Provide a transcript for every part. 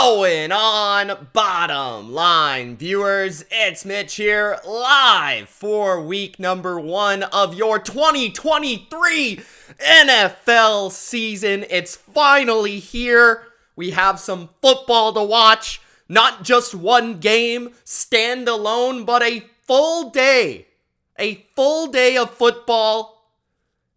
Going on, bottom line viewers, it's Mitch here, live for week number 1 of your 2023 NFL season. It's finally here. We have some football to watch, not just one game, standalone, but a full day of football.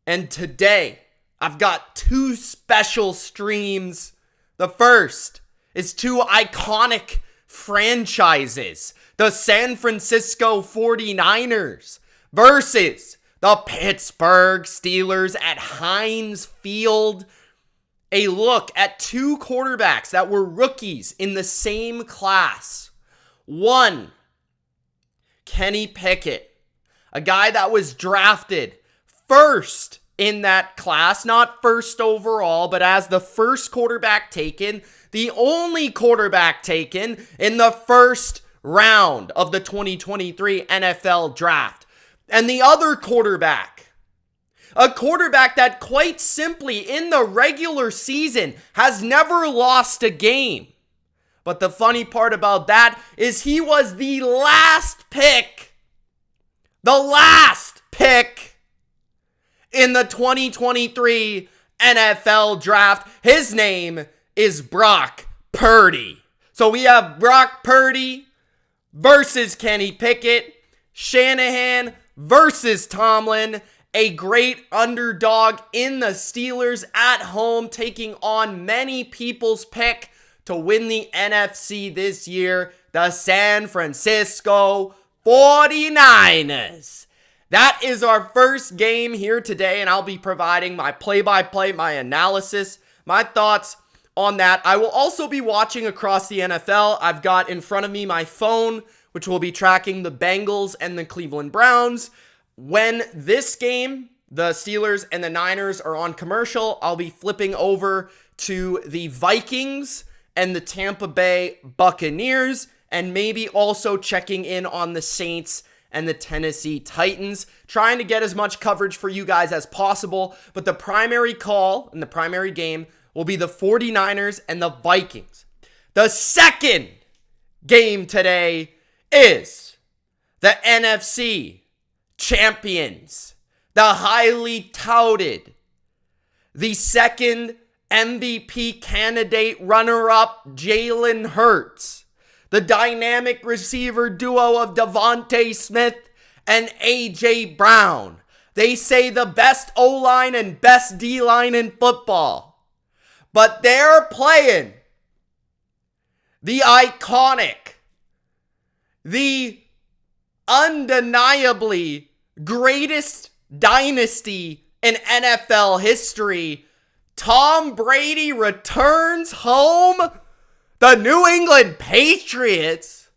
And today, I've got 2 special streams. The first is 2 iconic franchises, the San Francisco 49ers versus the Pittsburgh Steelers at Heinz Field. A look at 2 quarterbacks that were rookies in the same class. One, Kenny Pickett, a guy that was drafted first in that class, not first overall, but as the first quarterback taken, the only quarterback taken in the first round of the 2023 NFL draft. And the other quarterback, a quarterback that quite simply in the regular season has never lost a game. But the funny part about that is he was the last pick in the 2023 NFL draft. His name is Brock Purdy. So we have Brock Purdy versus Kenny Pickett, Shanahan versus Tomlin, a great underdog in the Steelers at home, taking on many people's pick to win the NFC this year, the San Francisco 49ers. That is our first game here today, and I'll be providing my play-by-play, my analysis, my thoughts on that. I will also be watching across the NFL. I've got in front of me my phone, which will be tracking the Bengals and the Cleveland Browns. When this game, the Steelers and the Niners, are on commercial, I'll be flipping over to the Vikings and the Tampa Bay Buccaneers, and maybe also checking in on the Saints and the Tennessee Titans, trying to get as much coverage for you guys as possible. But the primary call and the primary game will be the 49ers and the Vikings. The second game today is the NFC champions, the highly touted, the second MVP candidate runner-up Jalen Hurts, the dynamic receiver duo of Devontae Smith and A.J. Brown. They say the best O-line and best D-line in football. But they're playing the iconic, the undeniably greatest dynasty in NFL history. Tom Brady returns home. The New England Patriots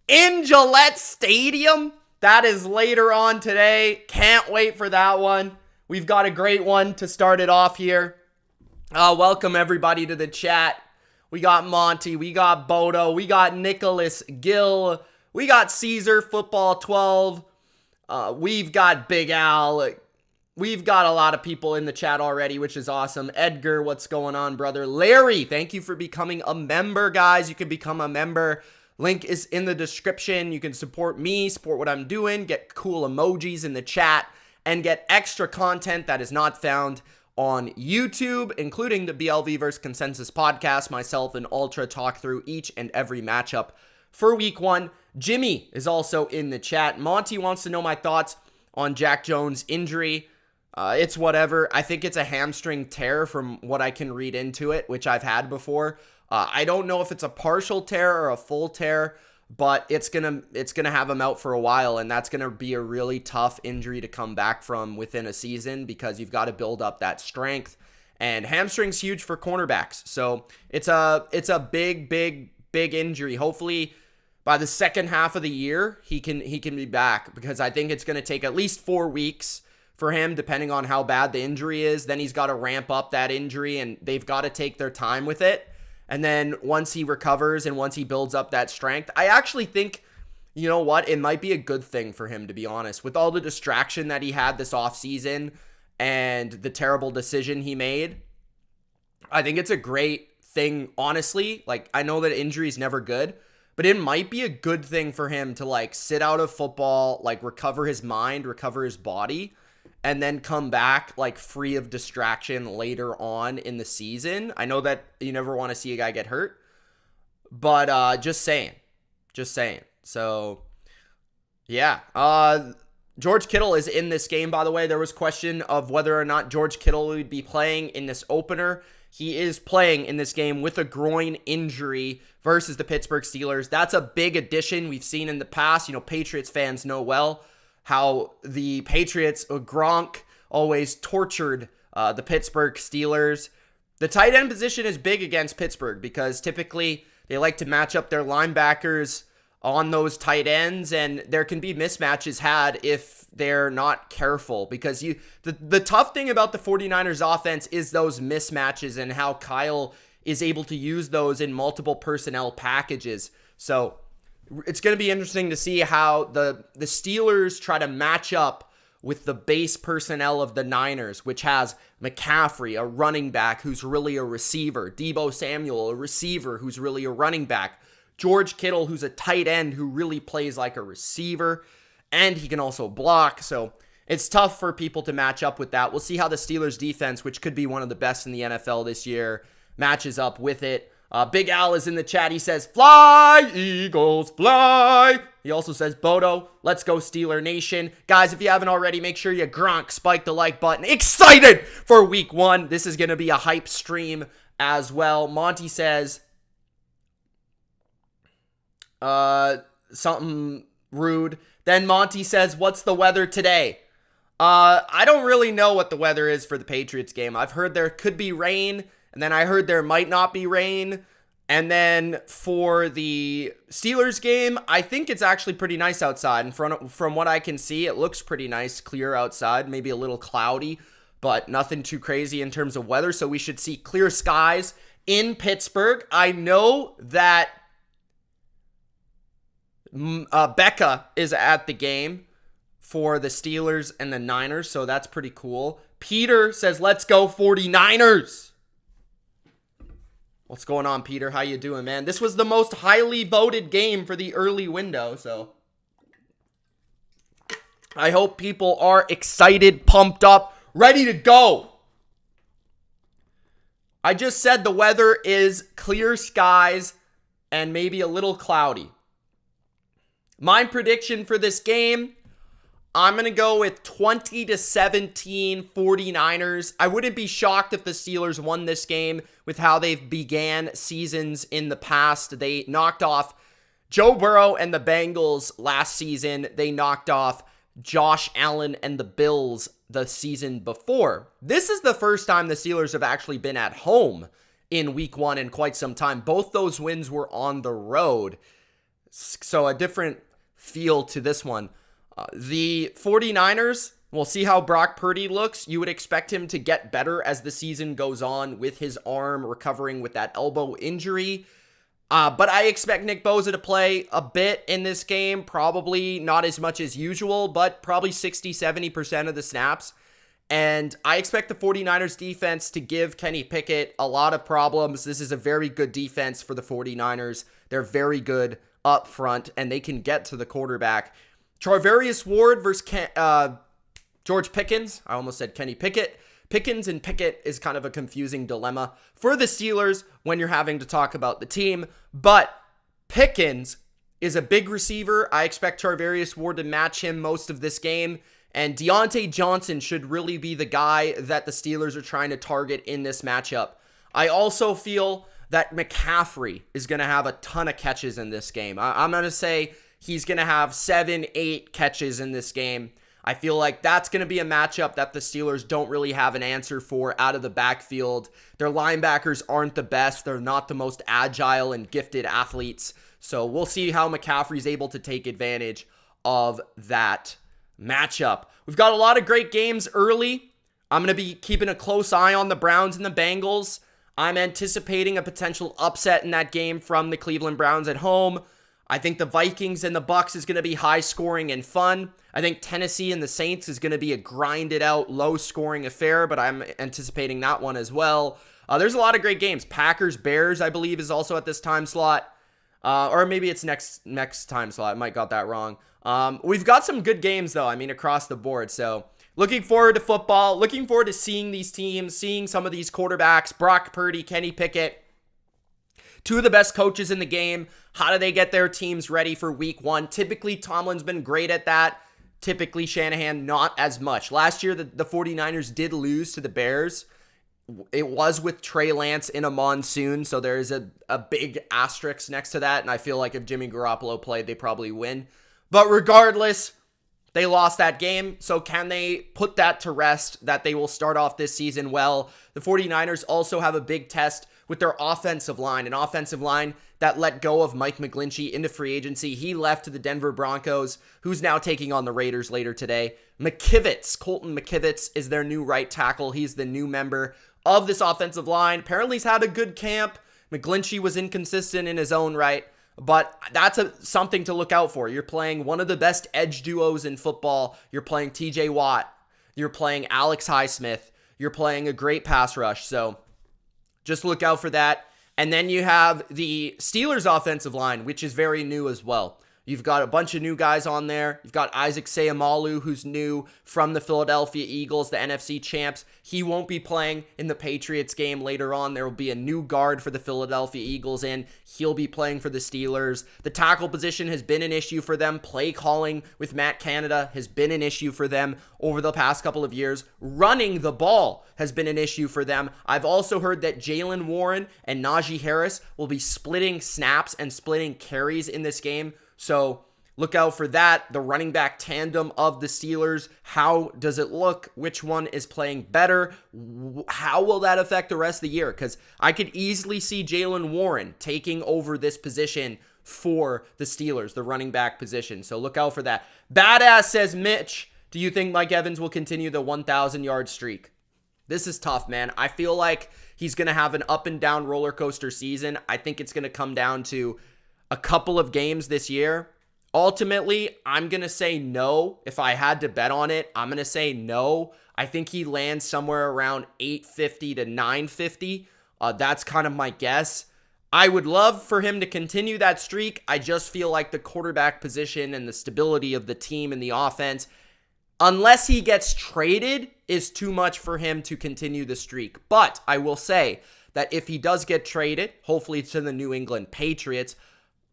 in Gillette Stadium. That is later on today. Can't wait for that one. We've got a great one to start it off here. Welcome everybody to the chat. We got Monty, we got Bodo, we got Nicholas Gill, we got Caesar Football 12. We've got Big Al. We've got a lot of people in the chat already, which is awesome. Edgar, what's going on, brother? Larry, thank you for becoming a member, guys. You can become a member. Link is in the description. You can support me, support what I'm doing, get cool emojis in the chat, and get extra content that is not found on YouTube, including the BLV vs. Consensus podcast. Myself and Ultra talk through each and every matchup for week 1. Jimmy is also in the chat. Monty wants to know my thoughts on Jack Jones' injury. It's whatever. I think it's a hamstring tear from what I can read into it, which I've had before. I don't know if it's a partial tear or a full tear, but it's gonna have him out for a while, and that's gonna be a really tough injury to come back from within a season because you've got to build up that strength. And hamstring's huge for cornerbacks, so it's a big injury. Hopefully, by the second half of the year, he can be back, because I think it's gonna take at least 4 weeks for him, depending on how bad the injury is. Then he's got to ramp up that injury, and they've got to take their time with it. And then once he recovers and once he builds up that strength, I actually think, you know what, it might be a good thing for him, to be honest. With all the distraction that he had this offseason and the terrible decision he made, I think it's a great thing, honestly. Like, I know that injury is never good, but it might be a good thing for him to, like, sit out of football, like, recover his mind, recover his body, and then come back, like, free of distraction later on in the season. I know that you never want to see a guy get hurt, but just saying. So, yeah. George Kittle is in this game, by the way. There was question of whether or not George Kittle would be playing in this opener. He is playing in this game with a groin injury versus the Pittsburgh Steelers. That's a big addition we've seen in the past. You know, Patriots fans know well how the Patriots, Gronk, always tortured the Pittsburgh Steelers. The tight end position is big against Pittsburgh because typically they like to match up their linebackers on those tight ends, and there can be mismatches had if they're not careful, because the tough thing about the 49ers offense is those mismatches and how Kyle is able to use those in multiple personnel packages. So it's going to be interesting to see how the Steelers try to match up with the base personnel of the Niners, which has McCaffrey, a running back who's really a receiver, Deebo Samuel, a receiver who's really a running back, George Kittle, who's a tight end who really plays like a receiver, and he can also block. So it's tough for people to match up with that. We'll see how the Steelers defense, which could be one of the best in the NFL this year, matches up with it. Big Al is in the chat. He says, "Fly, Eagles, fly." He also says, "Bodo, let's go Steeler Nation." Guys, if you haven't already, make sure you spike the like button. Excited for week 1. This is going to be a hype stream as well. Monty says, something rude. Then Monty says, "What's the weather today?" I don't really know what the weather is for the Patriots game. I've heard there could be rain, and then I heard there might not be rain. And then for the Steelers game, I think it's actually pretty nice outside. And from what I can see, it looks pretty nice, clear outside, maybe a little cloudy, but nothing too crazy in terms of weather. So we should see clear skies in Pittsburgh. I know that Becca is at the game for the Steelers and the Niners, so that's pretty cool. Peter says, "Let's go 49ers." What's going on, Peter? How you doing, man? This was the most highly voted game for the early window, so I hope people are excited, pumped up, ready to go. I just said the weather is clear skies and maybe a little cloudy. My prediction for this game, I'm going to go with 20-17 49ers. I wouldn't be shocked if the Steelers won this game with how they've began seasons in the past. They knocked off Joe Burrow and the Bengals last season. They knocked off Josh Allen and the Bills the season before. This is the first time the Steelers have actually been at home in week 1 in quite some time. Both those wins were on the road. So a different feel to this one. The 49ers, we'll see how Brock Purdy looks. You would expect him to get better as the season goes on with his arm recovering with that elbow injury. But I expect Nick Bosa to play a bit in this game. Probably not as much as usual, but probably 60-70% of the snaps. And I expect the 49ers defense to give Kenny Pickett a lot of problems. This is a very good defense for the 49ers. They're very good up front, and they can get to the quarterback. Charvarius Ward versus George Pickens. I almost said Kenny Pickett. Pickens and Pickett is kind of a confusing dilemma for the Steelers when you're having to talk about the team. But Pickens is a big receiver. I expect Charvarius Ward to match him most of this game. And Deontay Johnson should really be the guy that the Steelers are trying to target in this matchup. I also feel that McCaffrey is going to have a ton of catches in this game. I'm going to say he's going to have 7-8 catches in this game. I feel like that's going to be a matchup that the Steelers don't really have an answer for out of the backfield. Their linebackers aren't the best. They're not the most agile and gifted athletes. So we'll see how McCaffrey's able to take advantage of that matchup. We've got a lot of great games early. I'm going to be keeping a close eye on the Browns and the Bengals. I'm anticipating a potential upset in that game from the Cleveland Browns at home. I think the Vikings and the Bucks is going to be high scoring and fun. I think Tennessee and the Saints is going to be a grinded out, low scoring affair, but I'm anticipating that one as well. There's a lot of great games. Packers, Bears, I believe, is also at this time slot. Or maybe it's next time slot. I might got that wrong. We've got some good games, though, I mean, across the board. So looking forward to football. Looking forward to seeing these teams, seeing some of these quarterbacks, Brock Purdy, Kenny Pickett, two of the best coaches in the game. How do they get their teams ready for week one? Typically, Tomlin's been great at that. Typically, Shanahan, not as much. Last year, the 49ers did lose to the Bears. It was with Trey Lance in a monsoon, so there is a big asterisk next to that, and I feel like if Jimmy Garoppolo played, they probably win. But regardless, they lost that game, so can they put that to rest, that they will start off this season well? The 49ers also have a big test with their offensive line, an offensive line that let go of Mike McGlinchey into free agency. He left to the Denver Broncos, who's now taking on the Raiders later today. Colton McKivitz is their new right tackle. He's the new member of this offensive line. Apparently he's had a good camp. McGlinchey was inconsistent in his own right, but that's something to look out for. You're playing one of the best edge duos in football. You're playing TJ Watt. You're playing Alex Highsmith. You're playing a great pass rush. So just look out for that. And then you have the Steelers offensive line, which is very new as well. You've got a bunch of new guys on there. You've got Isaac Seumalo, who's new from the Philadelphia Eagles, the NFC champs. He won't be playing in the Patriots game later on. There will be a new guard for the Philadelphia Eagles in. He'll be playing for the Steelers. The tackle position has been an issue for them. Play calling with Matt Canada has been an issue for them over the past couple of years. Running the ball has been an issue for them. I've also heard that Jaylen Warren and Najee Harris will be splitting snaps and splitting carries in this game. So look out for that. The running back tandem of the Steelers. How does it look? Which one is playing better? How will that affect the rest of the year? Because I could easily see Jaylen Warren taking over this position for the Steelers, the running back position. So look out for that. Badass says, Mitch, do you think Mike Evans will continue the 1,000-yard streak? This is tough, man. I feel like he's going to have an up and down roller coaster season. I think it's going to come down to a couple of games this year. Ultimately, I'm going to say no. If I had to bet on it, I'm going to say no. I think he lands somewhere around 850 to 950. That's kind of my guess. I would love for him to continue that streak. I just feel like the quarterback position and the stability of the team and the offense, unless he gets traded, is too much for him to continue the streak. But I will say that if he does get traded, hopefully to the New England Patriots,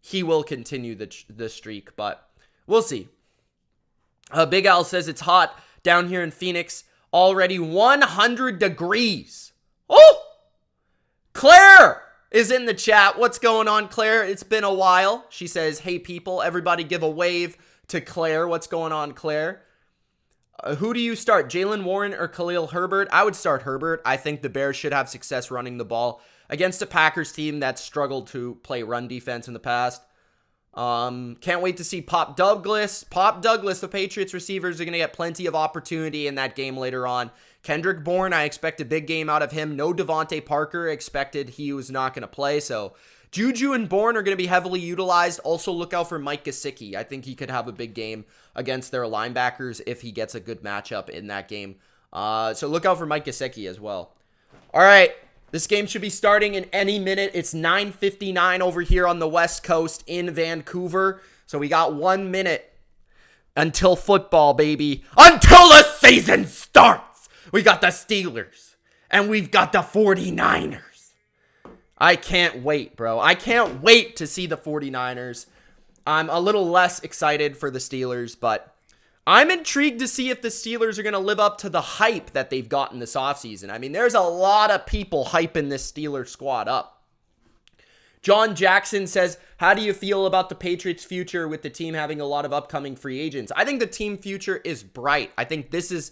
he will continue the streak, but we'll see. Big Al says it's hot down here in Phoenix. Already 100 degrees. Oh! Claire is in the chat. What's going on, Claire? It's been a while. She says, hey, people, everybody give a wave to Claire. What's going on, Claire? Who do you start, Jaylen Warren or Khalil Herbert? I would start Herbert. I think the Bears should have success running the ball against a Packers team that struggled to play run defense in the past. Can't wait to see Pop Douglas. The Patriots receivers are going to get plenty of opportunity in that game later on. Kendrick Bourne, I expect a big game out of him. No Devontae Parker, expected he was not going to play. So Juju and Bourne are going to be heavily utilized. Also look out for Mike Gesicki. I think he could have a big game against their linebackers if he gets a good matchup in that game. So look out for Mike Gesicki as well. All right. This game should be starting in any minute. It's 9:59 over here on the West Coast in Vancouver. So we got 1 minute until football, baby. Until the season starts. We got the Steelers. And we've got the 49ers. I can't wait, bro. I can't wait to see the 49ers. I'm a little less excited for the Steelers, but I'm intrigued to see if the Steelers are going to live up to the hype that they've gotten this offseason. I mean, there's a lot of people hyping this Steelers squad up. John Jackson says, how do you feel about the Patriots' future with the team having a lot of upcoming free agents? I think the team future is bright. I think this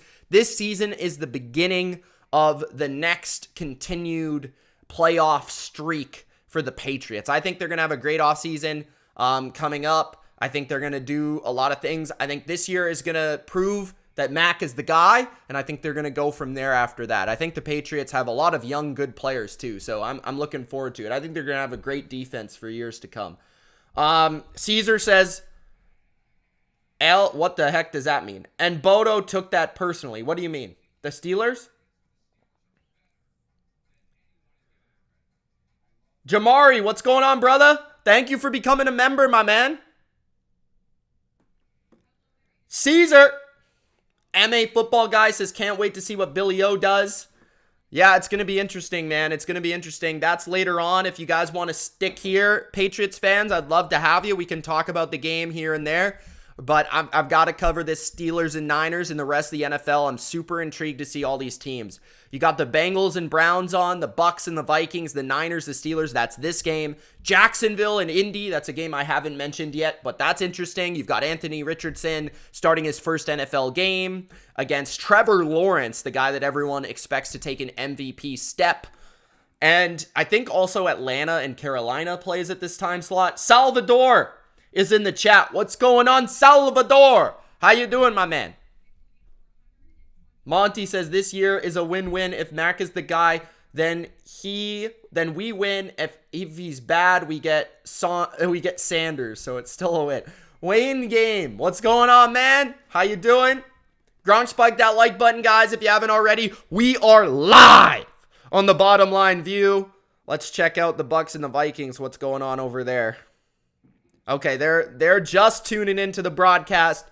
season is the beginning of the next continued playoff streak for the Patriots. I think they're going to have a great offseason coming up. I think they're going to do a lot of things. I think this year is going to prove that Mac is the guy, and I think they're going to go from there after that. I think the Patriots have a lot of young, good players too, so I'm looking forward to it. I think they're going to have a great defense for years to come. Caesar says, what the heck does that mean? And Bodo took that personally. What do you mean? The Steelers? Jamari, what's going on, brother? Thank you for becoming a member, my man. Caesar. MA Football Guy says, can't wait to see what Billy O does. Yeah, it's going to be interesting, man. It's going to be interesting. That's later on. If you guys want to stick here, Patriots fans, I'd love to have you. We can talk about the game here and there. But I've got to cover this Steelers and Niners and the rest of the NFL. I'm super intrigued to see all these teams. You got the Bengals and Browns on, the Bucks and the Vikings, the Niners, the Steelers. That's this game. Jacksonville and Indy. That's a game I haven't mentioned yet, but that's interesting. You've got Anthony Richardson starting his first NFL game against Trevor Lawrence, the guy that everyone expects to take an MVP step. And I think also Atlanta and Carolina plays at this time slot. Salvador is in the chat. What's going on, Salvador? How you doing, my man? Monty says this year is a win-win. If Mac is the guy, then we win. If he's bad, we get Sanders. So it's still a win. Wayne Game, what's going on, man? How you doing? Gronk, spike that like button, guys, if you haven't already. We are live on the Bottom Line View. Let's check out the Bucks and the Vikings. What's going on over there? Okay, they're just tuning into the broadcast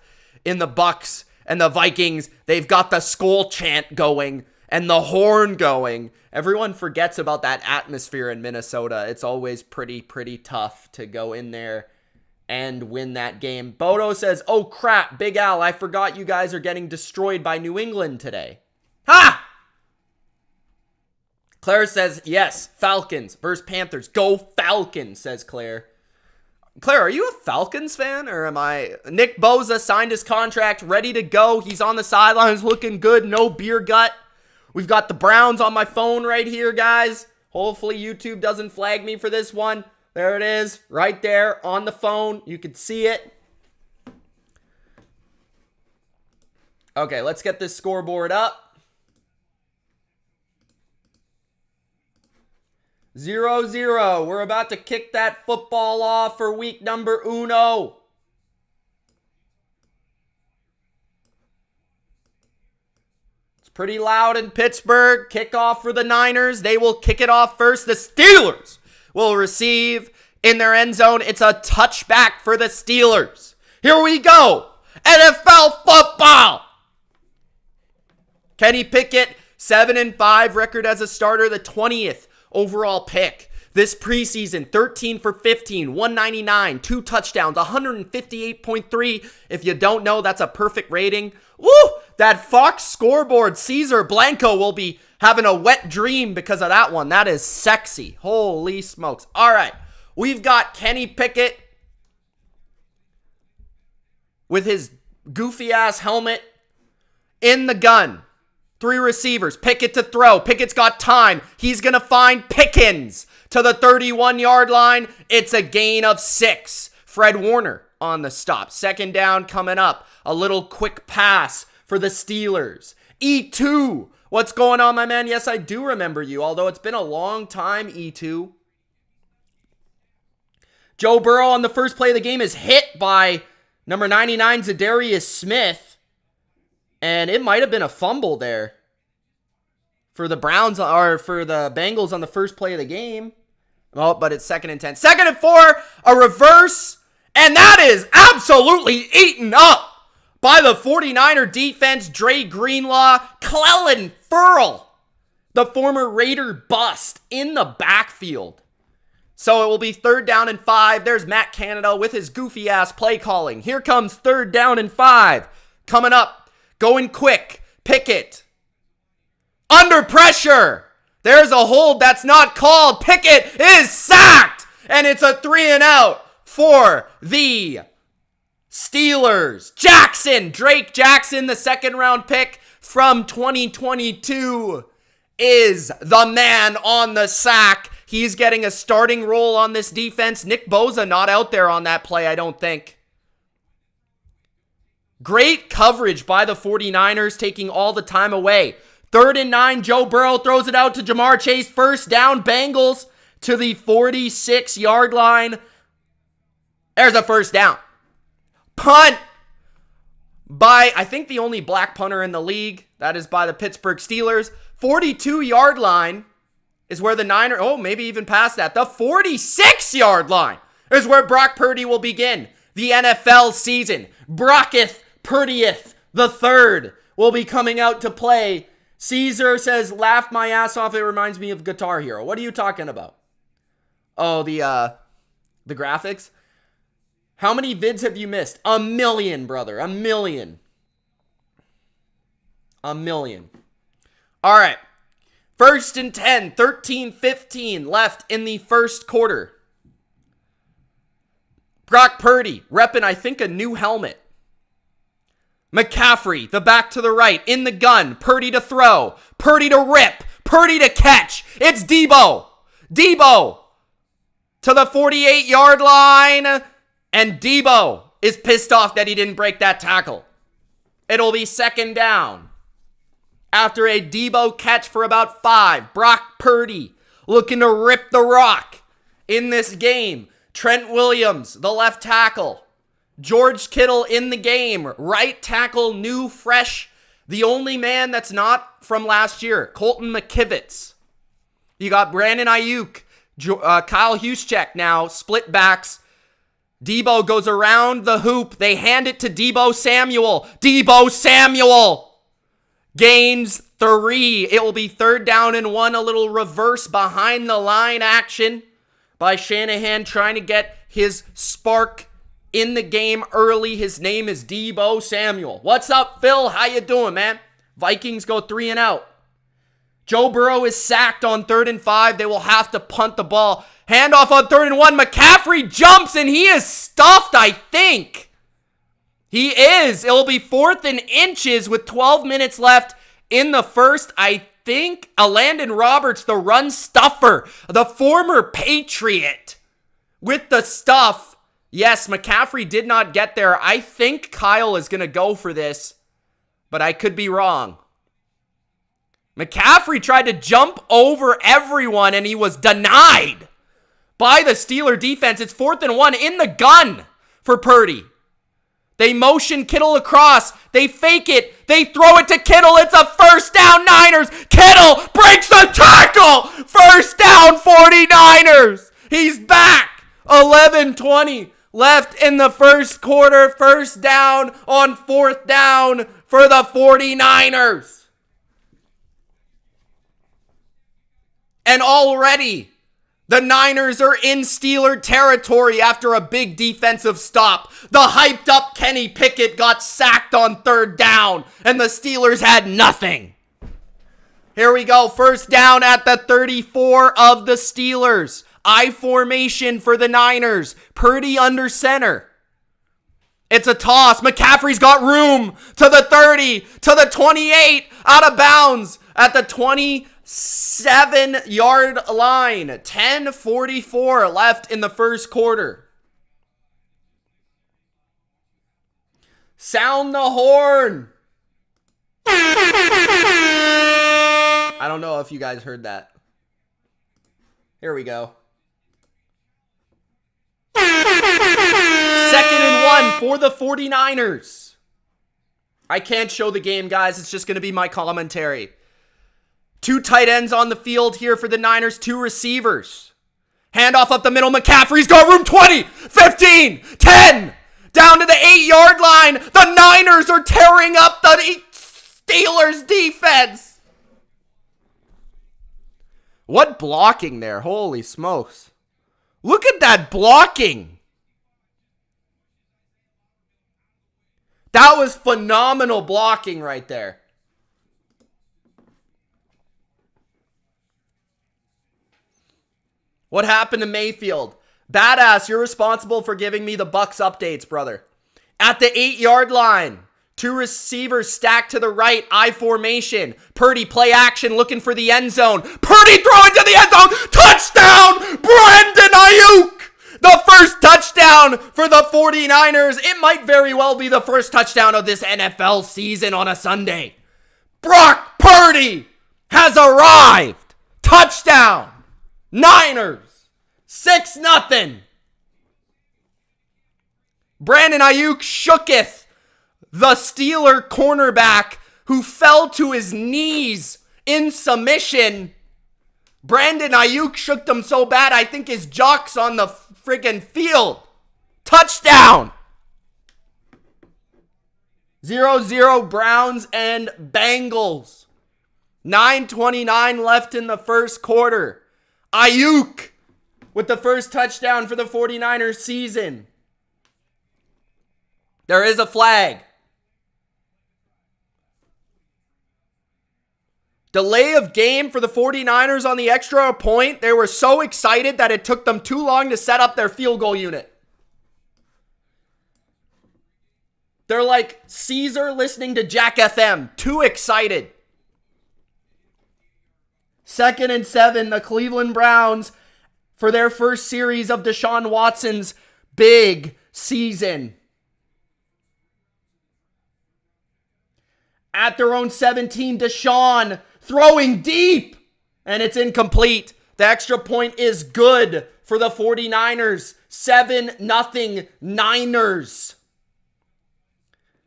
in the Bucks and the Vikings. They've got the skull chant going and the horn going. Everyone forgets about that atmosphere in Minnesota. It's always pretty tough to go in there and win that game. Bodo says, oh crap, Big Al, I forgot you guys are getting destroyed by New England today. Ha! Claire says, yes, Falcons versus Panthers. Go Falcons, says Claire. Claire, are you a Falcons fan or am I? Nick Boza signed his contract, ready to go. He's on the sidelines looking good, no beer gut. We've got the Browns on my phone right here, guys. Hopefully YouTube doesn't flag me for this one. There it is, right there on the phone. You can see it. Okay, let's get this scoreboard up. 0-0. We're about to kick that football off for week number uno. It's pretty loud in Pittsburgh. Kickoff for the Niners. They will kick it off first. The Steelers will receive in their end zone. It's a touchback for the Steelers. Here we go. NFL football. Kenny Pickett, 7-5 record as a starter, the 20th overall pick this preseason. 13 for 15, 199, 2 touchdowns, 158.3. If you don't know, that's a perfect rating. Woo! That Fox scoreboard, Caesar Blanco will be having a wet dream because of that one. That is sexy. Holy smokes. All right. We've got Kenny Pickett with his goofy ass helmet in the gun. 3 receivers. Pickett to throw. Pickett's got time. He's going to find Pickens to the 31-yard line. It's a gain of 6. Fred Warner on the stop. Second down coming up. A little quick pass for the Steelers. E2. What's going on, my man? Yes, I do remember you, although it's been a long time, E2. Joe Burrow on the first play of the game is hit by number 99, Zadarius Smith. And it might have been a fumble there for the Browns or for the Bengals on the first play of the game. Oh, but it's 2nd and 10. 2nd and 4, a reverse. And that is absolutely eaten up by the 49er defense. Dre Greenlaw, Clelin Ferrell, the former Raider bust in the backfield. So it will be 3rd down and 5. There's Matt Canada with his goofy ass play calling. Here comes 3rd down and 5. Coming up. Going quick. Pickett. Under pressure. There's a hold that's not called. Pickett is sacked. And it's a 3-and-out for the Steelers. Jackson. Drake Jackson, the 2nd-round pick from 2022, is the man on the sack. He's getting a starting role on this defense. Nick Boza not out there on that play, I don't think. Great coverage by the 49ers, taking all the time away. 3rd and 9, Joe Burrow throws it out to Jamar Chase. First down, Bengals to the 46-yard line. There's a first down. Punt by, I think, the only black punter in the league. That is by the Pittsburgh Steelers. 42-yard line. is where the Niners, oh, maybe even past that, the 46-yard line is where Brock Purdy will begin the NFL season. Brocketh Purdyeth the third will be coming out to play. Caesar says, laughed my ass off. It reminds me of Guitar Hero. What are you talking about? Oh, the graphics? How many vids have you missed? 1 million, brother. 1 million. 1 million. All right. 1st and 10, 13-15 left in the first quarter. Brock Purdy repping, I think, a new helmet. McCaffrey, the back to the right, in the gun. Purdy to throw. Purdy to rip. Purdy to catch. It's Debo. Debo to the 48-yard line. And Debo is pissed off that he didn't break that tackle. It'll be 2nd down. After a Debo catch for about 5. Brock Purdy looking to rip the rock in this game. Trent Williams, the left tackle. George Kittle in the game. Right tackle, new, fresh. The only man that's not from last year, Colton McKivitz. You got Brandon Ayuk, Kyle Juszczyk now, split backs. Debo goes around the hoop. They hand it to Debo Samuel. Debo Samuel gains 3. It will be 3rd down and 1. A little reverse behind the line action by Shanahan trying to get his spark in the game early. His name is Debo Samuel. What's up, Phil? How you doing, man? Vikings go 3 and out. Joe Burrow is sacked on 3rd and 5. They will have to punt the ball. Handoff on 3rd and 1. McCaffrey jumps and he is stuffed, I think. He is. It will be 4th and inches with 12 minutes left in the first. I think Landon Roberts, the run stuffer, the former Patriot with the stuff. Yes, McCaffrey did not get there. I think Kyle is going to go for this, but I could be wrong. McCaffrey tried to jump over everyone and he was denied by the Steeler defense. It's 4th and 1 in the gun for Purdy. They motion Kittle across. They fake it. They throw it to Kittle. It's a 1st down Niners. Kittle breaks the tackle. 1st down 49ers. He's back. 11:20 left in the first quarter. 1st down on 4th down for the 49ers. And already, the Niners are in Steeler territory after a big defensive stop. The hyped up Kenny Pickett got sacked on 3rd down, and the Steelers had nothing. Here we go, 1st down at the 34 of the Steelers. I formation for the Niners. Purdy under center. It's a toss. McCaffrey's got room to the 30, to the 28, out of bounds at the 27-yard line. 10:44 left in the first quarter. Sound the horn. I don't know if you guys heard that. Here we go. 2nd and 1 for the 49ers. I can't show the game, guys. It's just going to be my commentary. 2 tight ends on the field here for the Niners. 2 receivers. Handoff up the middle. McCaffrey's got room. 20, 15, 10. Down to the 8-yard line. The Niners are tearing up the Steelers defense. What blocking there? Holy smokes. Look at that blocking. That was phenomenal blocking right there. What happened to Mayfield? Badass, you're responsible for giving me the Bucs updates, brother. At the 8-yard line, 2 receivers stacked to the right, I formation. Purdy play action looking for the end zone. Purdy throwing to the end zone. Touchdown, Brandon Ayuk. The first touchdown for the 49ers. It might very well be the first touchdown of this NFL season on a Sunday. Brock Purdy has arrived. Touchdown. Niners. 6-0. Brandon Ayuk shooketh the Steeler cornerback who fell to his knees in submission Brandon Ayuk shook them so bad, I think his jock's on the friggin' field. Touchdown! 0-0 Browns and Bengals. 9:29 left in the first quarter. Ayuk with the first touchdown for the 49ers season. There is a flag. Delay of game for the 49ers on the extra point. They were so excited that it took them too long to set up their field goal unit. They're like Caesar listening to Jack FM. Too excited. 2nd and 7, the Cleveland Browns for their first series of Deshaun Watson's big season. At their own 17, Deshaun throwing deep, and it's incomplete. The extra point is good for the 49ers. 7-0 Niners.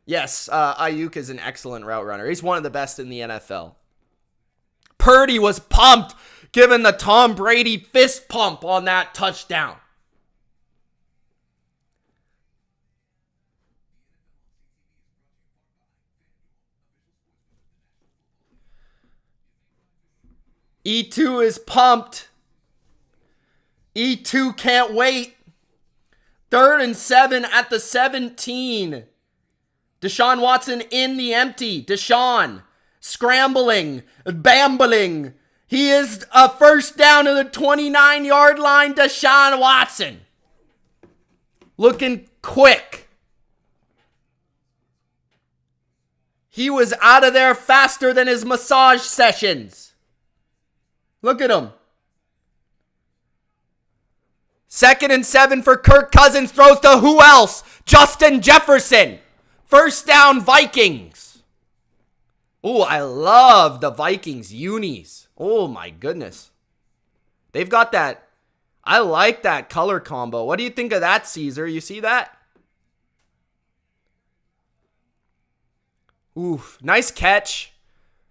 Yes, Ayuk is an excellent route runner. He's one of the best in the NFL. Purdy was pumped, giving the Tom Brady fist pump on that touchdown. E2 is pumped. E2 can't wait. 3rd and 7 at the 17. Deshaun Watson in the empty. Deshaun scrambling, bambling. He is a first down to the 29-yard line. Deshaun Watson looking quick. He was out of there faster than his massage sessions. Look at him. 2nd and 7 for Kirk Cousins. Throws to who else? Justin Jefferson. First down, Vikings. Oh, I love the Vikings unis. Oh, my goodness. They've got that. I like that color combo. What do you think of that, Caesar? You see that? Oof, nice catch.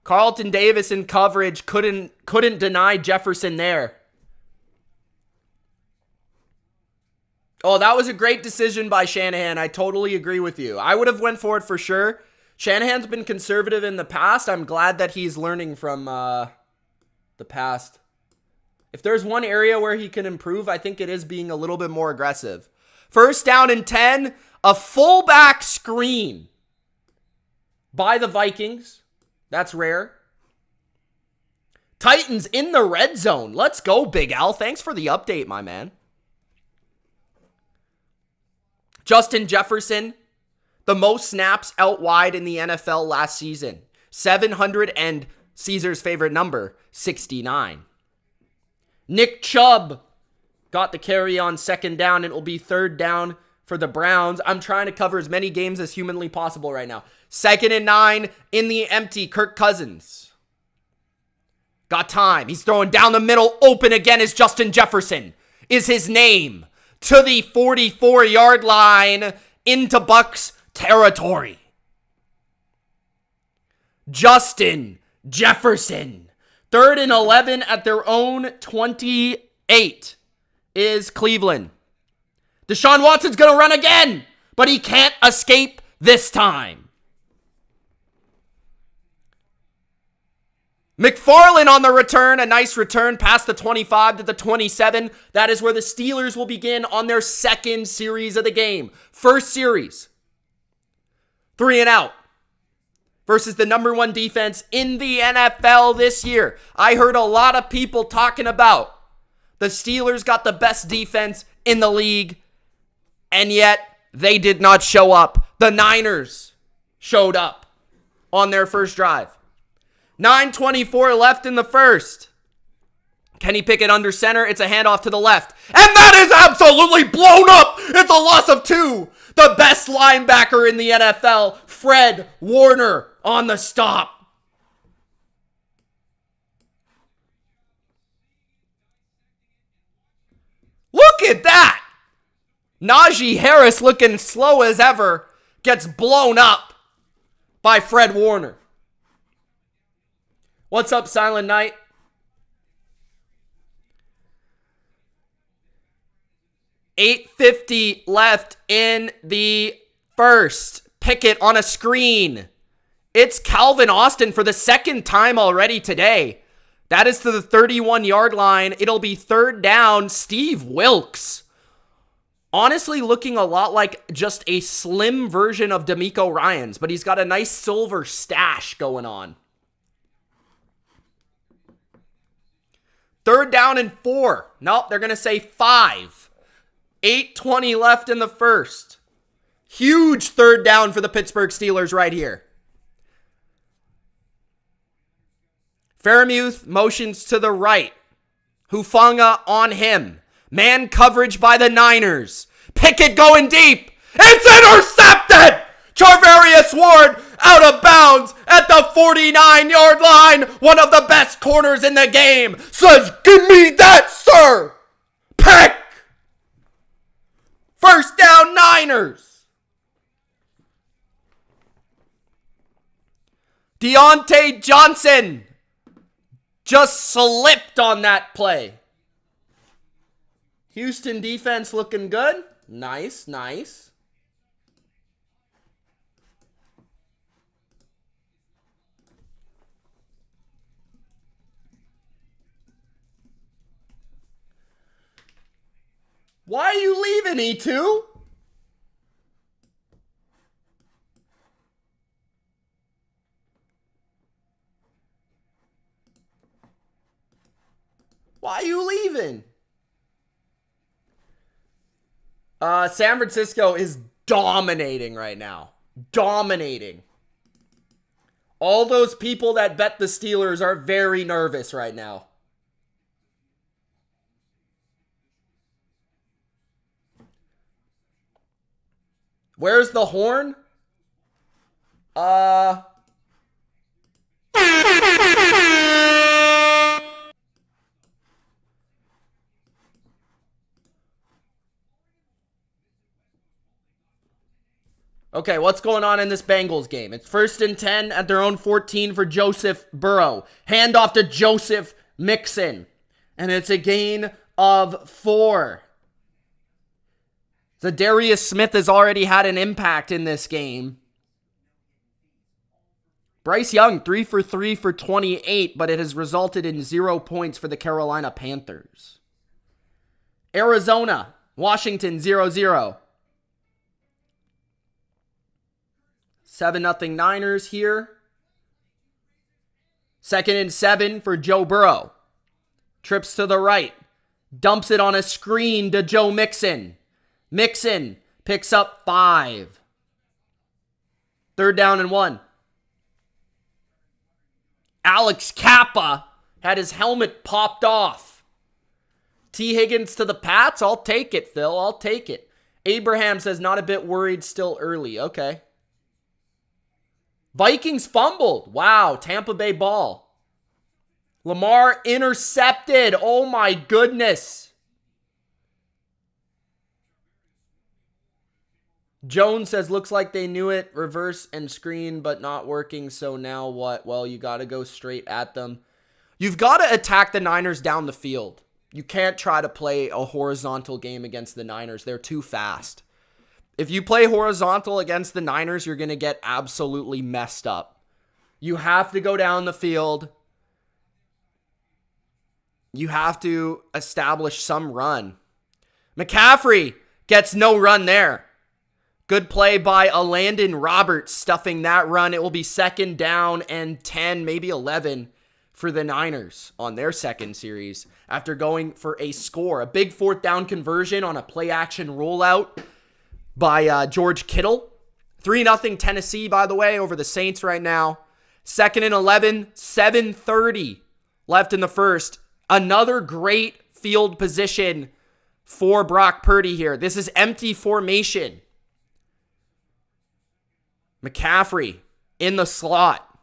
Carlton Davis in coverage couldn't deny Jefferson there. Oh, that was a great decision by Shanahan. I totally agree with you. I would have went for it for sure. Shanahan's been conservative in the past. I'm glad that he's learning from the past. If there's one area where he can improve, I think it is being a little bit more aggressive. First down and 10, a fullback screen by the Vikings. That's rare. Titans in the red zone. Let's go, Big Al. Thanks for the update, my man. Justin Jefferson, the most snaps out wide in the NFL last season. 700 and Caesar's favorite number, 69. Nick Chubb got the carry on 2nd down. It will be 3rd down for the Browns. I'm trying to cover as many games as humanly possible right now. 2nd and 9 in the empty. Kirk Cousins got time. He's throwing down the middle. Open again is Justin Jefferson. Is his name to the 44-yard line into Bucs territory. Justin Jefferson. 3rd and 11 at their own 28 is Cleveland. Deshaun Watson's going to run again, but he can't escape this time. McFarland on the return, a nice return past the 25 to the 27. That is where the Steelers will begin on their 2nd series of the game. First series, 3 and out versus the number 1 defense in the NFL this year. I heard a lot of people talking about the Steelers got the best defense in the league, and yet they did not show up. The Niners showed up on their first drive. 9:24 left in the first. Kenny Pickett under center. It's a handoff to the left. And that is absolutely blown up. It's a loss of 2. The best linebacker in the NFL, Fred Warner, on the stop. Look at that. Najee Harris, looking slow as ever, gets blown up by Fred Warner. What's up, Silent Night? 8:50 left in the first. Pickett on a screen. It's Calvin Austin for the second time already today. That is to the 31-yard line. It'll be third down. Steve Wilkes. Honestly, looking a lot like just a slim version of D'Amico Ryans, but he's got a nice silver stash going on. Third down and 4. Nope, they're going to say 5. 8:20 left in the first. Huge third down for the Pittsburgh Steelers right here. Fairmouth motions to the right. Hufanga on him. Man coverage by the Niners. Pickett going deep. It's intercepted! Charvarius Ward out of bounds at the 49-yard line. One of the best corners in the game says, "Give me that, sir!" Pick! First down, Niners. Deontay Johnson just slipped on that play. Houston defense looking good. Nice, nice. Why are you leaving, E2? Why are you leaving? San Francisco is dominating right now. Dominating. All those people that bet the Steelers are very nervous right now. Where's the horn? Okay, what's going on in this Bengals game? It's 1st and 10 at their own 14 for Joseph Burrow. Hand off to Joseph Mixon. And it's a gain of 4. Zadarius Smith has already had an impact in this game. Bryce Young, 3 for 3 for 28, but it has resulted in 0 points for the Carolina Panthers. Arizona, Washington, 0-0. 7-0 Niners here. 2nd and 7 for Joe Burrow. Trips to the right. Dumps it on a screen to Joe Mixon. Mixon picks up 5. 3rd down and 1. Alex Kappa had his helmet popped off. T. Higgins to the Pats. I'll take it, Phil. I'll take it. Abraham says not a bit worried, still early. Okay. Vikings fumbled. Wow, Tampa Bay ball. Lamar intercepted. Oh my goodness. Jones says, looks like they knew it. Reverse and screen, but not working. So now what? Well, you got to go straight at them. You've got to attack the Niners down the field. You can't try to play a horizontal game against the Niners. They're too fast. If you play horizontal against the Niners, you're going to get absolutely messed up. You have to go down the field. You have to establish some run. McCaffrey gets no run there. Good play by Landon Roberts stuffing that run. It will be 2nd down and 10, maybe 11 for the Niners on their second series after going for a score. A big 4th down conversion on a play action rollout by George Kittle. 3-0 Tennessee, by the way, over the Saints right now. 2nd and 11, 7:30 left in the first. Another great field position for Brock Purdy here. This is empty formation. McCaffrey in the slot.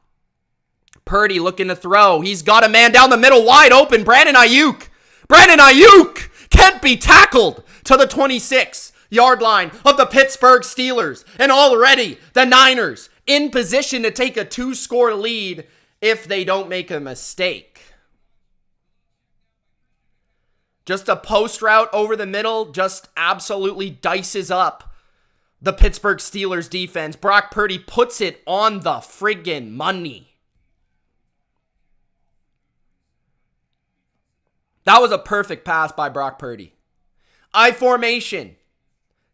Purdy looking to throw. He's got a man down the middle wide open. Brandon Ayuk. Brandon Ayuk can't be tackled to the 26-yard line of the Pittsburgh Steelers. And already the Niners in position to take a 2-score lead if they don't make a mistake. Just a post route over the middle, just absolutely dices up the Pittsburgh Steelers defense. Brock Purdy puts it on the friggin' money. That was a perfect pass by Brock Purdy. I formation.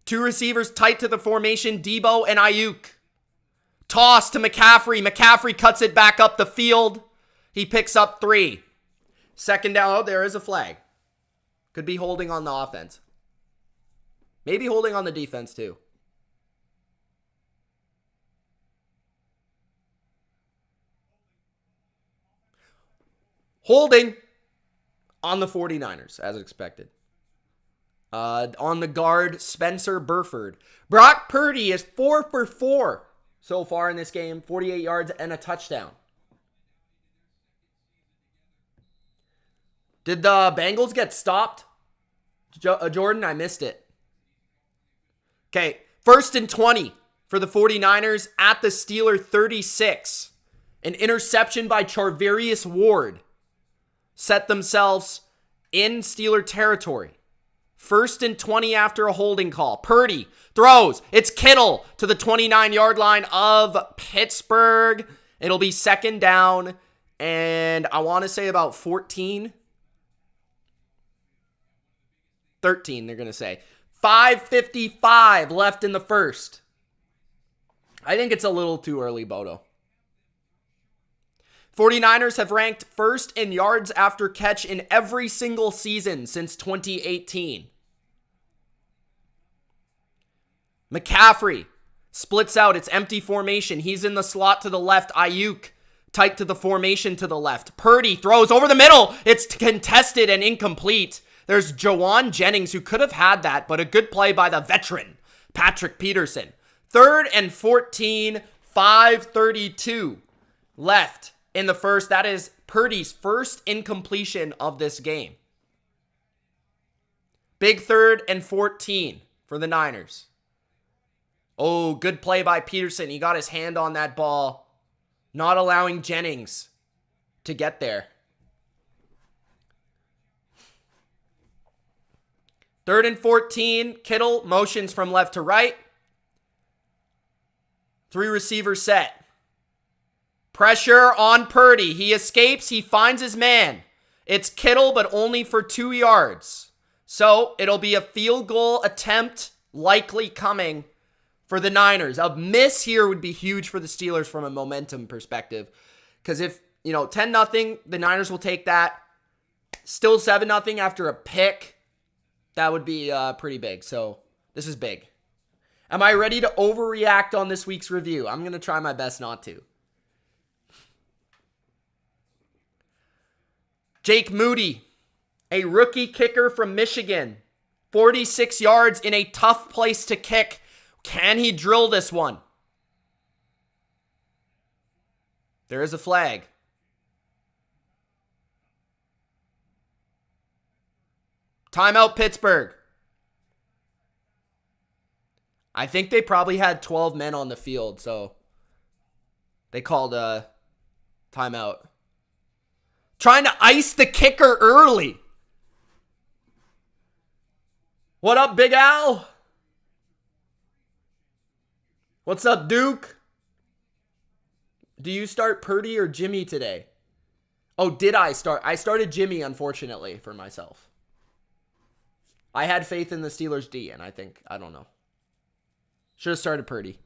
Two receivers tight to the formation, Debo and Ayuk. Toss to McCaffrey. McCaffrey cuts it back up the field. He picks up 3. Second down. Oh, there is a flag. Could be holding on the offense. Maybe holding on the defense too. Holding on the 49ers, as expected. On the guard, Spencer Burford. Brock Purdy is 4 for 4 so far in this game. 48 yards and a touchdown. Did the Bengals get stopped? Jordan, I missed it. Okay, 1st and 20 for the 49ers at the Steeler 36. An interception by Charvarius Ward set themselves in Steeler territory. 1st and 20 after a holding call. Purdy throws. It's Kittle to the 29-yard line of Pittsburgh. It'll be 2nd down, and I want to say about 13, they're going to say. 5:55 left in the first. I think it's a little too early, Bodo. 49ers have ranked 1st in yards after catch in every single season since 2018. McCaffrey splits out. It's empty formation. He's in the slot to the left. Ayuk tight to the formation to the left. Purdy throws over the middle. It's contested and incomplete. There's Jawan Jennings, who could have had that, but a good play by the veteran, Patrick Peterson. 3rd and 14, 5:32 left in the first. That is Purdy's first incompletion of this game. Big 3rd and 14 for the Niners. Oh, good play by Peterson. He got his hand on that ball, not allowing Jennings to get there. 3rd and 14, Kittle motions from left to right. 3 receiver set. Pressure on Purdy. He escapes. He finds his man. It's Kittle, but only for 2 yards. So it'll be a field goal attempt likely coming for the Niners. A miss here would be huge for the Steelers from a momentum perspective. Because if, 10-0, the Niners will take that. Still 7-0 after a pick. That would be pretty big. So this is big. Am I ready to overreact on this week's review? I'm going to try my best not to. Jake Moody, a rookie kicker from Michigan. 46 yards in a tough place to kick. Can he drill this one? There is a flag. Timeout, Pittsburgh. I think they probably had 12 men on the field, so they called a timeout. Trying to ice the kicker early. What up, Big Al? What's up, Duke? Do you start Purdy or Jimmy today? Oh, did I start? I started Jimmy, unfortunately, for myself. I had faith in the Steelers D, and I don't know. Should have started Purdy.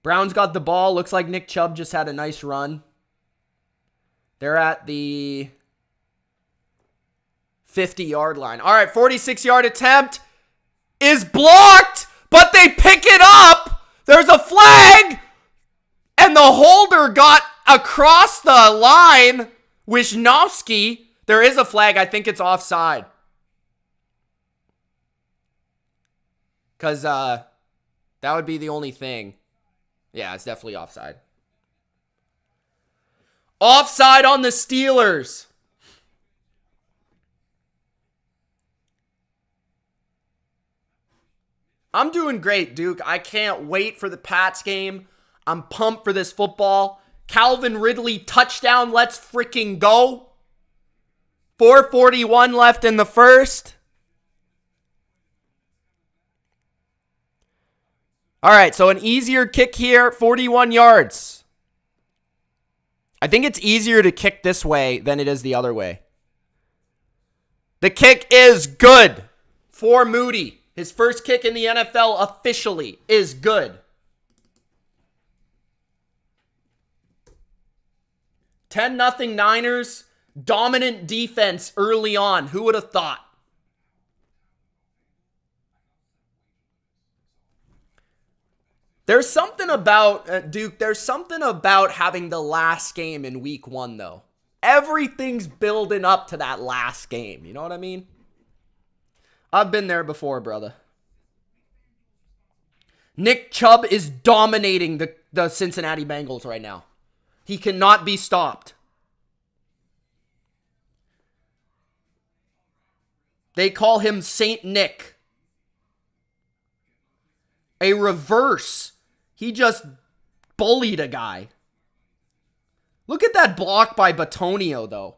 Browns got the ball. Looks like Nick Chubb just had a nice run. They're at the 50-yard line. All right, 46-yard attempt is blocked, but they pick it up. There's a flag, and the holder got across the line. Wisnowski, there is a flag. I think it's offside. Because that would be the only thing. Yeah, it's definitely offside. Offside on the Steelers. I'm doing great, Duke. I can't wait for the Pats game. I'm pumped for this football. Calvin Ridley touchdown. Let's freaking go. 4:41 left in the first. All right, so an easier kick here, 41 yards. I think it's easier to kick this way than it is the other way. The kick is good for Moody. His first kick in the NFL officially is good. 10-0 Niners. Dominant defense early on. Who would have thought? There's something about, Duke, there's something about having the last game in week 1, though. Everything's building up to that last game. You know what I mean? I've been there before, brother. Nick Chubb is dominating the Cincinnati Bengals right now. He cannot be stopped. They call him Saint Nick. A reverse. He just bullied a guy. Look at that block by Batonio, though.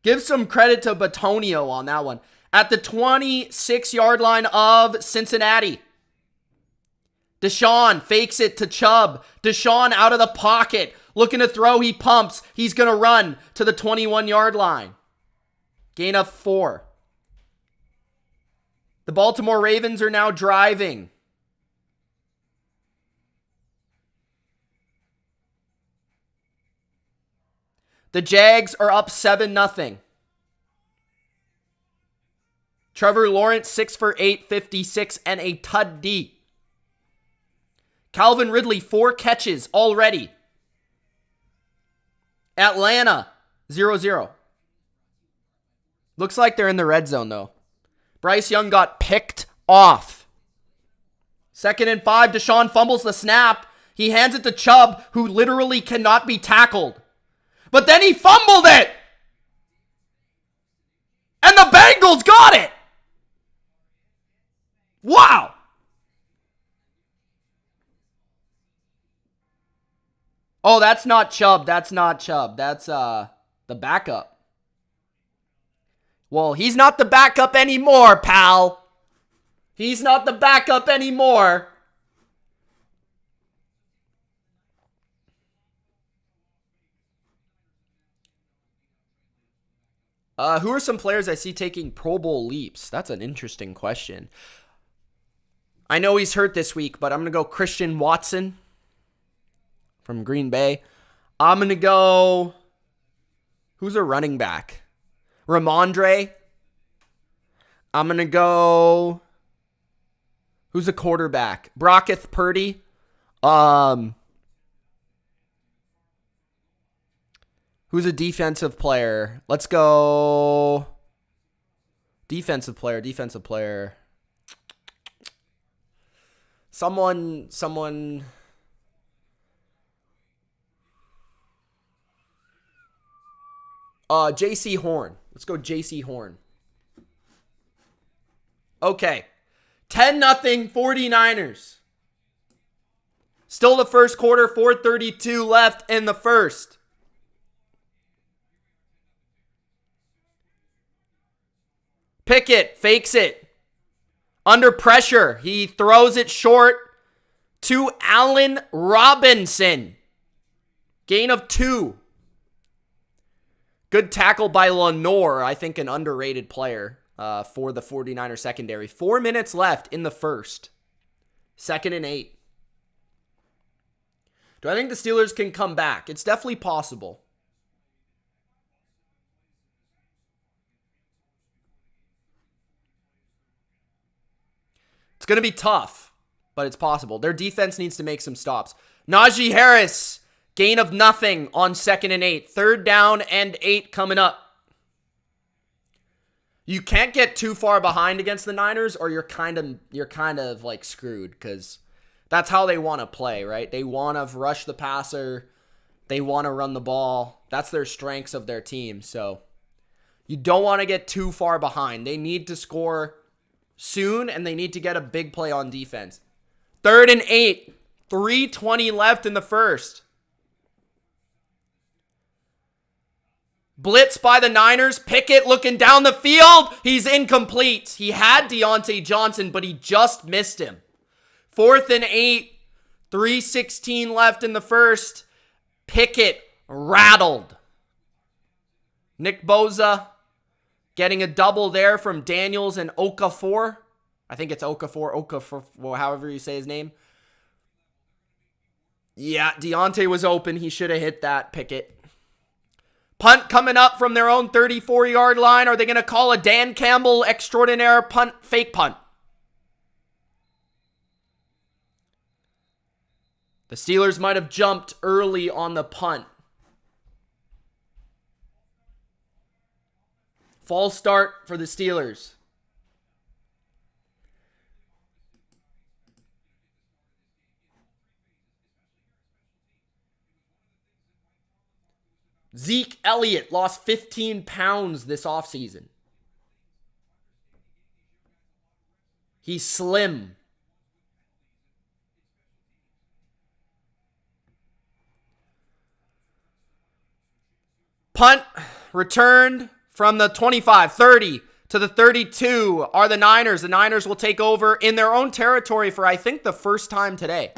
Give some credit to Batonio on that one. At the 26-yard line of Cincinnati. Deshaun fakes it to Chubb. Deshaun out of the pocket. Looking to throw. He pumps. He's going to run to the 21-yard line. Gain of 4. The Baltimore Ravens are now driving. The Jags are up 7-0. Trevor Lawrence, 6 for 8, 56, and a TD. Calvin Ridley, 4 catches already. Atlanta, 0-0. Looks like they're in the red zone, though. Bryce Young got picked off. 2nd and 5, Deshaun fumbles the snap. He hands it to Chubb, who literally cannot be tackled. But then he fumbled it! And the Bengals got it! Wow! Oh, that's not Chubb. That's not Chubb. That's the backup. Well, he's not the backup anymore, pal. He's not the backup anymore. Who are some players I see taking Pro Bowl leaps? That's an interesting question. I know he's hurt this week, but I'm going to go Christian Watson from Green Bay. I'm going to go... Who's a running back? Ramondre. I'm going to go... Who's a quarterback? Brocketh Purdy. Who's a defensive player? Let's go... Defensive player. Someone... J.C. Horn. Let's go J.C. Horn. Okay. 10-0 49ers. Still the first quarter. 4:32 left in the first. Pickett fakes it. Under pressure. He throws it short to Allen Robinson. Gain of 2. Good tackle by Lenore. I think an underrated player for the 49er secondary. 4 minutes left in the first. 2nd and 8. Do I think the Steelers can come back? It's definitely possible. It's going to be tough, but it's possible. Their defense needs to make some stops. Najee Harris, gain of nothing on 2nd and 8. 3rd down and 8 coming up. You can't get too far behind against the Niners, or you're kind of like screwed, because that's how they want to play, right? They want to rush the passer. They want to run the ball. That's their strengths of their team. So you don't want to get too far behind. They need to score soon, and they need to get a big play on defense. 3rd and 8. 3:20 left in the first. Blitz by the Niners. Pickett looking down the field. He's incomplete. He had Deontay Johnson, but he just missed him. 4th and 8. 3:16 left in the first. Pickett rattled. Nick Bosa getting a double there from Daniels and Okafor. I think it's Okafor, well, however you say his name. Yeah, Deontay was open. He should have hit that, Pickett. Punt coming up from their own 34-yard line. Are they going to call a Dan Campbell extraordinaire punt, fake punt? The Steelers might have jumped early on the punt. False start for the Steelers. Zeke Elliott lost 15 pounds this offseason. He's slim. Punt returned from the 25, 30 to the 32 are the Niners. The Niners will take over in their own territory for, I think, the first time today.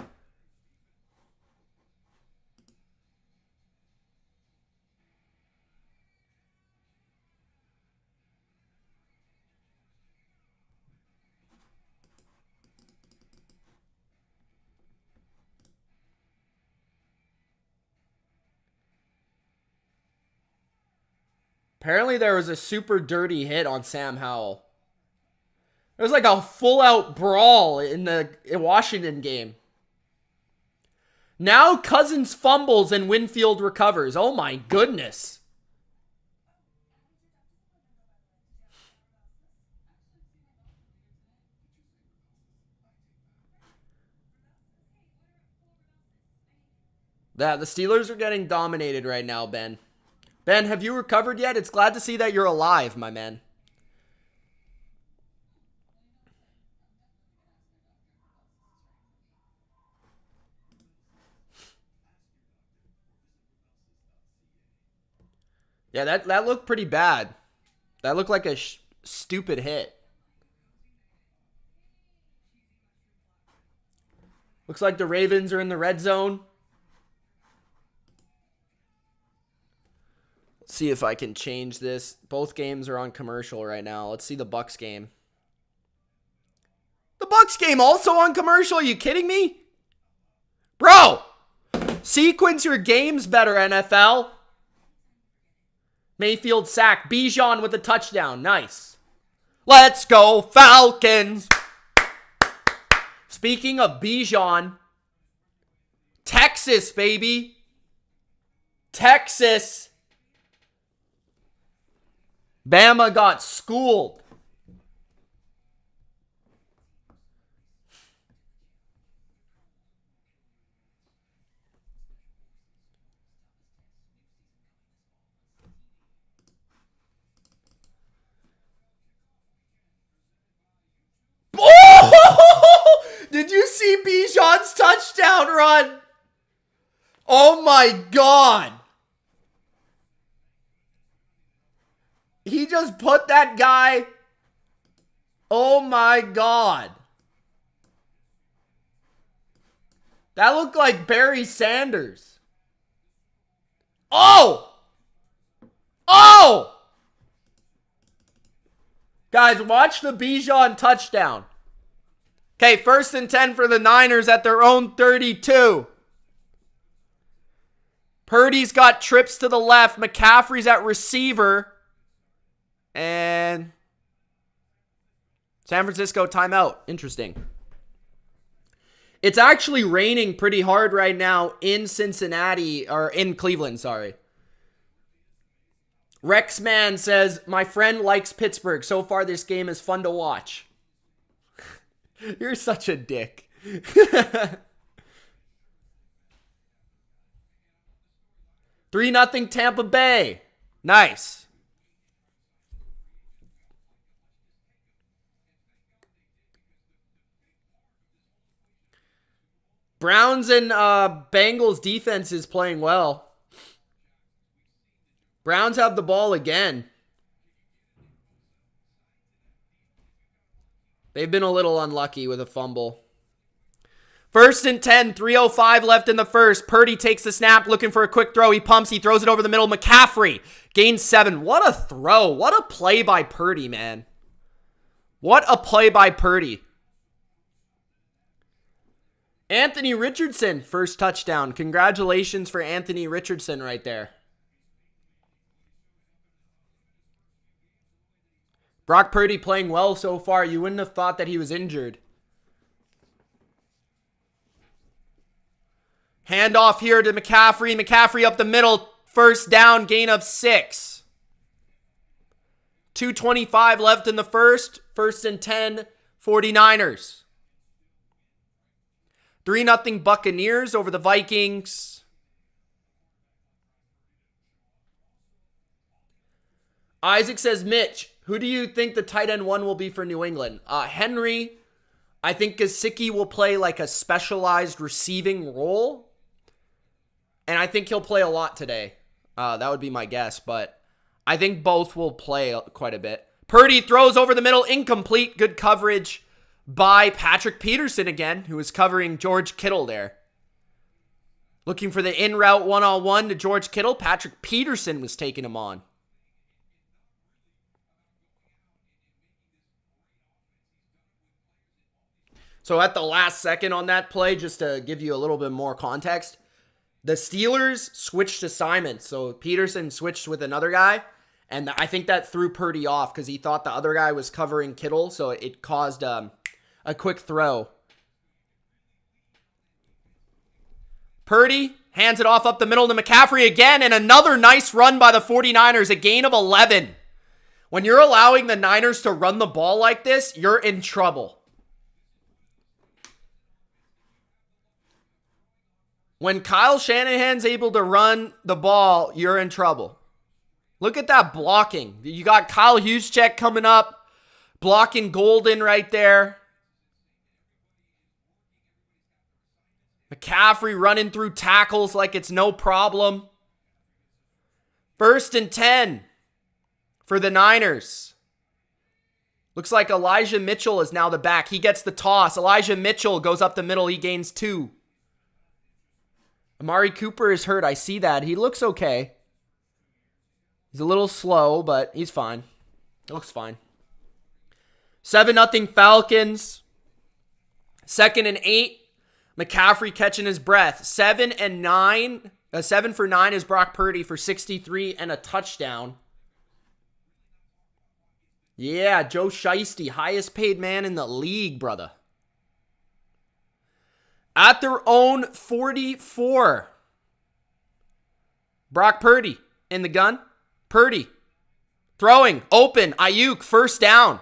Apparently there was a super dirty hit on Sam Howell. There was like a full-out brawl in the Washington game. Now Cousins fumbles and Winfield recovers. Oh my goodness. The Steelers are getting dominated right now, Ben. Ben, have you recovered yet? It's glad to see that you're alive, my man. Yeah, that looked pretty bad. That looked like a stupid hit. Looks like the Ravens are in the red zone. Let's see if I can change this. Both games are on commercial right now. Let's see the Bucs game. The Bucs game also on commercial? Are you kidding me? Bro! Sequence your games better, NFL. Mayfield sack. Bijan with a touchdown. Nice. Let's go, Falcons. Speaking of Bijan, Texas, baby. Texas. Bama got schooled. Oh! Did you see Bijan's touchdown run? Oh my God. He just put that guy. Oh my God. That looked like Barry Sanders. Oh! Oh! Guys, watch the Bijan touchdown. Okay, 1st and 10 for the Niners at their own 32. Purdy's got trips to the left. McCaffrey's at receiver. And San Francisco timeout. Interesting. It's actually raining pretty hard right now in Cincinnati, or in Cleveland, sorry. Rexman says, my friend likes Pittsburgh. So far, this game is fun to watch. You're such a dick. 3-0 Tampa Bay. Nice. Browns and Bengals defense is playing well. Browns have the ball again. They've been a little unlucky with a fumble. 1st and 10, 3:05 left in the first. Purdy takes the snap, looking for a quick throw. He pumps, he throws it over the middle. McCaffrey gains 7. What a throw. What a play by Purdy, man. What a play by Purdy. Anthony Richardson, first touchdown. Congratulations for Anthony Richardson right there. Brock Purdy playing well so far. You wouldn't have thought that he was injured. Handoff here to McCaffrey. McCaffrey up the middle. First down, gain of 6. 2:25 left in the first. 1st and 10, 49ers. 3-0 Buccaneers over the Vikings. Isaac says, Mitch, who do you think the tight end 1 will be for New England? Henry. I think Gesicki will play like a specialized receiving role. And I think he'll play a lot today. That would be my guess. But I think both will play quite a bit. Purdy throws over the middle. Incomplete. Good coverage by Patrick Peterson again, who was covering George Kittle there. Looking for the in-route one-on-one to George Kittle. Patrick Peterson was taking him on. So at the last second on that play, just to give you a little bit more context, the Steelers switched assignments. So Peterson switched with another guy, and I think that threw Purdy off because he thought the other guy was covering Kittle, so it caused a quick throw. Purdy hands it off up the middle to McCaffrey again, and another nice run by the 49ers, a gain of 11. When you're allowing the Niners to run the ball like this, you're in trouble. When Kyle Shanahan's able to run the ball, you're in trouble. Look at that blocking. You got Kyle Juszczyk coming up, blocking Golden right there. McCaffrey running through tackles like it's no problem. 1st and 10 for the Niners. Looks like Elijah Mitchell is now the back. He gets the toss. Elijah Mitchell goes up the middle. He gains 2. Amari Cooper is hurt. I see that. He looks okay. He's a little slow, but he's fine. It looks fine. 7-0 Falcons. 2nd and 8. McCaffrey catching his breath. 7 for 9 is Brock Purdy for 63 and a touchdown. Yeah, Joe Shiesty, highest paid man in the league, brother. At their own 44. Brock Purdy in the gun. Purdy throwing, open, Ayuk, first down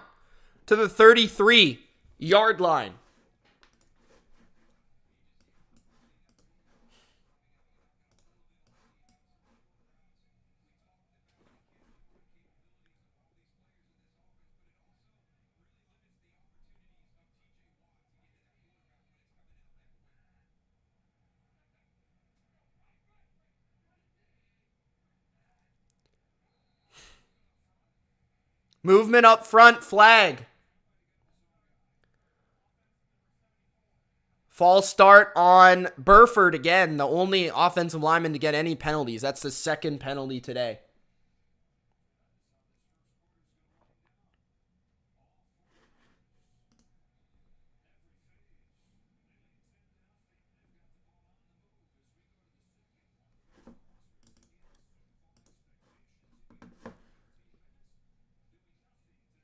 to the 33-yard line. Movement up front, flag. False start on Burford again, the only offensive lineman to get any penalties. That's the 2nd penalty today.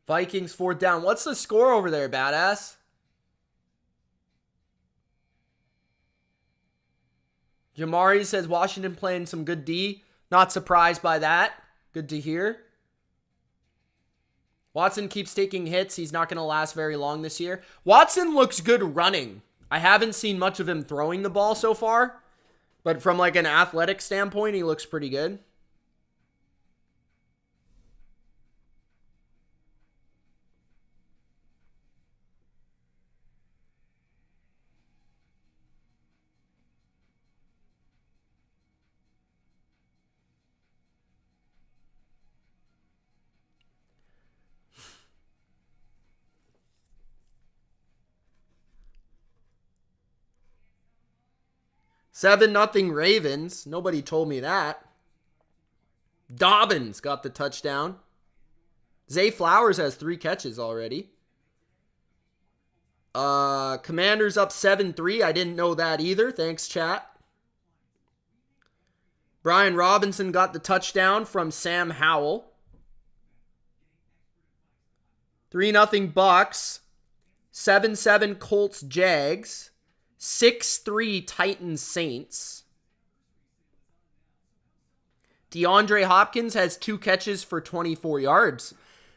Vikings 4th down. What's the score over there, badass? Jamari says Washington playing some good D. Not surprised by that. Good to hear. Watson keeps taking hits. He's not going to last very long this year. Watson looks good running. I haven't seen much of him throwing the ball so far. But from like an athletic standpoint, he looks pretty good. 7-0 Ravens. Nobody told me that. Dobbins got the touchdown. Zay Flowers has 3 catches already. Commanders up 7-3. I didn't know that either. Thanks, chat. Brian Robinson got the touchdown from Sam Howell. 3-0 Bucks. 7-7 Colts Jags. 6-3 Titans Saints. DeAndre Hopkins has 2 catches for 24 yards.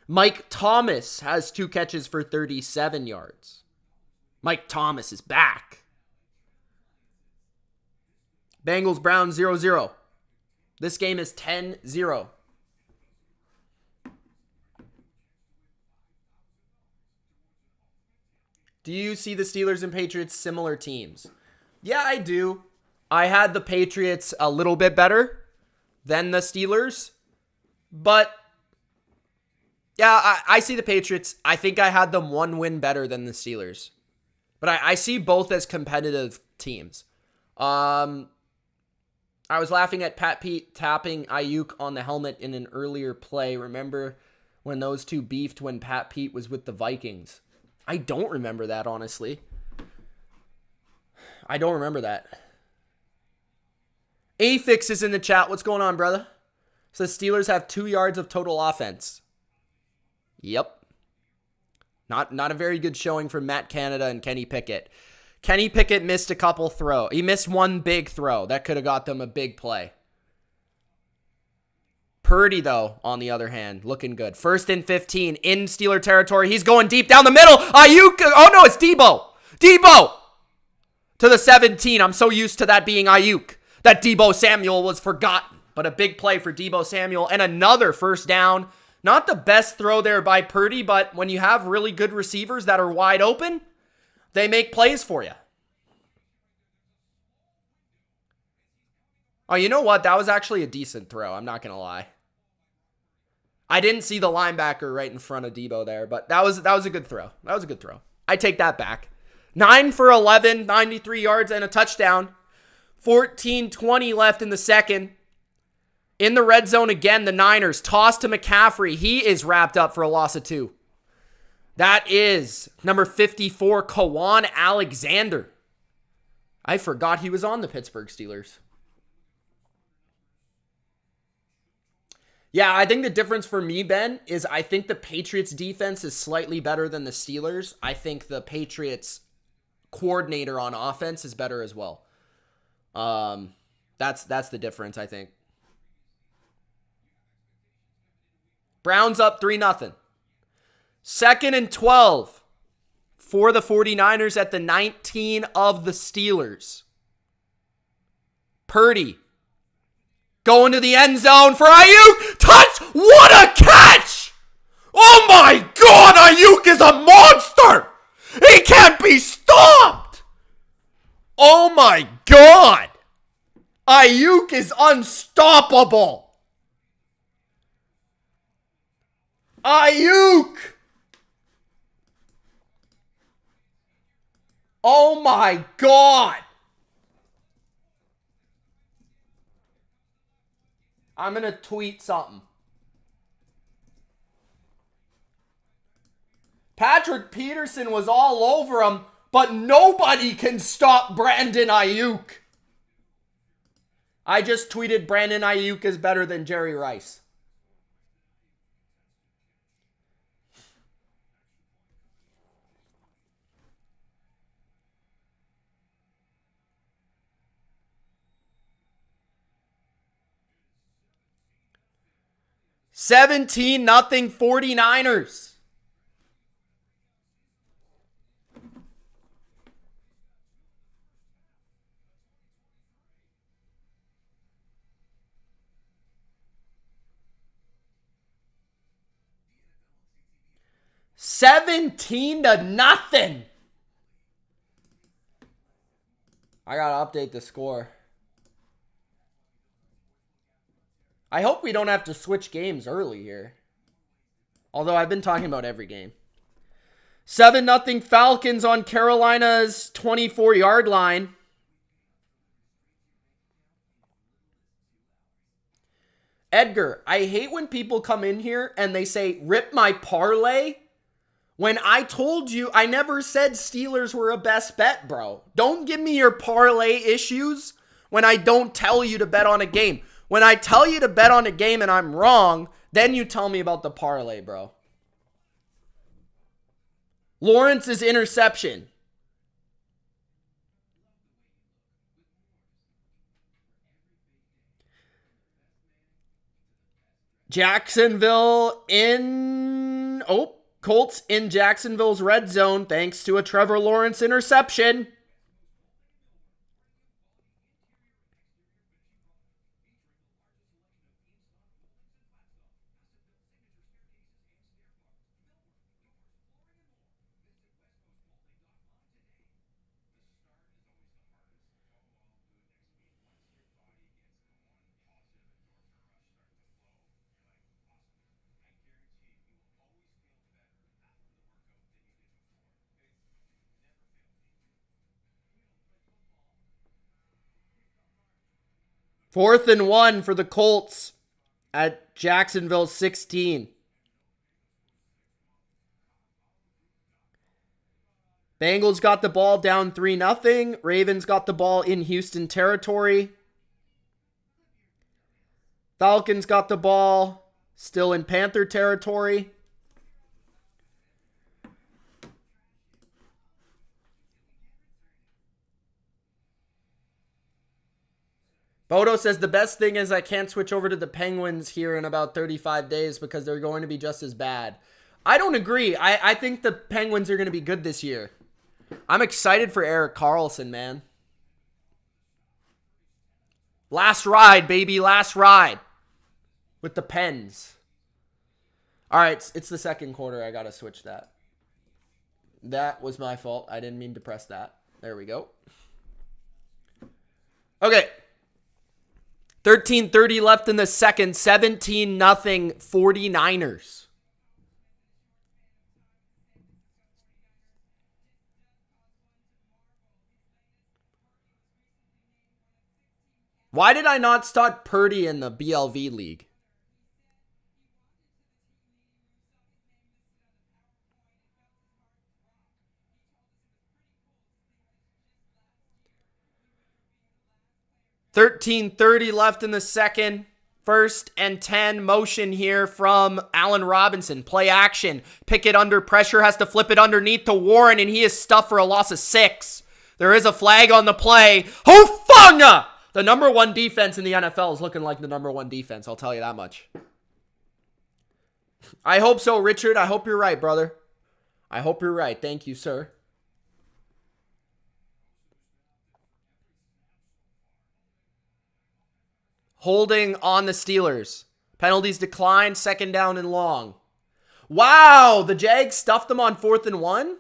Mike Thomas has 2 catches for 37 yards. Mike Thomas is back. Bengals Browns 0-0. This game is 10-0. Do you see the Steelers and Patriots similar teams? Yeah, I do. I had the Patriots a little bit better than the Steelers. But, yeah, I see the Patriots. I think I had them 1 win better than the Steelers. But I see both as competitive teams. I was laughing at Pat Pete tapping Ayuk on the helmet in an earlier play. Remember when those two beefed when Pat Pete was with the Vikings? I don't remember that, honestly. I don't remember that. Afix is in the chat. What's going on, brother? So the Steelers have 2 yards of total offense. Yep. Not a very good showing from Matt Canada and Kenny Pickett. Kenny Pickett missed a couple throws. He missed 1 big throw. That could have got them a big play. Purdy, though, on the other hand, looking good. 1st and 15 in Steeler territory. He's going deep down the middle. Ayuk. Oh, no, it's Debo. Debo to the 17. I'm so used to that being Ayuk that Debo Samuel was forgotten. But a big play for Debo Samuel and another 1st down. Not the best throw there by Purdy, but when you have really good receivers that are wide open, they make plays for you. Oh, you know what? That was actually a decent throw. I'm not going to lie. I didn't see the linebacker right in front of Debo there, but that was a good throw. That was a good throw. I take that back. 9 for 11, 93 yards and a touchdown. 14:20 left in the second. In the red zone again, the Niners. Toss to McCaffrey. He is wrapped up for a loss of 2. That is number 54, Kawan Alexander. I forgot he was on the Pittsburgh Steelers. Yeah, I think the difference for me, Ben, is I think the Patriots defense is slightly better than the Steelers. I think the Patriots coordinator on offense is better as well. That's the difference, I think. Browns up 3-0. 2nd and 12 for the 49ers at the 19 of the Steelers. Purdy going to the end zone for Ayuk. Touch! What a catch! Oh my God, Ayuk is a monster! He can't be stopped! Oh my God! Ayuk is unstoppable! Ayuk! Oh my God! I'm going to tweet something. Patrick Peterson was all over him, but nobody can stop Brandon Ayuk. I just tweeted Brandon Ayuk is better than Jerry Rice. $17-0 49ers. $17-0. I gotta update the score. I hope we don't have to switch games early here. Although I've been talking about every game. 7-0 Falcons on Carolina's 24-yard line. Edgar, I hate when people come in here and they say, rip my parlay. When I told you, I never said Steelers were a best bet, bro. Don't give me your parlay issues when I don't tell you to bet on a game. When I tell you to bet on a game and I'm wrong, then you tell me about the parlay, bro. Lawrence's interception. Jacksonville in... Oh, Colts in Jacksonville's red zone thanks to a Trevor Lawrence interception. Fourth and 1 for the Colts at Jacksonville 16. Bengals got the ball down 3-0. Ravens got the ball in Houston territory. Falcons got the ball still in Panther territory. Bodo says the best thing is I can't switch over to the Penguins here in about 35 days because they're going to be just as bad. I don't agree. I think the Penguins are going to be good this year. I'm excited for Erik Karlsson, man. Last ride, baby. Last ride. With the Pens. All right, it's the second quarter. I got to switch that. That was my fault. I didn't mean to press that. There we go. Okay. 13:30 left in the second. 17-0 49ers. Why did I not start Purdy in the BLV league? $13:30 left in the second. 1st and 10 motion here from Allen Robinson. Play action. Pickett under pressure. Has to flip it underneath to Warren, and he is stuffed for a loss of 6. There is a flag on the play. Hufanga! The number 1 defense in the NFL is looking like the number 1 defense. I'll tell you that much. I hope so, Richard. I hope you're right, brother. I hope you're right. Thank you, sir. Holding on the Steelers. Penalties declined. 2nd down and long. Wow, the Jags stuffed them on 4th and 1.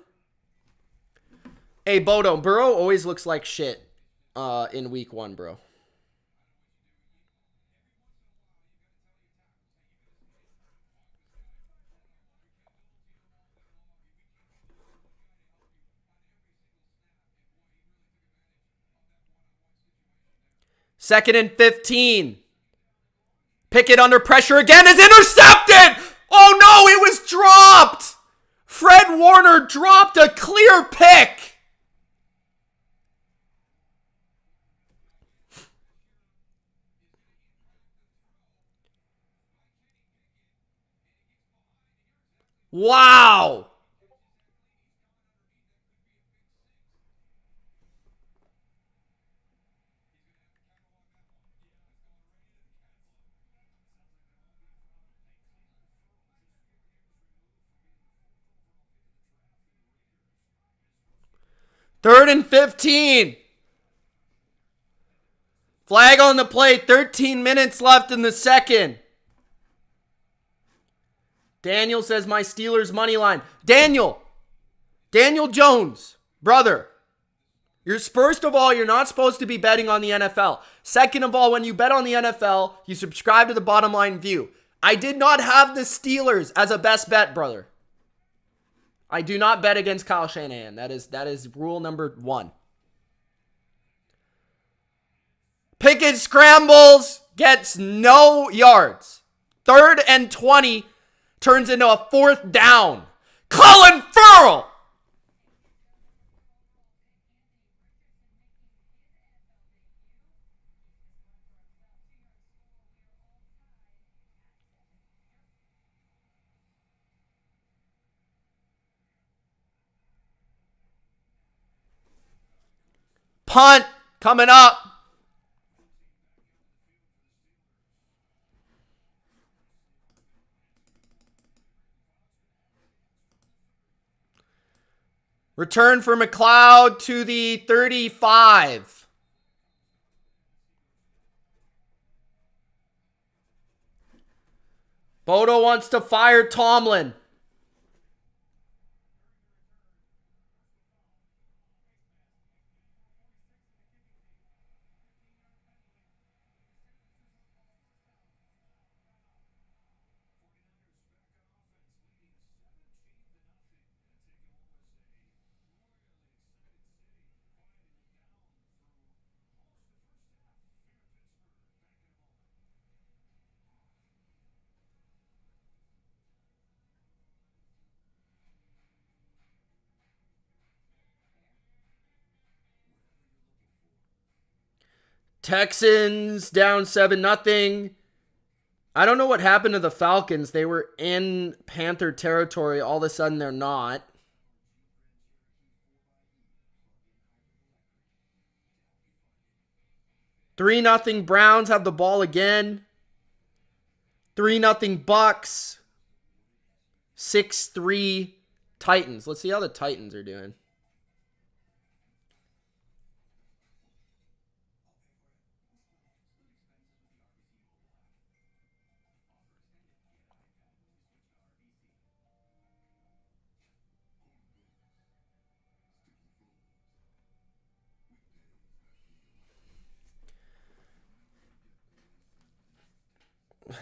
Hey, Bodo, Burrow always looks like shit in week 1, bro. Second and 15. Pickett under pressure again is intercepted. Oh no, it was dropped. Fred Warner dropped a clear pick. Wow. Third and 15. Flag on the play. 13 minutes left in the second. Daniel says my Steelers money line. Daniel Jones, brother. First of all, you're not supposed to be betting on the NFL. Second of all, when you bet on the NFL, you subscribe to the Bottom Line View. I did not have the Steelers as a best bet, brother. I do not bet against Kyle Shanahan. That is rule number 1. Pickett scrambles. gets no yards. 3rd and 20 turns into a 4th down. Colin Farrell. Punt coming up. Return for McLeod to the 35. Bodo wants to fire Tomlin. Texans down 7-0. I don't know what happened to the Falcons. They were in Panther territory. All of a sudden, they're not. Three 0 Browns have the ball again. 3-0 Bucks. 6-3 Titans. Let's see how the Titans are doing.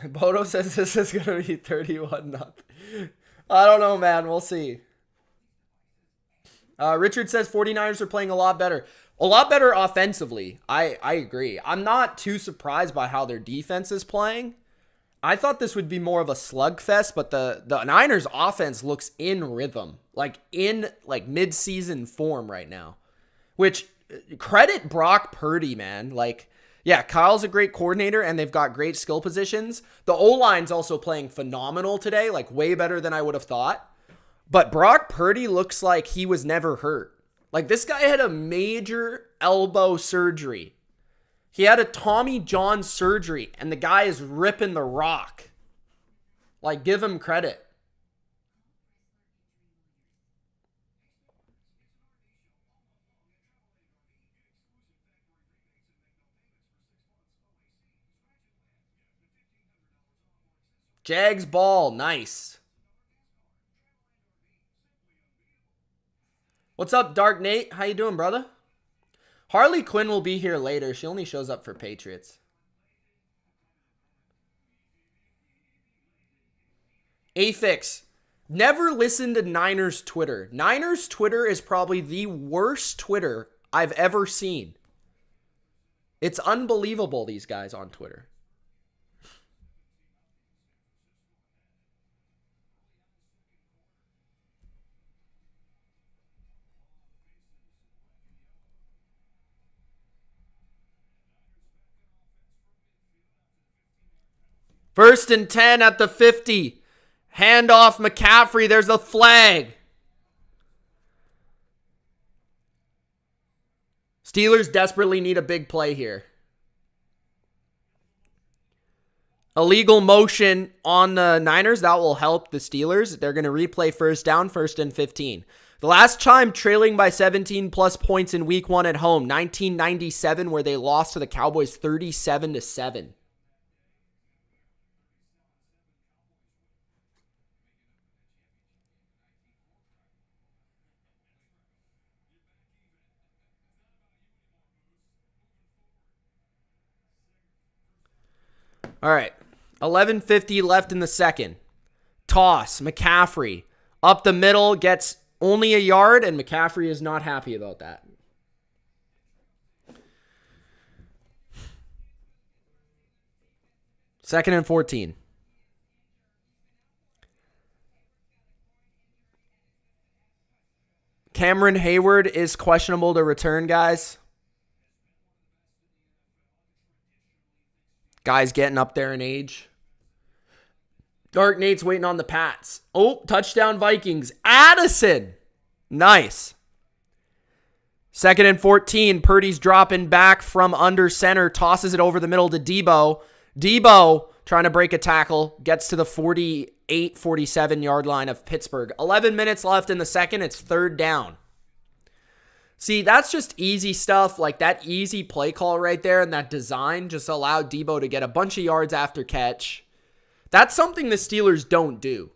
Bodo says this is going to be 31-0. I don't know, man. We'll see. Richard says 49ers are playing a lot better. A lot better offensively. I agree. I'm not too surprised by how their defense is playing. I thought this would be more of a slugfest, but the Niners offense looks in rhythm. Like in mid-season form right now. Which, credit Brock Purdy, man. Like, yeah, Kyle's a great coordinator, and they've got great skill positions. The O-line's also playing phenomenal today, like way better than I would have thought. But Brock Purdy looks like he was never hurt. Like, this guy had a major elbow surgery. He had a Tommy John surgery, and the guy is ripping the rock. Like, give him credit. Jags ball, nice. What's up, Dark Nate? How you doing, brother? Harley Quinn will be here later. She only shows up for Patriots. Afix. Never listen to Niners Twitter. Niners Twitter is probably the worst Twitter I've ever seen. It's unbelievable, these guys on Twitter. First and 10 at the 50. Hand off McCaffrey. There's a flag. Steelers desperately need a big play here. Illegal motion on the Niners. That will help the Steelers. They're going to replay first down, 1st and 15. The last time trailing by 17 plus points in week 1 at home, 1997, where they lost to the Cowboys 37-7. All right, 11:50 left in the second. Toss, McCaffrey. Up the middle, gets only a yard, and McCaffrey is not happy about that. 2nd and 14. Cameron Hayward is questionable to return, guys. Guy's getting up there in age. Dark Nate's waiting on the Pats. Oh, touchdown Vikings. Addison. Nice. 2nd and 14. Purdy's dropping back from under center. Tosses it over the middle to Debo. Debo trying to break a tackle. Gets to the 48, 47 yard line of Pittsburgh. 11 minutes left in the second. It's 3rd down. See, that's just easy stuff. Like that easy play call right there and that design just allowed Debo to get a bunch of yards after catch. That's something the Steelers don't do.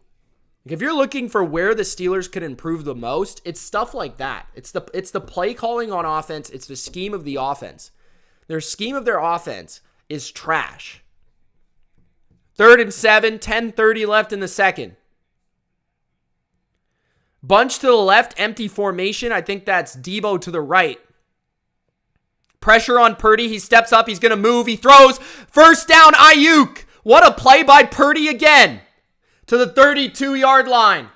If you're looking for where the Steelers could improve the most, it's stuff like that. It's the play calling on offense. It's the scheme of the offense. Their scheme of their offense is trash. 3rd and 7, 10:30 left in the second. Bunch to the left, empty formation. I think that's Debo to the right. Pressure on Purdy. He steps up. He's going to move. He throws. 1st down, Ayuk. What a play by Purdy again. To the 32-yard line.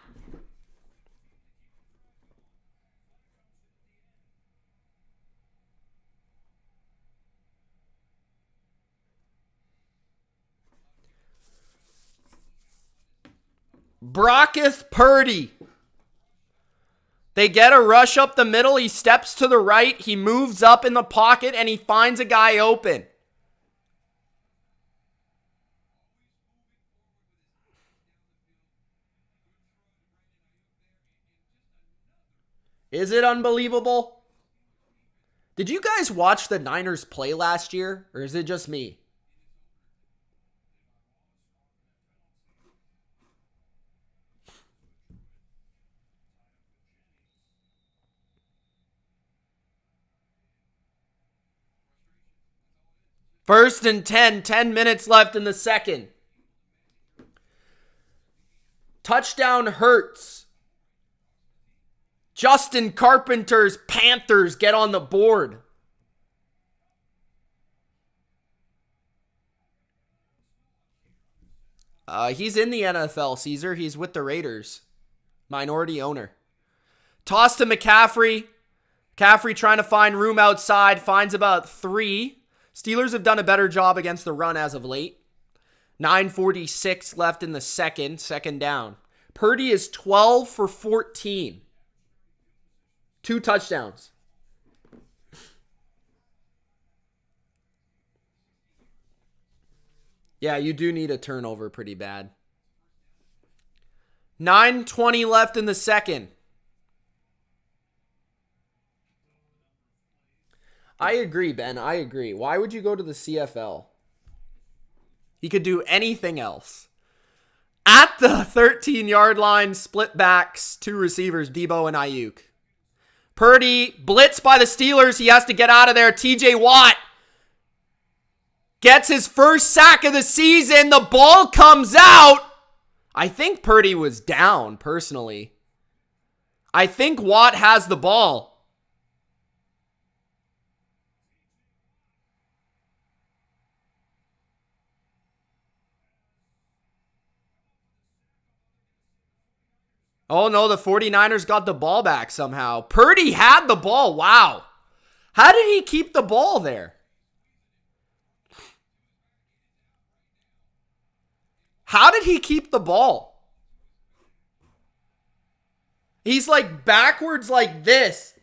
Brocketh Purdy. They get a rush up the middle. He steps to the right. He moves up in the pocket, and he finds a guy open. Is it unbelievable? Did you guys watch the Niners play last year, or is it just me? First and 10, 10 minutes left in the second. Touchdown Hurts. Justin Carpenter's Panthers get on the board. He's in the NFL, Caesar. He's with the Raiders. Minority owner. Toss to McCaffrey. McCaffrey trying to find room outside. Finds about 3. Steelers have done a better job against the run as of late. 9:46 left in the second. 2nd down. Purdy is 12 for 14. 2 touchdowns. Yeah, you do need a turnover pretty bad. 9:20 left in the second. I agree, Ben. I agree. Why would you go to the CFL? He could do anything else. At the 13-yard line, split backs, 2 receivers, Debo and Ayuk. Purdy, blitzed by the Steelers. He has to get out of there. TJ Watt gets his first sack of the season. The ball comes out. I think Purdy was down, personally. I think Watt has the ball. Oh, no, the 49ers got the ball back somehow. Purdy had the ball. Wow. How did he keep the ball there? How did he keep the ball? He's like backwards like this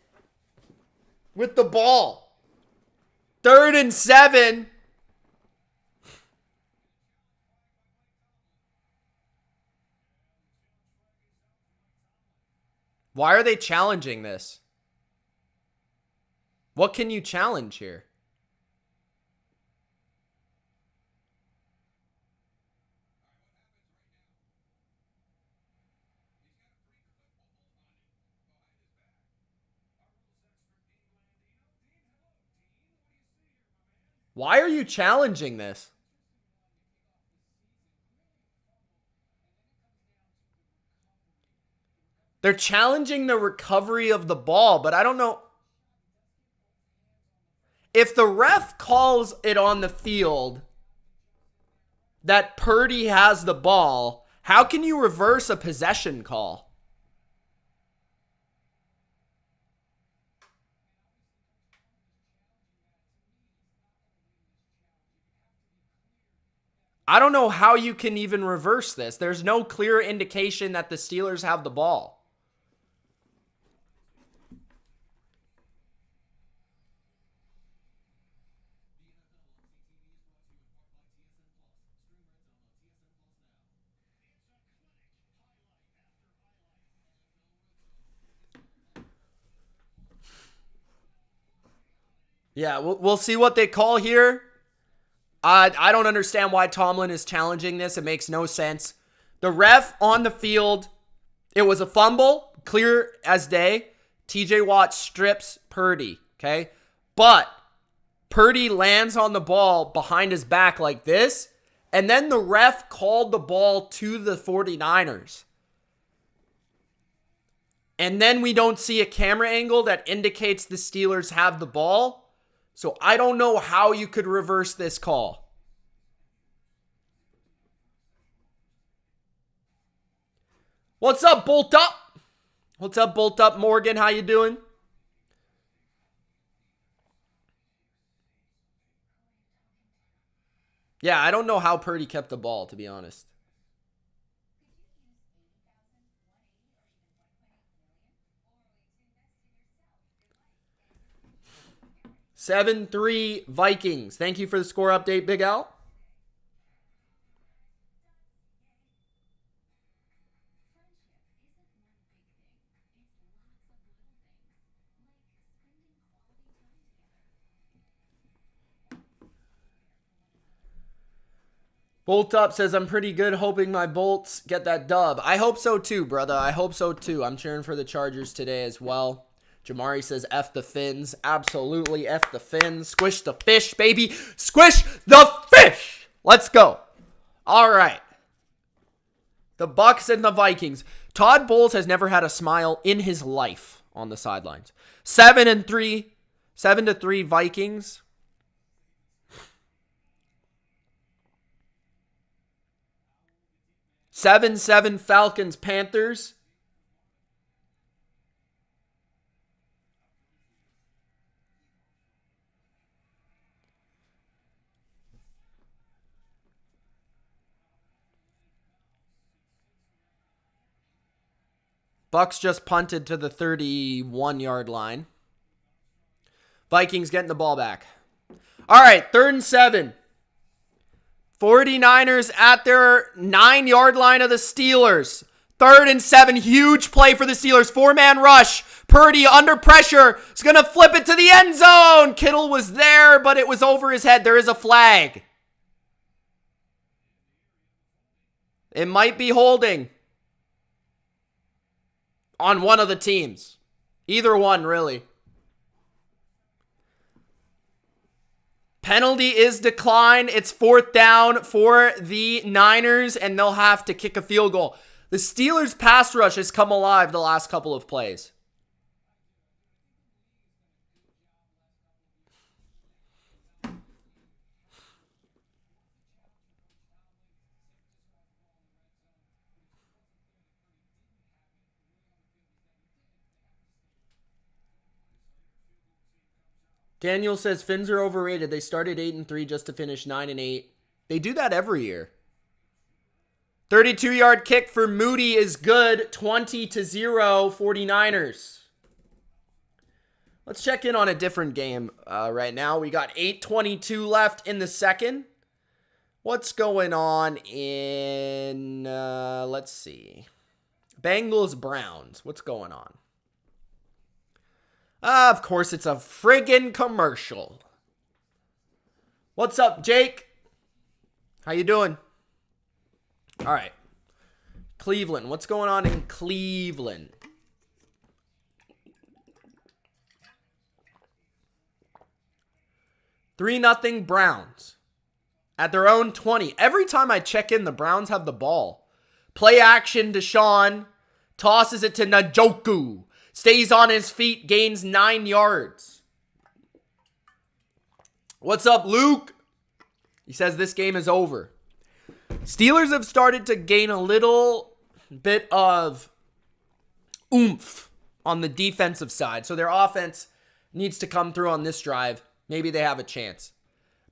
with the ball. 3rd and 7. Why are they challenging this? What can you challenge here? Why are you challenging this? They're challenging the recovery of the ball, but I don't know. If the ref calls it on the field, that Purdy has the ball, how can you reverse a possession call? I don't know how you can even reverse this. There's no clear indication that the Steelers have the ball. Yeah, we'll see what they call here. I don't understand why Tomlin is challenging this. It makes no sense. The ref on the field, it was a fumble, clear as day. TJ Watt strips Purdy, okay? But Purdy lands on the ball behind his back like this, and then the ref called the ball to the 49ers. And then we don't see a camera angle that indicates the Steelers have the ball. So I don't know how you could reverse this call. What's up, Bolt Up? What's up, Bolt Up Morgan? How you doing? Yeah, I don't know how Purdy kept the ball, to be honest. 7-3 Vikings. Thank you for the score update, Big Al. Bolt Up says, I'm pretty good hoping my Bolts get that dub. I hope so too, brother. I hope so too. I'm cheering for the Chargers today as well. Jamari says, F the Fins. Absolutely F the Fins. Squish the fish, baby. Squish the fish. Let's go. All right. The Bucks and the Vikings. Todd Bowles has never had a smile in his life on the sidelines. 7-3. 7-3 Vikings. 7-7 Falcons Panthers. Bucks just punted to the 31-yard line. Vikings getting the ball back. All right, 3rd and 7. 49ers at their 9-yard line of the Steelers. 3rd and 7, huge play for the Steelers. 4-man rush. Purdy under pressure. Is going to flip it to the end zone. Kittle was there, but it was over his head. There is a flag. It might be holding on one of the teams. Either one, really. Penalty is declined. It's 4th down for the Niners, and they'll have to kick a field goal. The Steelers' pass rush has come alive the last couple of plays. Daniel says Fins are overrated. They started 8-3 just to finish 9-8. They do that every year. 32-yard kick for Moody is good. 20-0 49ers. Let's check in on a different game right now. We got 8:22 left in the second. What's going on in, let's see. Bengals-Browns. What's going on? Of course, it's a friggin' commercial. What's up, Jake? How you doing? All right. Cleveland. What's going on in Cleveland? Three 0 Browns at their own 20. Every time I check in, the Browns have the ball. Play action, Deshaun tosses it to Njoku. Stays on his feet, gains 9 yards. What's up, Luke? He says this game is over. Steelers have started to gain a little bit of oomph on the defensive side. So their offense needs to come through on this drive. Maybe they have a chance.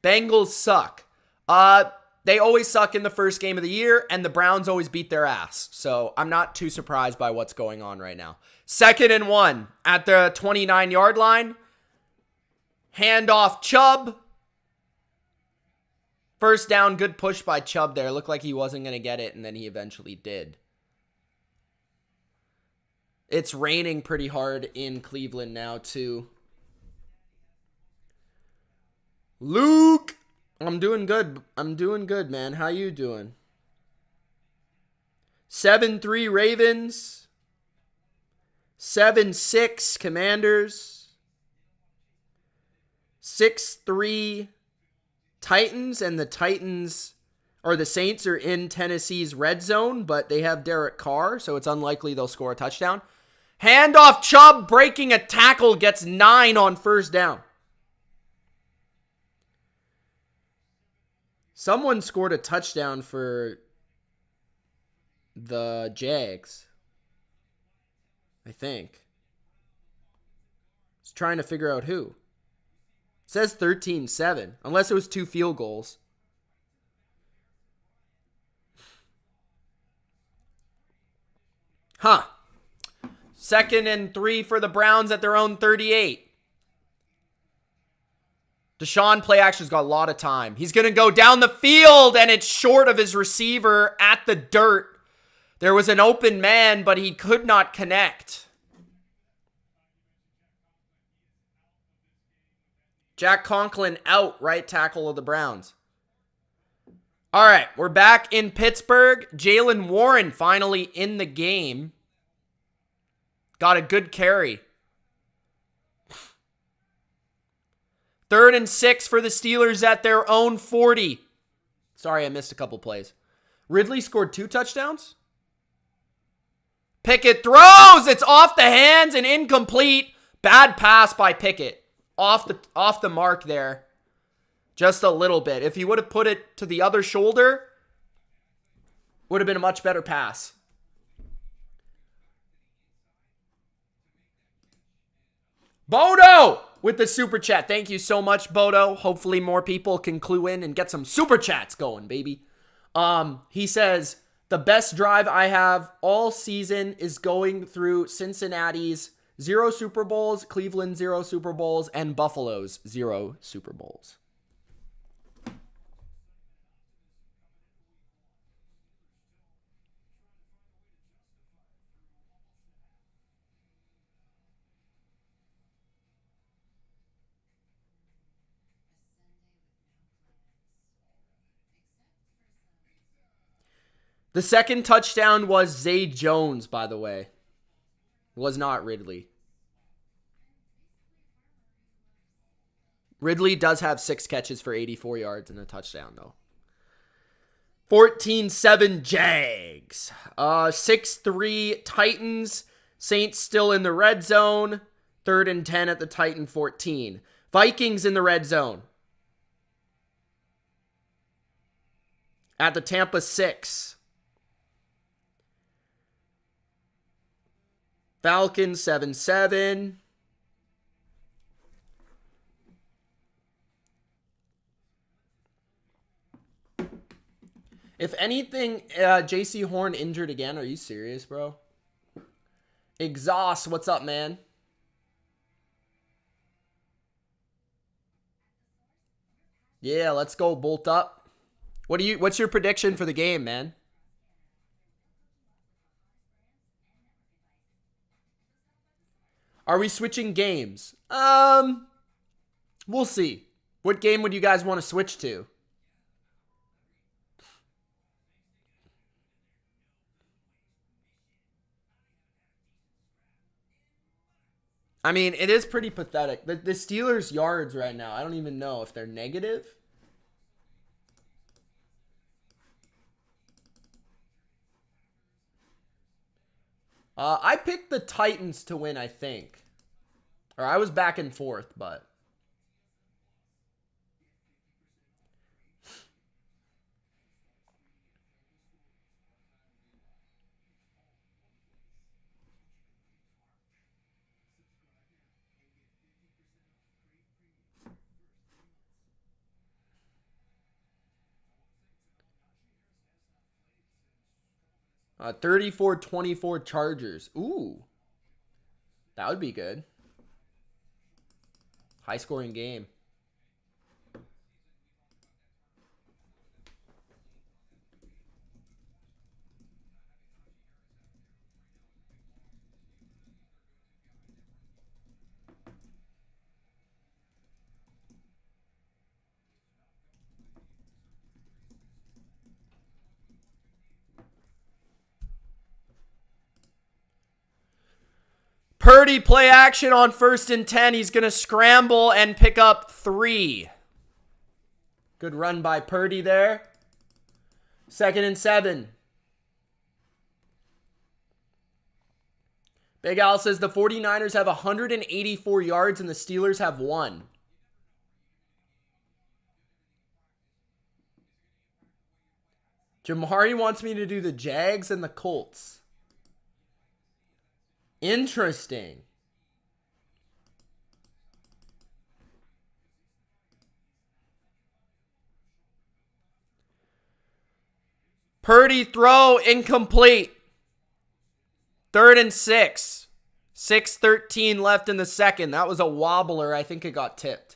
Bengals suck. They always suck in the first game of the year, and the Browns always beat their ass. So I'm not too surprised by what's going on right now. 2nd and 1 at the 29-yard line. Handoff Chubb. First down, good push by Chubb there. Looked like he wasn't going to get it, and then he eventually did. It's raining pretty hard in Cleveland now, too. Luke! I'm doing good. I'm doing good, man. How you doing? 7-3 Ravens. 7-6 Commanders. 6-3 Titans. And the Titans, or the Saints, are in Tennessee's red zone, but they have Derek Carr, so it's unlikely they'll score a touchdown. Handoff Chubb breaking a tackle, gets 9 on first down. Someone scored a touchdown for the Jags, I think. I was trying to figure out who. It says 13-7, unless it was 2 field goals. Huh. 2nd and 3 for the Browns at their own 38. Deshaun play action's got a lot of time. He's going to go down the field, and it's short of his receiver at the dirt. There was an open man, but he could not connect. Jack Conklin out, right tackle of the Browns. All right, we're back in Pittsburgh. Jaylen Warren finally in the game. Got a good carry. 3rd and 6 for the Steelers at their own 40. Sorry, I missed a couple plays. Ridley scored 2 touchdowns. Pickett throws. It's off the hands and incomplete. Bad pass by Pickett. Off the mark there. Just a little bit. If he would have put it to the other shoulder, would have been a much better pass. Bodo with the super chat. Thank you so much, Bodo. Hopefully more people can clue in and get some super chats going, baby. He says, the best drive I have all season is going through Cincinnati's 0 Super Bowls, Cleveland 0 Super Bowls, and Buffalo's 0 Super Bowls. The second touchdown was Zay Jones, by the way. Was not Ridley. Ridley does have 6 catches for 84 yards and a touchdown, though. 14-7 Jags. 6-3 Titans. Saints still in the red zone. 3rd and 10 at the Titan 14. Vikings in the red zone. At the Tampa 6. Falcons 7-7. If anything, JC Horn injured again. Are you serious, bro? Exhaust, what's up, man? Yeah, let's go bolt up. What's your prediction for the game, man? Are we switching games? We'll see. What game would you guys want to switch to? I mean, it is pretty pathetic. The Steelers' yards right now, I don't even know if they're negative. I picked the Titans to win, I think. Or I was back and forth, but... 34-24 Chargers. Ooh. That would be good. High scoring game. Purdy play action on 1st and 10. He's going to scramble and pick up 3. Good run by Purdy there. 2nd and 7. Big Al says the 49ers have 184 yards and the Steelers have 1. Jamari wants me to do the Jags and the Colts. Interesting. Purdy throw incomplete. 3rd and 6. 6:13 left in the second. That was a wobbler. I think it got tipped.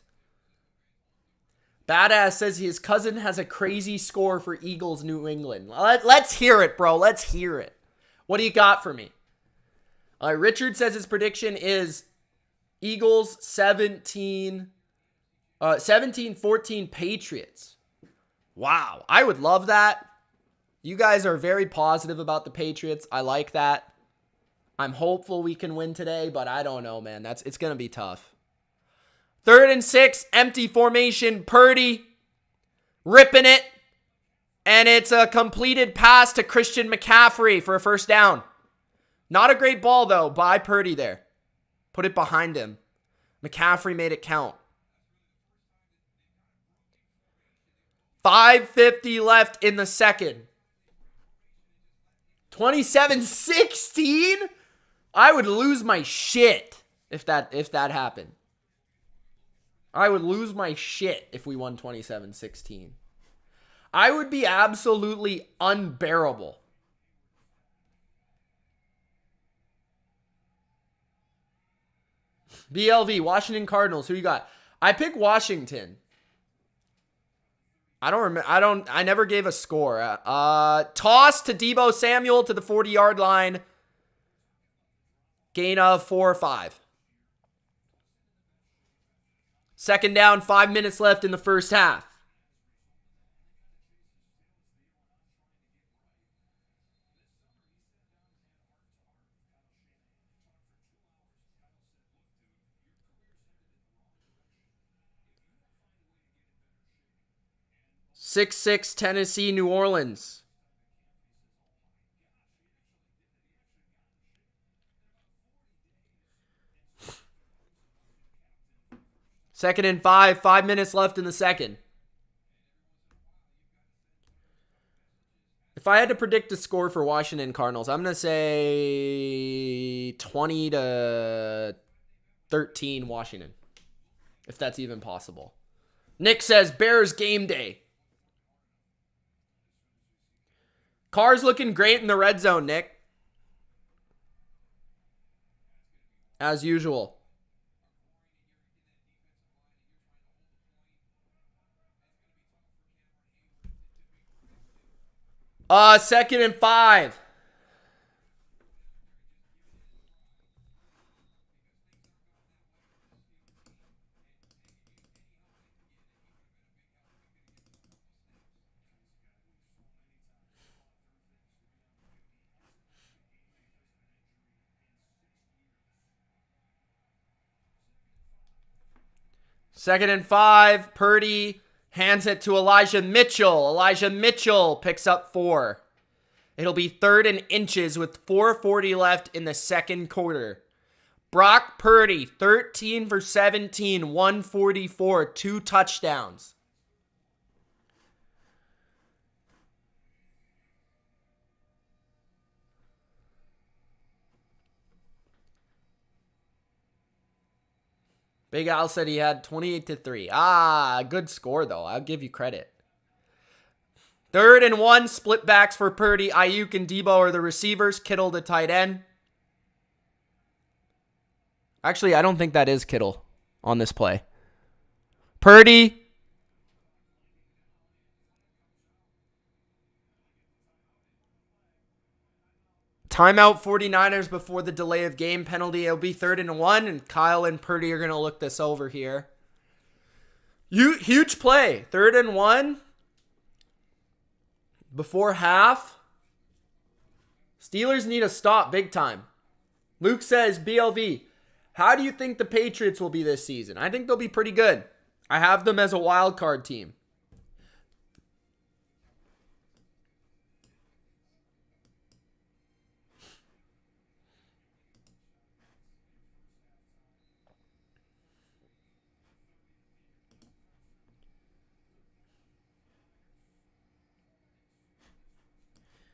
Badass says his cousin has a crazy score for Eagles New England. Let's hear it, bro. Let's hear it. What do you got for me? Richard says his prediction is Eagles 17-14 Patriots. Wow. I would love that. You guys are very positive about the Patriots. I like that. I'm hopeful we can win today, but I don't know, man. It's going to be tough. 3rd and 6, empty formation. Purdy ripping it. And it's a completed pass to Christian McCaffrey for a 1st down. Not a great ball, though, by Purdy there. Put it behind him. McCaffrey made it count. 5:50 left in the second. 27-16? I would lose my shit if that happened. I would lose my shit if we won 27-16. I would be absolutely unbearable. BLV, Washington Cardinals. Who you got? I pick Washington. I don't remember. I never gave a score. Toss to Deebo Samuel to the 40-yard line. Gain of 4 or 5. 2nd down, 5 minutes left in the first half. Six Tennessee, New Orleans. Second and 5. 5 minutes left in the second. If I had to predict a score for Washington Cardinals, I'm going to say 20-13 Washington. If that's even possible. Nick says Bears game day. Carr's looking great in the red zone, Nick. As usual. Second and 5. Second and 5. Purdy hands it to Elijah Mitchell. Elijah Mitchell picks up 4. It'll be 3rd and inches with 4:40 left in the second quarter. Brock Purdy, 13 for 17, 144, 2 touchdowns. Big Al said he had 28-3. Good score, though. I'll give you credit. 3rd and 1, split backs for Purdy. Ayuk and Debo are the receivers. Kittle the tight end. Actually, I don't think that is Kittle on this play. Purdy. Timeout 49ers before the delay of game penalty. It'll be 3rd and 1, and Kyle and Purdy are going to look this over here. Huge play. 3rd and 1. Before half. Steelers need a stop big time. Luke says, BLV, how do you think the Patriots will be this season? I think they'll be pretty good. I have them as a wild card team.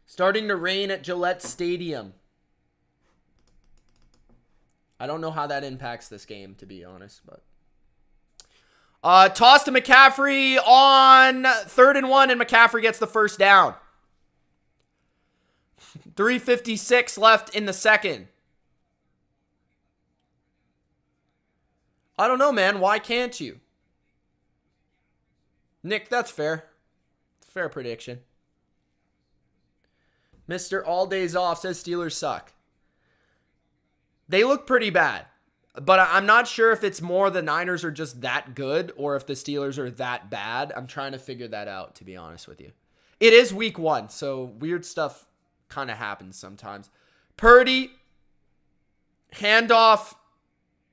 Starting to rain at Gillette Stadium. I don't know how that impacts this game, to be honest, but. Toss to McCaffrey on 3rd and 1, and McCaffrey gets the first down. 3:56 left in the second. I don't know, man. Why can't you? Nick, that's fair. Fair prediction. Mr. All Days Off says Steelers suck. They look pretty bad. But I'm not sure if it's more the Niners are just that good or if the Steelers are that bad. I'm trying to figure that out, to be honest with you. It is week 1, so weird stuff kind of happens sometimes. Purdy, handoff,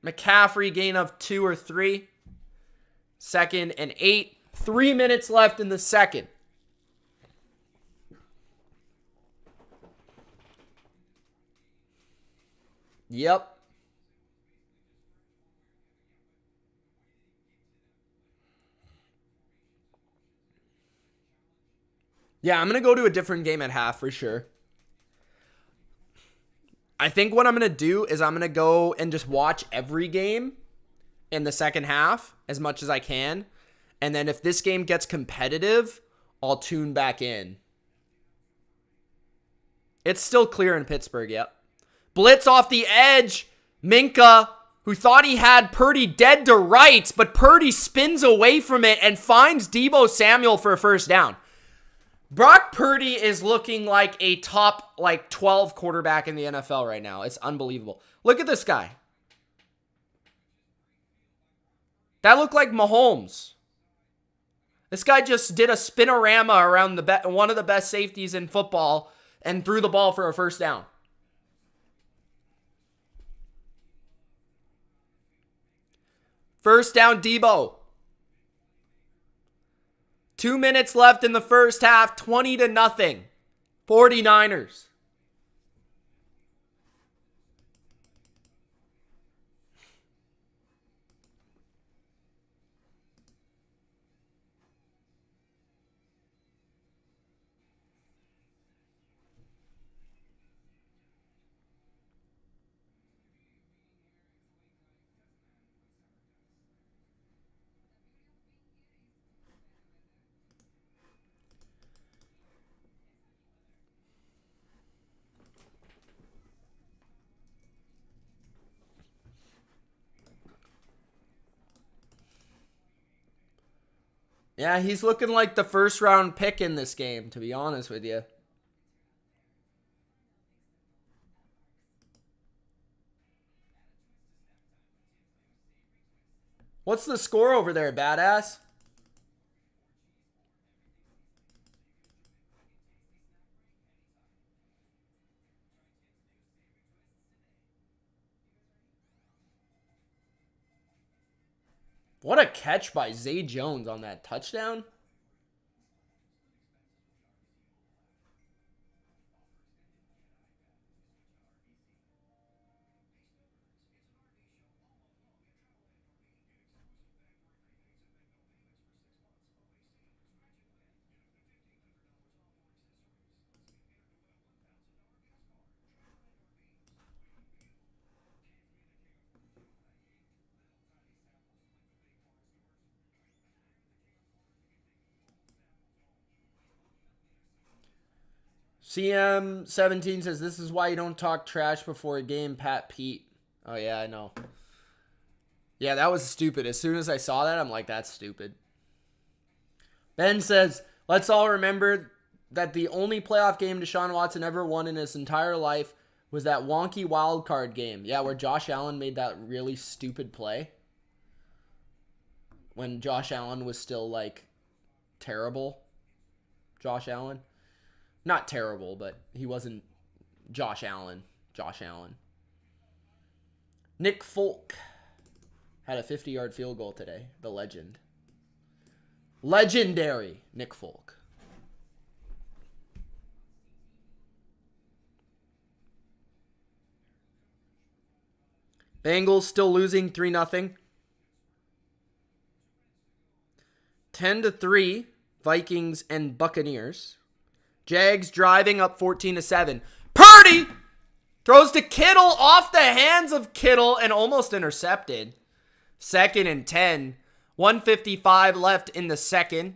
McCaffrey, gain of 2 or 3. 2nd and 8. 3 minutes left in the second. Yep. Yeah, I'm going to go to a different game at half for sure. I think what I'm going to do is I'm going to go and just watch every game in the second half as much as I can. And then if this game gets competitive, I'll tune back in. It's still clear in Pittsburgh, yep. Blitz off the edge. Minka, who thought he had Purdy dead to rights, but Purdy spins away from it and finds Debo Samuel for a first down. Brock Purdy is looking like a top 12 quarterback in the NFL right now. It's unbelievable. Look at this guy. That looked like Mahomes. This guy just did a spinorama around one of the best safeties in football and threw the ball for a first down. First down, Debo. 2 minutes left in the first half, 20-0. 49ers. Yeah, he's looking like the first round pick in this game, to be honest with you. What's the score over there, badass? What a catch by Zay Jones on that touchdown. CM17 says, this is why you don't talk trash before a game, Pat Pete. Oh, yeah, I know. Yeah, that was stupid. As soon as I saw that, I'm like, that's stupid. Ben says, let's all remember that the only playoff game Deshaun Watson ever won in his entire life was that wonky wild card game. Yeah, where Josh Allen made that really stupid play. When Josh Allen was still, like, terrible. Josh Allen. Not terrible, but he wasn't Josh Allen. Josh Allen. Nick Folk had a 50-yard field goal today. The legend. Legendary Nick Folk. Bengals still losing 3-0. 10-3, Vikings and Buccaneers. Jags driving up 14-7. Purdy throws to Kittle off the hands of Kittle and almost intercepted. 2nd and 10. 1:55 left in the second.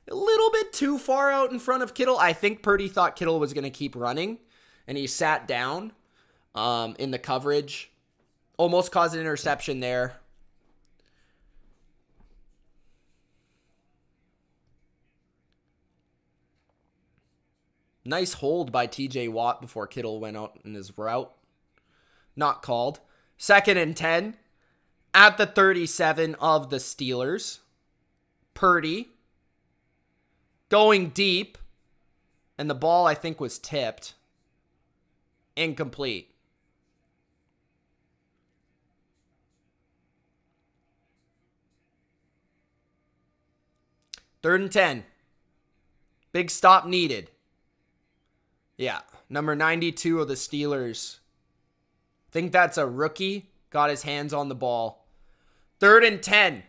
A little bit too far out in front of Kittle. I think Purdy thought Kittle was going to keep running, and he sat down in the coverage. Almost caused an interception there. Nice hold by TJ Watt before Kittle went out in his route. Not called. 2nd and 10 at the 37 of the Steelers. Purdy going deep. And the ball, I think, was tipped. Incomplete. Third and 10. Big stop needed. Yeah, number 92 of the Steelers. Think that's a rookie. Got his hands on the ball. 3rd and 10.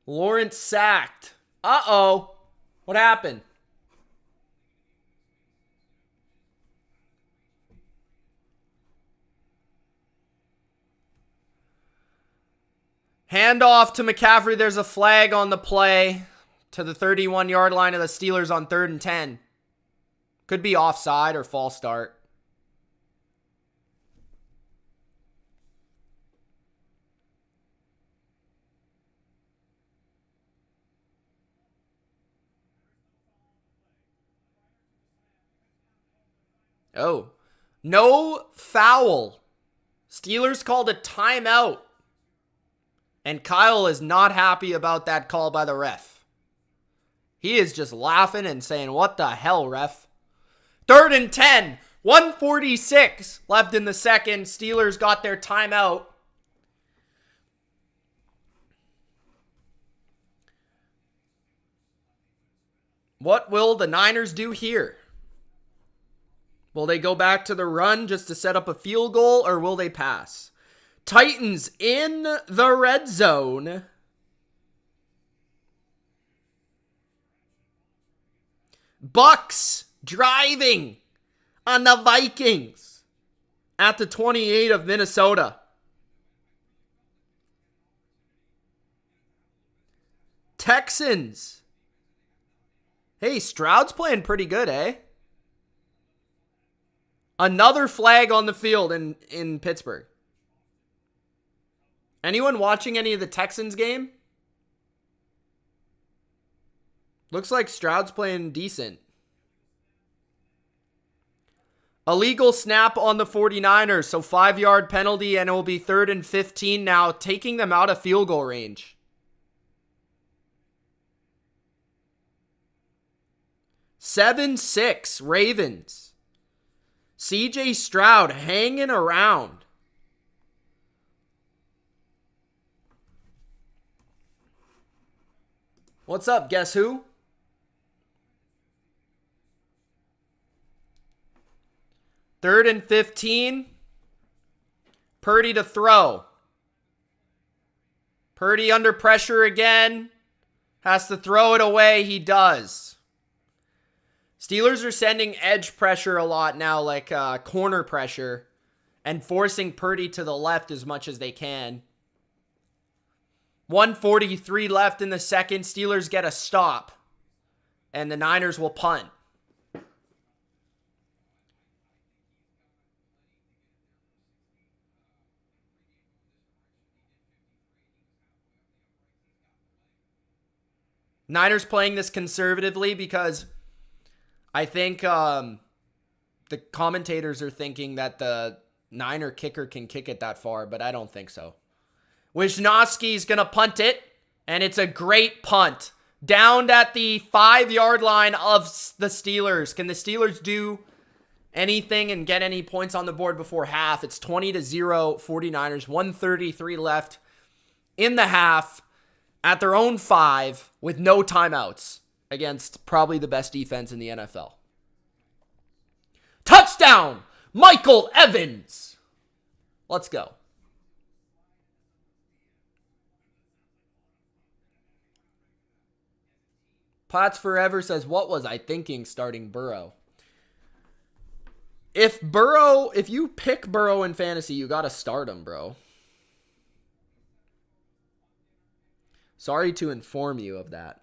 Lawrence sacked. Uh-oh. What happened? Handoff to McCaffrey. There's a flag on the play to the 31-yard line of the Steelers on 3rd and 10. Could be offside or false start. Oh, no foul. Steelers called a timeout. And Kyle is not happy about that call by the ref. He is just laughing and saying, what the hell, ref? 3rd and 10. 1:46 left in the second. Steelers got their timeout. What will the Niners do here? Will they go back to the run just to set up a field goal, or will they pass? Titans in the red zone. Bucks driving on the Vikings at the 28 of Minnesota. Texans. Hey, Stroud's playing pretty good, eh? Another flag on the field in Pittsburgh. Anyone watching any of the Texans game? Looks like Stroud's playing decent. Illegal snap on the 49ers. So 5-yard penalty, and it will be 3rd and 15 now, taking them out of field goal range. 7-6 Ravens. CJ Stroud hanging around. What's up, guess who? Third and 15. Purdy to throw. Purdy under pressure again. Has to throw it away. He does. Steelers are sending edge pressure a lot now, like corner pressure, and forcing Purdy to the left as much as they can. 1:43 left in the second. Steelers get a stop. And the Niners will punt. Niners playing this conservatively because I think the commentators are thinking that the Niner kicker can kick it that far, but I don't think so. Wisnowski's going to punt it, and it's a great punt. Down at the 5-yard line of the Steelers. Can the Steelers do anything and get any points on the board before half? It's 20-0 49ers, 1:33 left in the half at their own 5 with no timeouts against probably the best defense in the NFL. Touchdown, Michael Evans. Let's go. Potts Forever says, what was I thinking starting Burrow? If you pick Burrow in fantasy, you got to start him, bro. Sorry to inform you of that.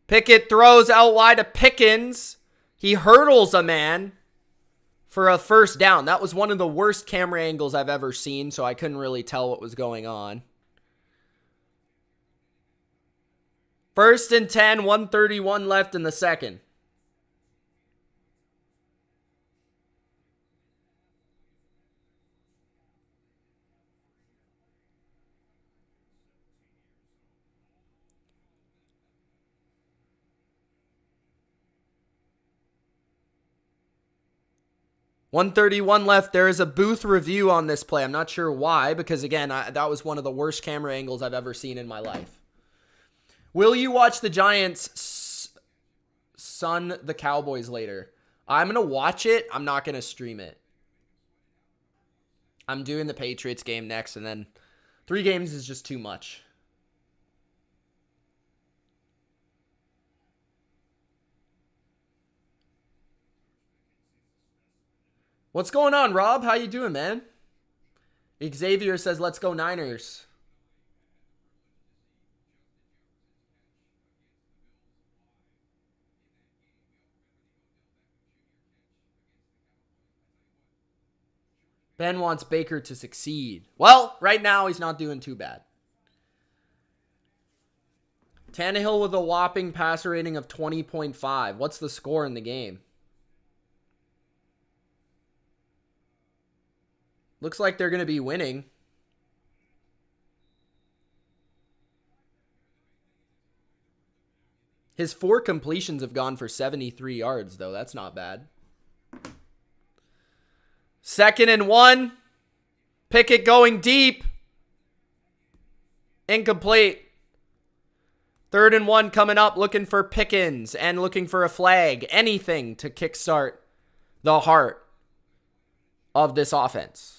Pickett throws out wide to Pickens. He hurdles a man for a first down. That was one of the worst camera angles I've ever seen, so I couldn't really tell what was going on. 1st and 10, 1:31 left in the second. $131 left. There is a booth review on this play. I'm not sure why, because again, that was one of the worst camera angles I've ever seen in my life. Will you watch the Giants son the Cowboys later? I'm going to watch it. I'm not going to stream it. I'm doing the Patriots game next, and then 3 games is just too much. What's going on, Rob? How you doing, man? Xavier says, let's go Niners. Ben wants Baker to succeed. Well, right now he's not doing too bad. Tannehill with a whopping passer rating of 20.5. What's the score in the game? Looks like they're going to be winning. His 4 completions have gone for 73 yards, though. That's not bad. 2nd and 1. Pickett going deep. Incomplete. 3rd and 1 coming up, looking for Pickens and looking for a flag. Anything to kickstart the heart of this offense.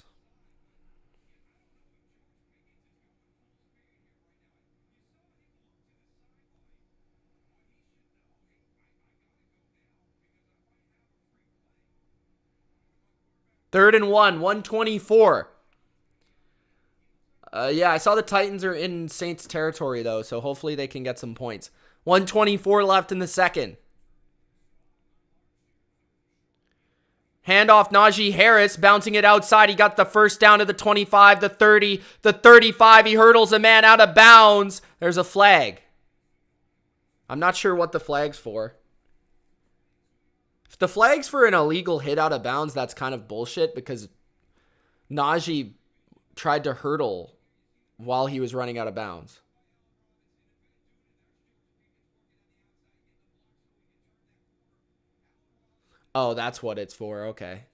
Third and 1, 124. Yeah, I saw the Titans are in Saints territory, though, so hopefully they can get some points. 124 left in the second. Handoff, Najee Harris, bouncing it outside. He got the first down to the 25, the 30, the 35. He hurdles a man out of bounds. There's a flag. I'm not sure what the flag's for. If the flag's for an illegal hit out of bounds, that's kind of bullshit because Najee tried to hurdle while he was running out of bounds. Oh, that's what it's for. Okay.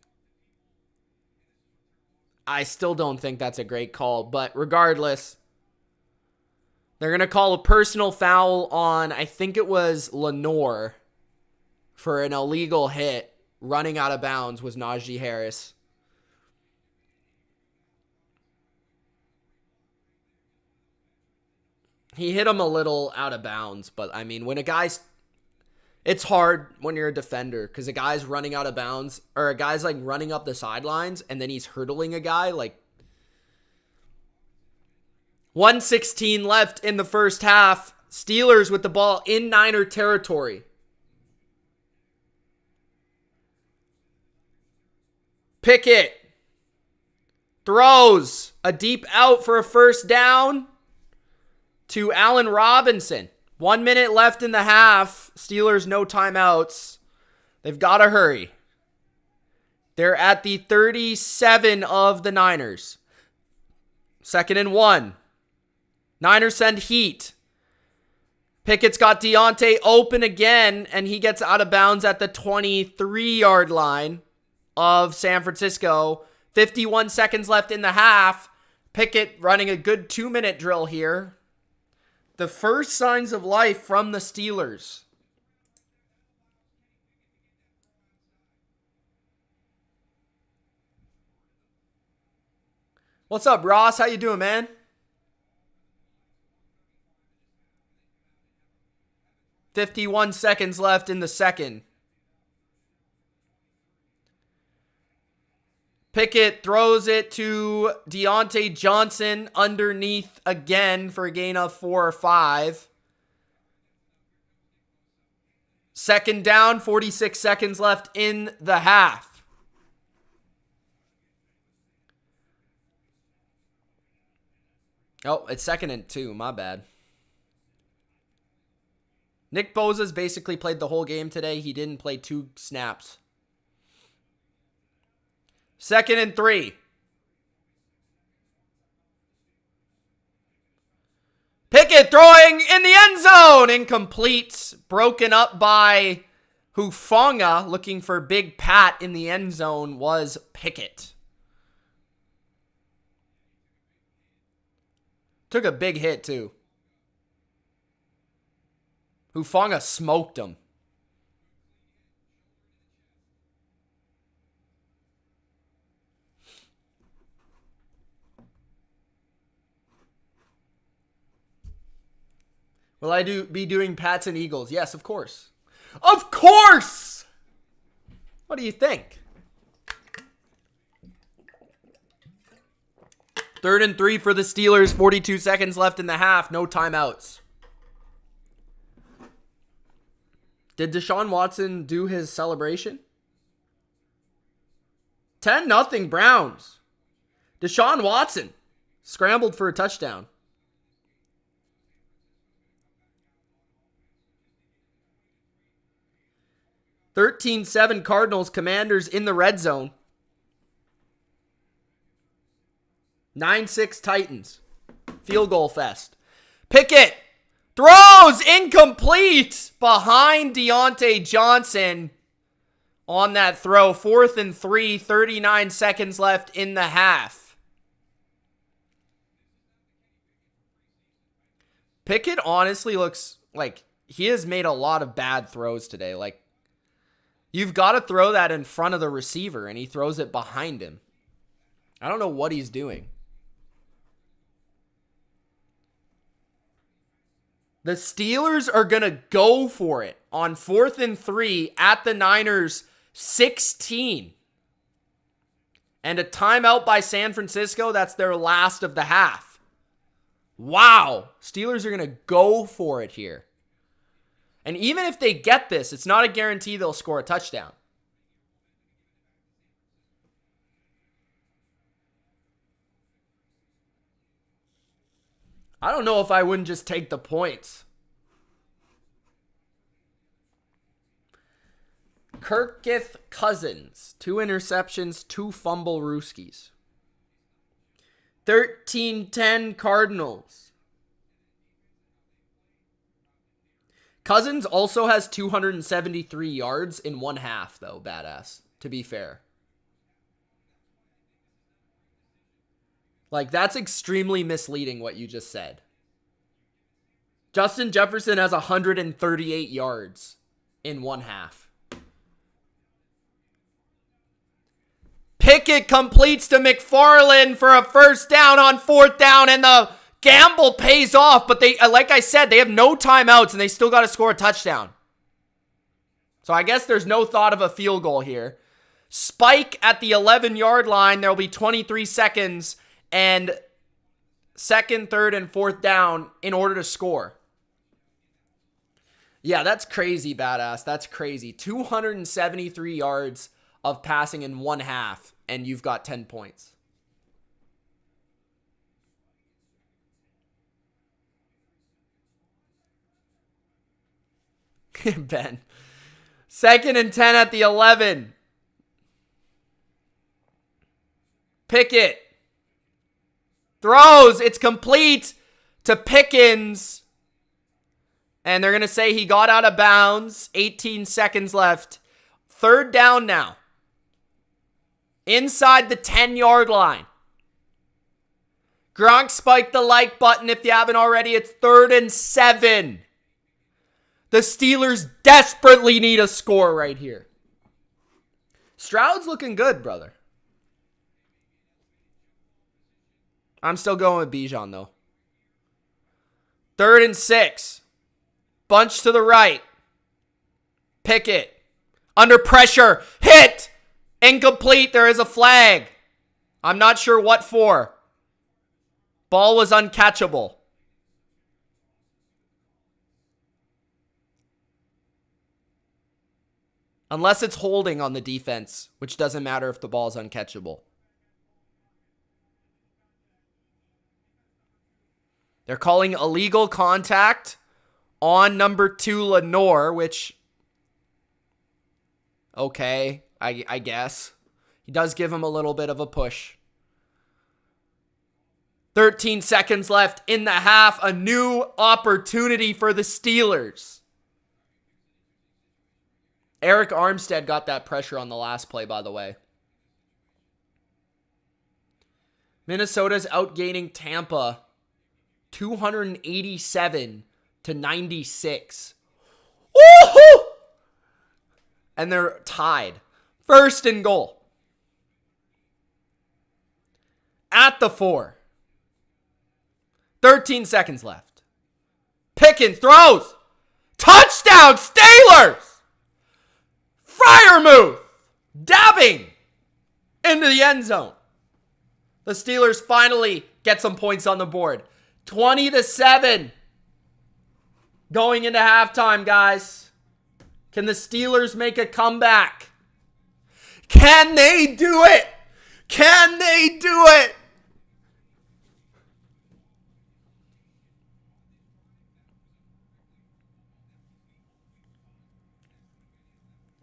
I still don't think that's a great call, but regardless, they're going to call a personal foul on, I think it was Lenore, for an illegal hit running out of bounds was Najee Harris. He hit him a little out of bounds, but I mean, when a guy's... It's hard when you're a defender because a guy's running out of bounds or a guy's like running up the sidelines and then he's hurdling a guy. Like 1:16 left in the first half. Steelers with the ball in Niner territory. Pickett throws a deep out for a first down to Allen Robinson. 1 minute left in the half. Steelers no timeouts. They've got to hurry. They're at the 37 of the Niners. 2nd and 1. Niners send heat. Pickett's got Deontay open again, and he gets out of bounds at the 23-yard line of San Francisco. 51 seconds left in the half. Pickett running a good 2-minute drill here. The first signs of life from the Steelers. What's up, Ross? How you doing, man? 51 seconds left in the second. Pickett throws it to Deontay Johnson underneath again for a gain of 4 or 5. 2nd down, 46 seconds left in the half. Oh, it's 2nd and 2. My bad. Nick Bosa's basically played the whole game today. He didn't play 2 snaps. 2nd and 3. Pickett throwing in the end zone. Incomplete. Broken up by Hufanga. Looking for Big Pat in the end zone was Pickett. Took a big hit too. Hufanga smoked him. Will I be doing Pats and Eagles? Yes, of course. Of course! What do you think? 3rd and 3 for the Steelers. 42 seconds left in the half. No timeouts. Did Deshaun Watson do his celebration? 10-0 Browns. Deshaun Watson scrambled for a touchdown. 13-7 Cardinals. Commanders in the red zone. 9-6 Titans. Field goal fest. Pickett throws incomplete behind Deontay Johnson on that throw. 4th and 3. 39 seconds left in the half. Pickett honestly looks like he has made a lot of bad throws today. Like, you've got to throw that in front of the receiver, and he throws it behind him. I don't know what he's doing. The Steelers are going to go for it on 4th and 3 at the Niners 16. And a timeout by San Francisco. That's their last of the half. Wow. Steelers are going to go for it here. And even if they get this, it's not a guarantee they'll score a touchdown. I don't know if I wouldn't just take the points. Kirkith Cousins. 2 interceptions, 2 fumble rooskies. 13-10 Cardinals. Cousins also has 273 yards in 1 half, though. Badass, to be fair. Like, that's extremely misleading what you just said. Justin Jefferson has 138 yards in 1 half. Pickett completes to McFarland for a first down on 4th down, and the gamble pays off, but they, like I said, they have no timeouts and they still got to score a touchdown. So I guess there's no thought of a field goal here. Spike at the 11-yard line. There will be 23 seconds and second, third, and fourth down in order to score. Yeah, that's crazy, badass. That's crazy. 273 yards of passing in one half, and you've got 10 points. Ben. Second and 10 at the 11. Pickett throws. It's complete to Pickens. And they're going to say he got out of bounds. 18 seconds left. Third down now. Inside the 10-yard line. Gronk spiked the like button if you haven't already. It's 3rd and 7. The Steelers desperately need a score right here. Stroud's looking good, brother. I'm still going with Bijan, though. 3rd and 6. Bunch to the right. Pickett. Under pressure. Hit. Incomplete. There is a flag. I'm not sure what for. Ball was uncatchable. Unless it's holding on the defense, which doesn't matter if the ball is uncatchable. They're calling illegal contact on number 2, Lenore, which, okay, I guess. He does give him a little bit of a push. 13 seconds left in the half. A new opportunity for the Steelers. Eric Armstead got that pressure on the last play, by the way. Minnesota's outgaining Tampa 287-96. Woohoo! And they're tied. 1st and goal. At the 4. 13 seconds left. Pickens throws. Touchdown, Steelers! Freiermuth dabbing into the end zone. The Steelers finally get some points on the board. 20-7 going into halftime, guys. Can the Steelers make a comeback? Can they do it? Can they do it?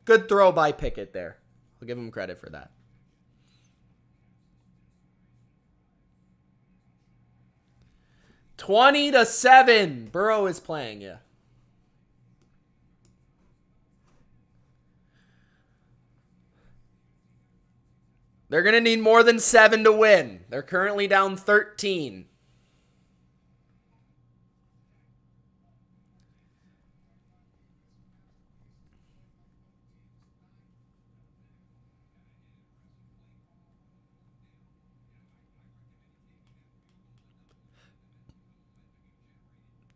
Good throw by Pickett there. I'll give him credit for that. $20-7. Burrow is playing, yeah. They're going to need more than 7 to win. They're currently down 13.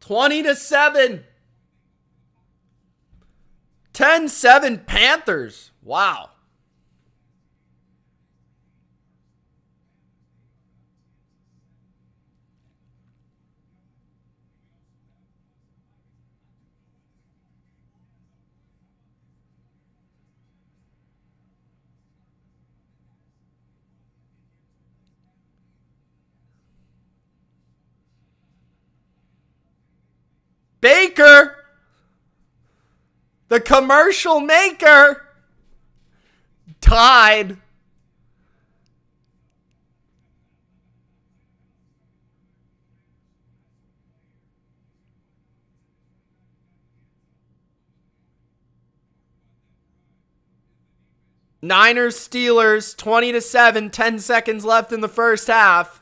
$20-7. 10-7 Panthers. Wow. Baker, the commercial maker, tied. Niners, Steelers, 20-7, 10 seconds left in the first half.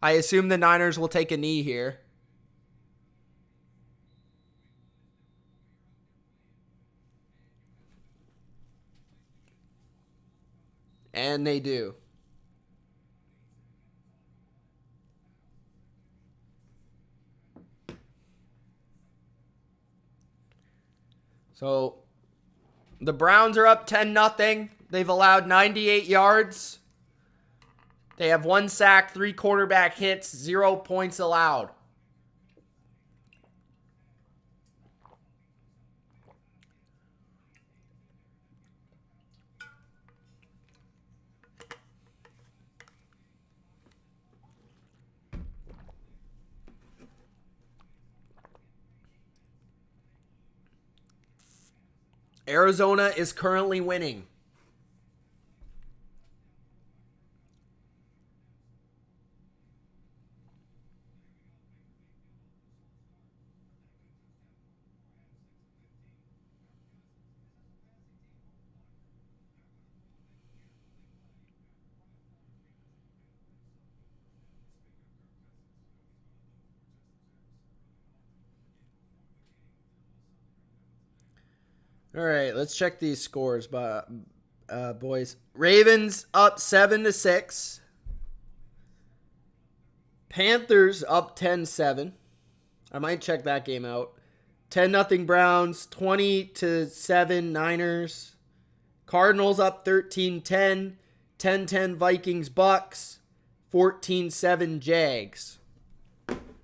I assume the Niners will take a knee here. And they do. So the Browns are up 10-0. They've allowed 98 yards. They have 1 sack, 3 quarterback hits, 0 points allowed. Arizona is currently winning. All right, let's check these scores, boys. Ravens up 7-6. Panthers up 10-7. I might check that game out. 10-0 Browns, 20-7 Niners. Cardinals up 13-10. 10-10 Vikings Bucks. 14-7 Jags.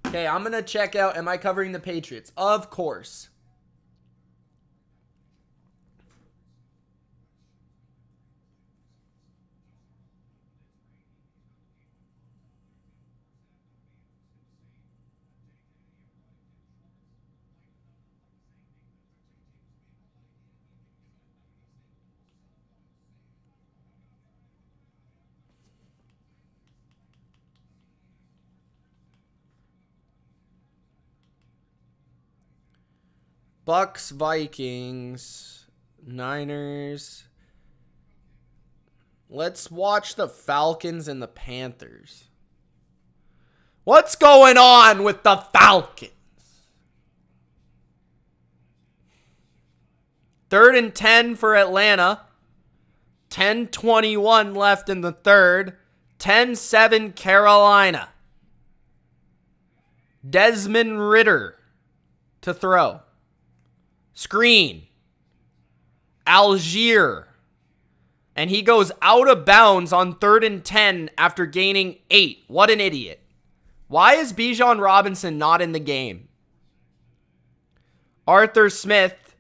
Okay, I'm going to check out, am I covering the Patriots? Of course. Bucks, Vikings, Niners. Let's watch the Falcons and the Panthers. What's going on with the Falcons? 3rd and 10 for Atlanta. 10:21 left in the third. 10-7 Carolina. Desmond Ridder to throw. Screen. Algier. And he goes out of bounds on 3rd and 10 after gaining 8. What an idiot. Why is Bijan Robinson not in the game? Arthur Smith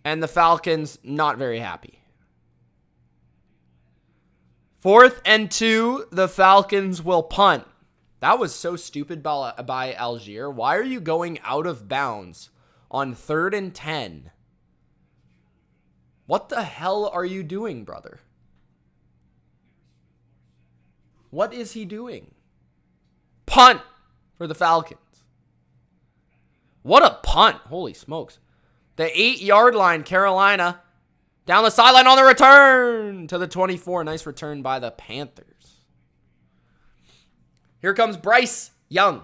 and the Falcons not very happy. 4th and 2, the Falcons will punt. That was so stupid by Algier. Why are you going out of bounds on 3rd and 10? What the hell are you doing, brother? What is he doing? Punt for the Falcons. What a punt. Holy smokes. The 8-yard line, Carolina. Down the sideline on the return to the 24. Nice return by the Panthers. Here comes Bryce Young.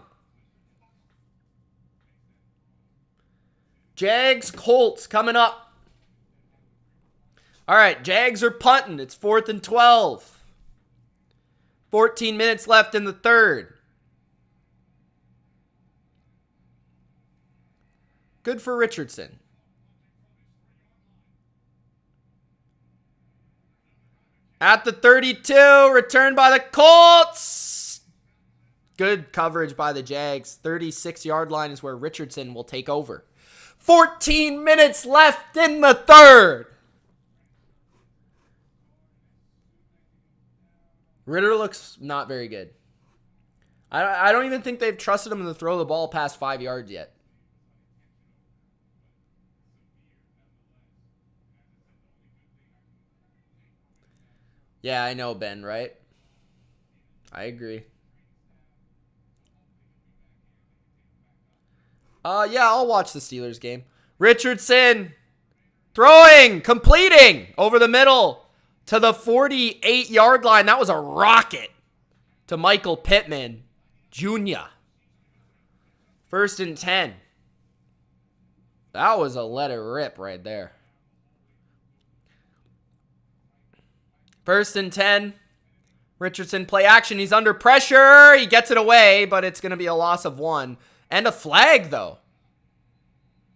Jags, Colts coming up. All right, Jags are punting. It's 4th and 12. 14 minutes left in the third. Good for Richardson. At the 32, returned by the Colts. Good coverage by the Jags. 36-yard line is where Richardson will take over. 14 minutes left in the third. Ritter looks not very good. I don't even think they've trusted him to throw the ball past 5 yards yet. Yeah, I know, Ben, right? I agree. Yeah, I'll watch the Steelers game. Richardson throwing, completing over the middle to the 48-yard line. That was a rocket to Michael Pittman Jr. 1st and 10. That was a let it rip right there. 1st and 10. Richardson play action. He's under pressure. He gets it away, but it's going to be a loss of 1. And a flag, though.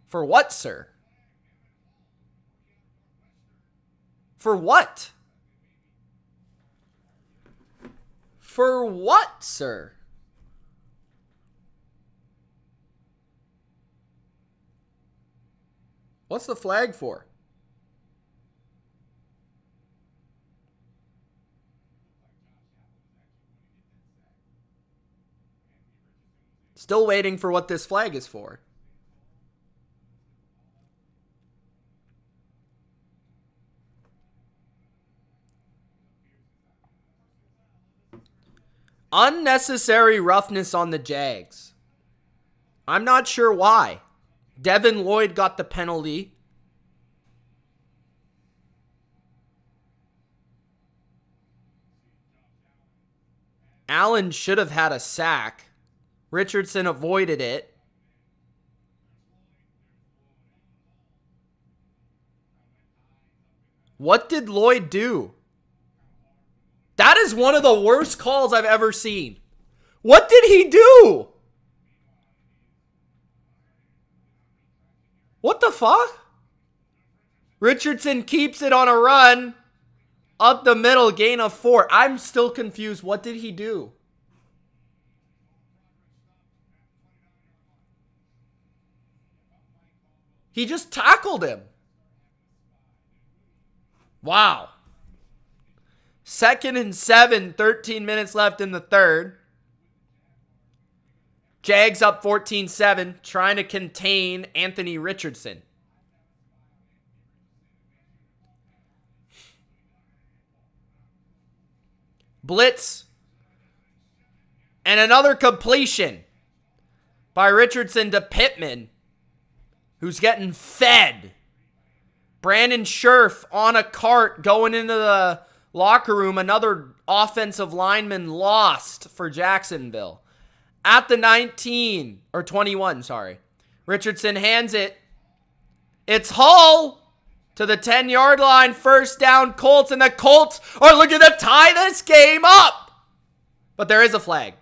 For what, sir? For what? For what, sir? What's the flag for? Still waiting for what this flag is for. Unnecessary roughness on the Jags. I'm not sure why. Devin Lloyd got the penalty. Allen should have had a sack. Richardson avoided it. What did Lloyd do? That is one of the worst calls I've ever seen. What did he do? What the fuck? Richardson keeps it on a run. Up the middle, gain of 4. I'm still confused. What did he do? He just tackled him. Wow. 2nd and 7, 13 minutes left in the third. Jags up 14-7, trying to contain Anthony Richardson. Blitz. And another completion by Richardson to Pittman, who's getting fed. Brandon Scherf on a cart going into the locker room. Another offensive lineman lost for Jacksonville. At the 19, or 21, sorry. Richardson hands it. It's Hull to the 10-yard line. First down, Colts, and the Colts are looking to tie this game up. But there is a flag.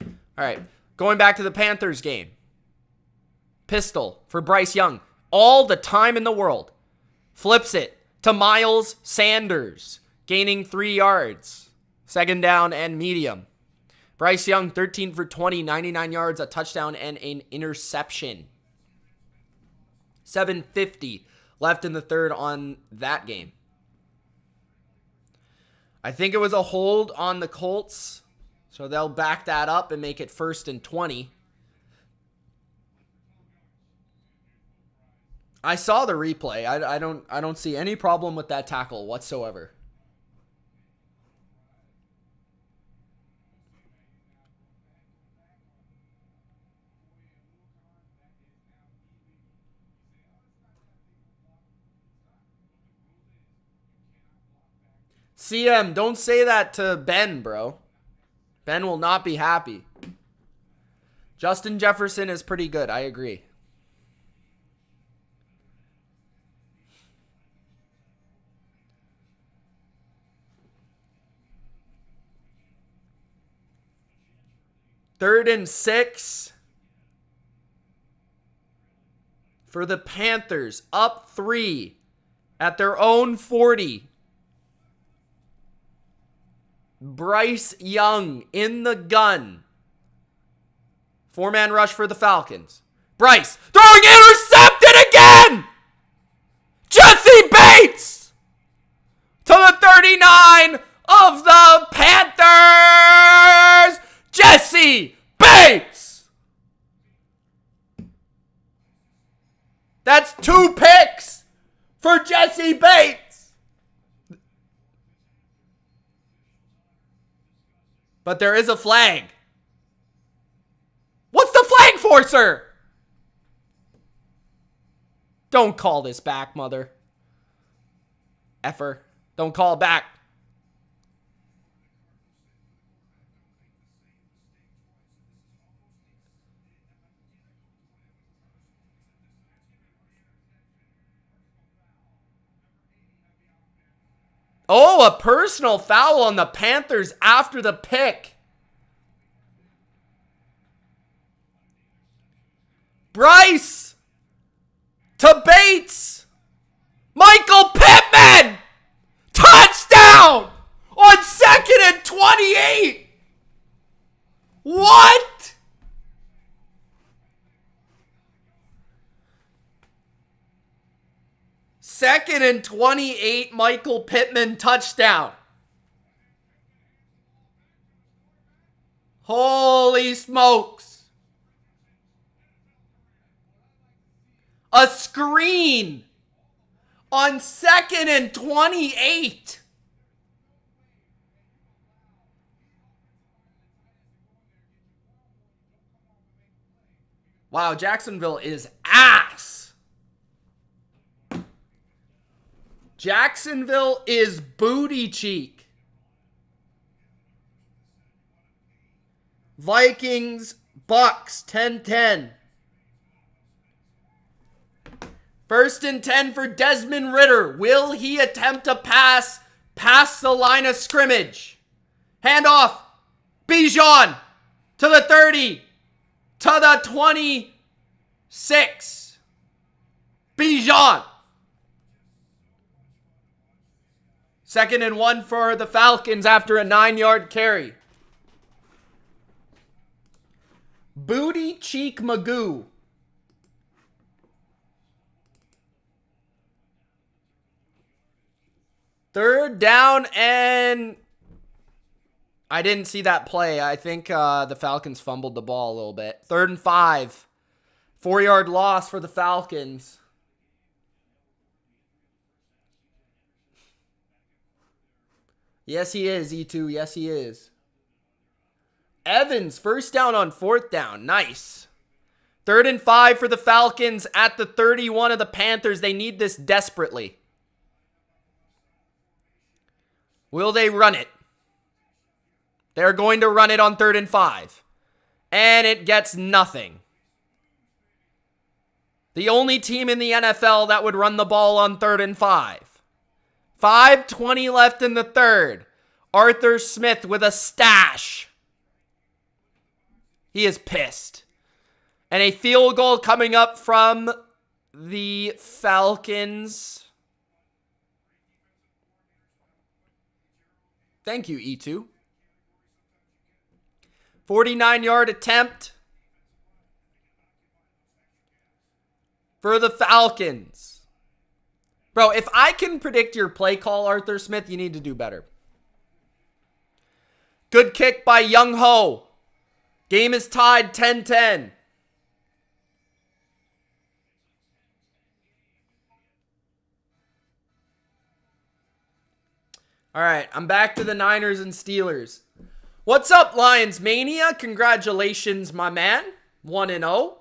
All right, going back to the Panthers game. Pistol for Bryce Young. All the time in the world. Flips it to Miles Sanders, gaining 3 yards. 2nd down and medium. Bryce Young, 13 for 20, 99 yards, a touchdown, and an interception. 7:50 left in the third on that game. I think it was a hold on the Colts, so they'll back that up and make it 1st and 20. I saw the replay. I don't see any problem with that tackle whatsoever. CM, don't say that to Ben, bro. Ben will not be happy. Justin Jefferson is pretty good. I agree. Third and 6 for the Panthers. Up 3 at their own 40. Bryce Young in the gun. 4-man rush for the Falcons. Bryce throwing intercepted again. Jesse Bates to the 39 of the Panthers. Jesse Bates. That's 2 picks for Jesse Bates. But there is a flag. What's the flag for, sir? Don't call this back, mother effer. Don't call it back. Oh, a personal foul on the Panthers after the pick. Bryce to Bates. Michael Pittman. Touchdown on 2nd and 28. What? Second and 28, Michael Pittman touchdown. Holy smokes. A screen on 2nd and 28. Wow, Jacksonville is ass. Jacksonville is booty cheek. Vikings, Bucks, 10-10. 1st and 10 for Desmond Ridder. Will he attempt a pass past the line of scrimmage? Handoff. Bijan to the 30. To the 26. Bijan. 2nd and 1 for the Falcons after a 9-yard carry. Booty cheek Magoo. Third down and... I didn't see that play. I think the Falcons fumbled the ball a little bit. 3rd and 5. 4-yard loss for the Falcons. Yes, he is, E2. Yes, he is. Evans, 1st down on 4th down. Nice. 3rd and 5 for the Falcons at the 31 of the Panthers. They need this desperately. Will they run it? They're going to run it on 3rd and 5. And it gets nothing. The only team in the NFL that would run the ball on 3rd and 5. 5:20 left in the 3rd. Arthur Smith with a stash. He is pissed. And a field goal coming up from the Falcons. Thank you, E2. 49-yard attempt for the Falcons. Bro, if I can predict your play call, Arthur Smith, you need to do better. Good kick by Young Ho. Game is tied 10-10. All right, I'm back to the Niners and Steelers. What's up, Lions Mania? Congratulations, my man. 1-0.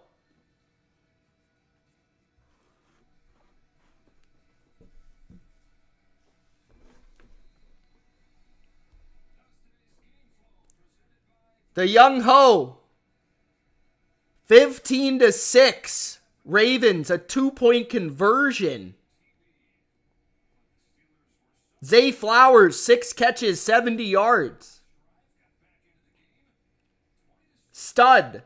The Young Ho. 15-6. Ravens, a 2-point conversion. Zay Flowers, 6 catches, 70 yards. Stud.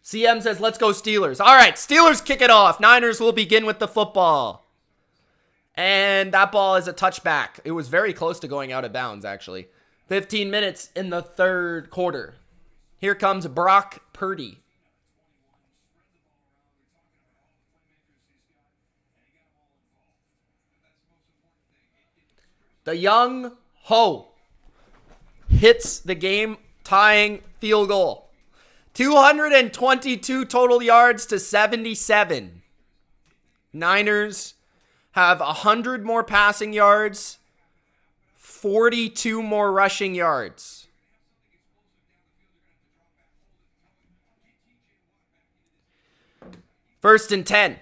CM says, let's go Steelers. All right, Steelers kick it off. Niners will begin with the football. And that ball is a touchback. It was very close to going out of bounds, actually. 15 minutes in the 3rd quarter. Here comes Brock Purdy. The Young Ho hits the game-tying field goal. 222 total yards to 77. Niners have 100 more passing yards, 42 more rushing yards. First and 10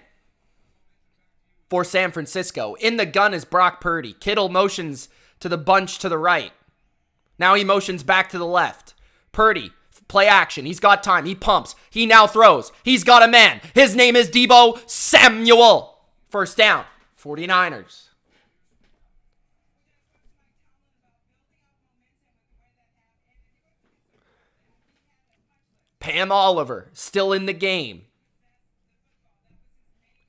for San Francisco. In the gun is Brock Purdy. Kittle motions to the bunch to the right. Now he motions back to the left. Purdy, play action. He's got time. He pumps. He now throws. He's got a man. His name is Deebo Samuel. First down. 49ers. Pam Oliver, still in the game.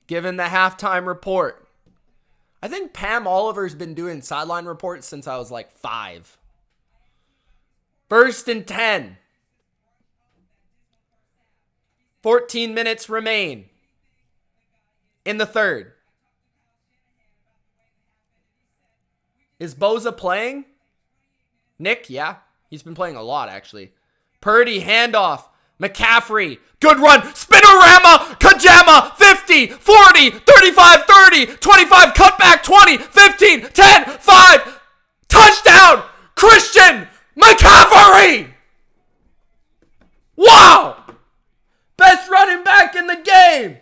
Given the halftime report. I think Pam Oliver's been doing sideline reports since I was like 5. First and 10. 14 minutes remain in the third. Is Boza playing? Nick, yeah. He's been playing a lot, actually. Purdy, handoff. McCaffrey, good run. Spinorama, Kajama, 50, 40, 35, 30, 25, cutback, 20, 15, 10, 5. Touchdown, Christian McCaffrey. Wow. Best running back in the game.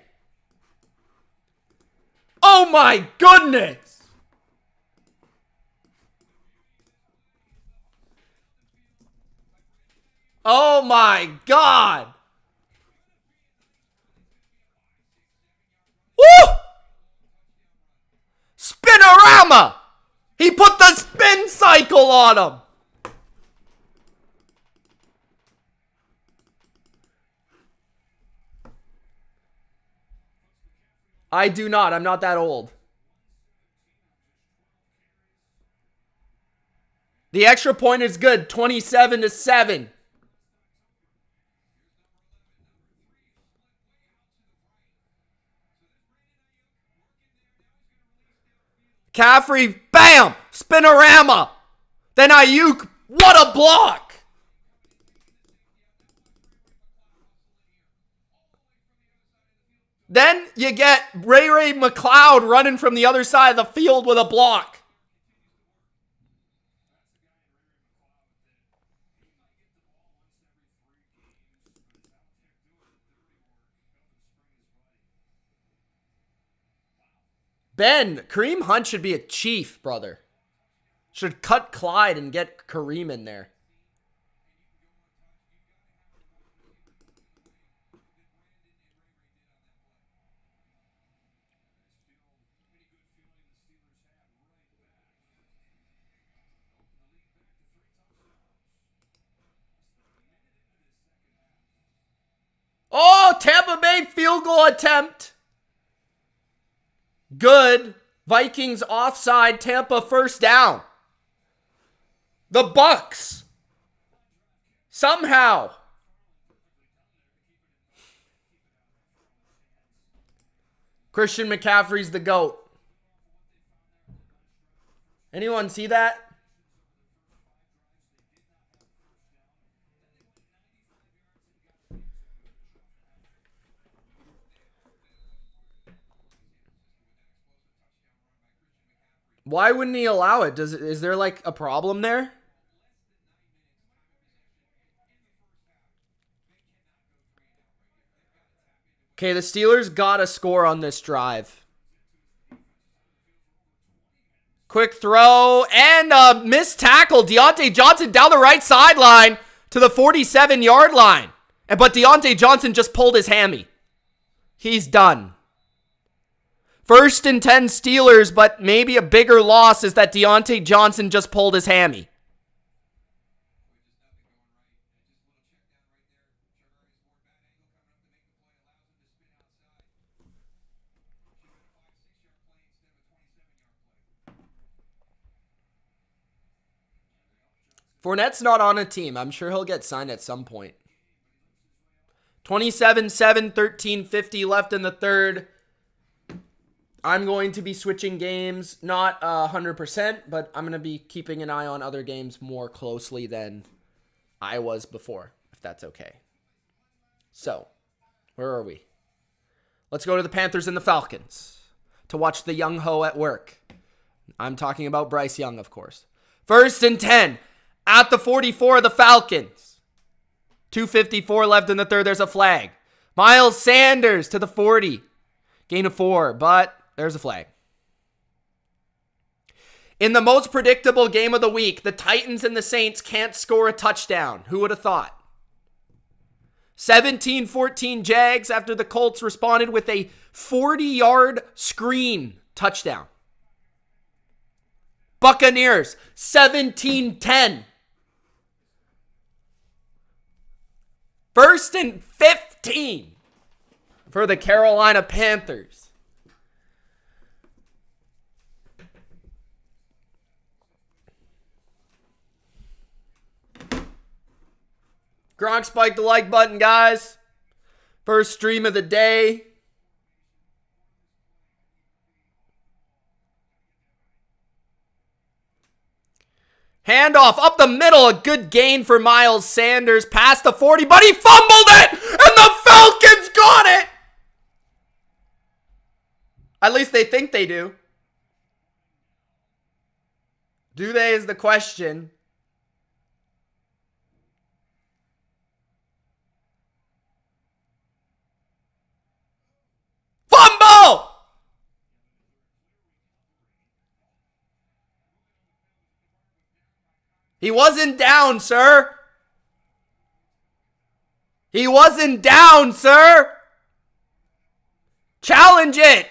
Oh my goodness. Oh my God. Woo! Spinorama. He put the spin cycle on him. I do not. I'm not that old. The extra point is good. 27-7. McCaffrey, bam! Spinorama. Then Ayuk, what a block! Then you get Ray McLeod running from the other side of the field with a block. Ben, Kareem Hunt should be a chief, brother. Should cut Clyde and get Kareem in there. Oh, Tampa Bay field goal attempt. Good. Vikings offside. Tampa first down. The Bucks. Somehow. Christian McCaffrey's the GOAT. Anyone see that? Why wouldn't he allow it? Is there like a problem there? Okay, the Steelers got to score on this drive. Quick throw and a missed tackle. Deontay Johnson down the right sideline to the 47-yard line. But Deontay Johnson just pulled his hammy. He's done. First and 10 Steelers, but maybe a bigger loss is that Deontay Johnson just pulled his hammy. Fournette's not on a team. I'm sure he'll get signed at some point. 27-7, 13:50 left in the third. I'm going to be switching games, not 100%, but I'm going to be keeping an eye on other games more closely than I was before, if that's okay. So, where are we? Let's go to the Panthers and the Falcons to watch the young ho at work. I'm talking about Bryce Young, of course. First and 10 at the 44 of the Falcons. 2:54 left in the third. There's a flag. Miles Sanders to the 40. Gain of 4, but there's a flag. In the most predictable game of the week, the Titans and the Saints can't score a touchdown. Who would have thought? 17-14 Jags after the Colts responded with a 40-yard screen touchdown. Buccaneers, 17-10. 1st and 15 for the Carolina Panthers. Gronk spiked the like button, guys. First stream of the day. Handoff up the middle. A good gain for Miles Sanders. Past the 40, but he fumbled it! And the Falcons got it! At least they think they do. Do they is the question. Fumble! He wasn't down, sir. He wasn't down, sir. Challenge it.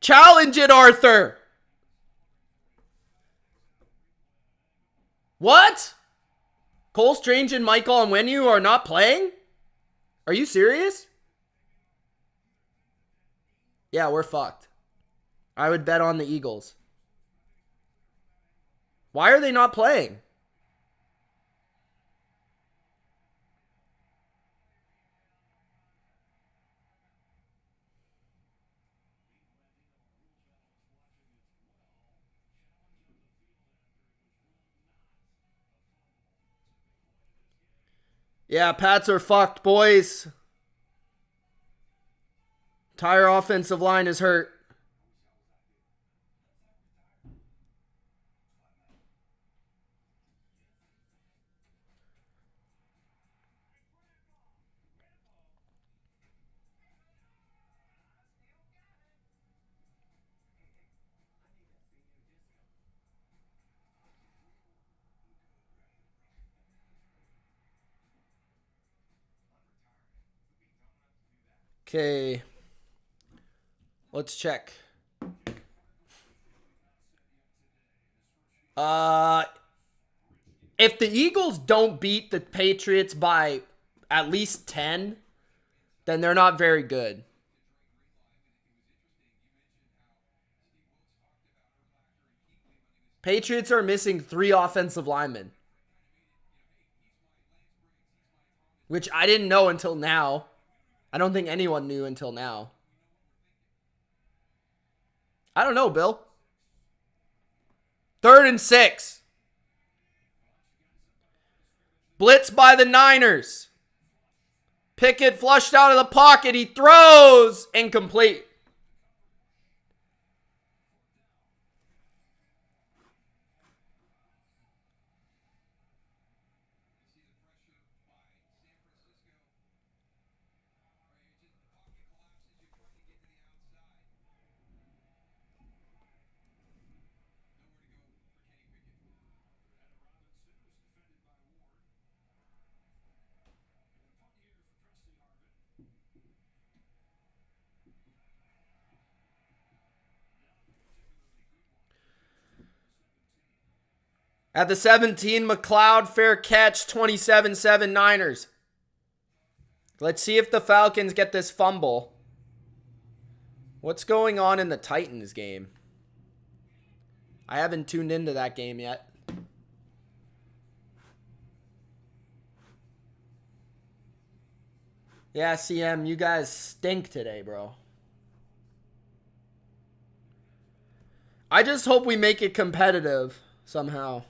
Challenge it, Arthur. What? Cole Strange and Michael Onwenu are not playing? Are you serious? Yeah, we're fucked. I would bet on the Eagles. Why are they not playing? Yeah, Pats are fucked, boys. Entire offensive line is hurt. Okay. Let's check. If the Eagles don't beat the Patriots by at least 10, then they're not very good. Patriots are missing 3 offensive linemen, which I didn't know until now. I don't think anyone knew until now. I don't know, Bill. 3rd and 6. Blitz by the Niners. Pickett flushed out of the pocket. He throws. Incomplete. At the 17, McLeod, fair catch, 27-7 Niners. Let's see if the Falcons get this fumble. What's going on in the Titans game? I haven't tuned into that game yet. Yeah, CM, you guys stink today, bro. I just hope we make it competitive somehow.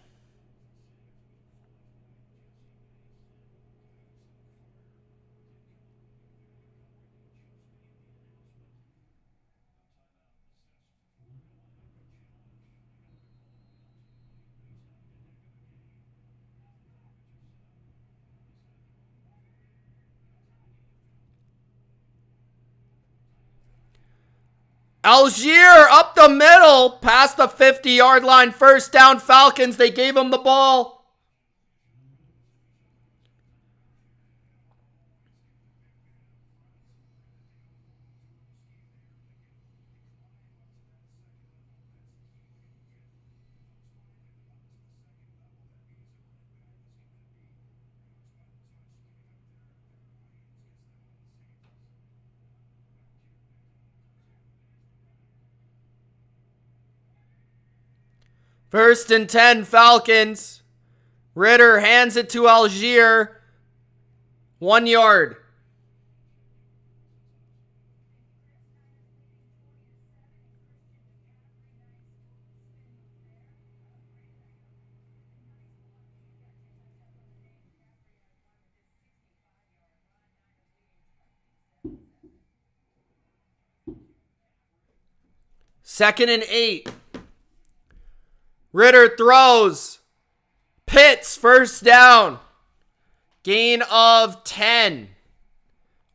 Algier up the middle, past the 50-yard line, first down Falcons. They gave him the ball. First and 10, Falcons. Ritter hands it to Algier. 1 yard. Second and 8. Ritter throws. Pitts, first down. Gain of 10.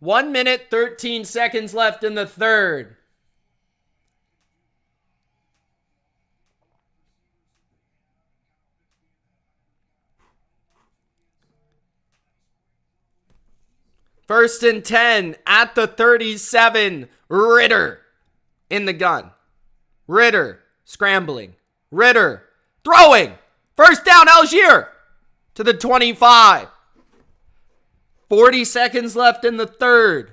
1 minute, 13 seconds left in the third. First and 10 at the 37. Ritter in the gun. Ritter scrambling. Ritter throwing. First down, Algier to the 25. 40 seconds left in the third.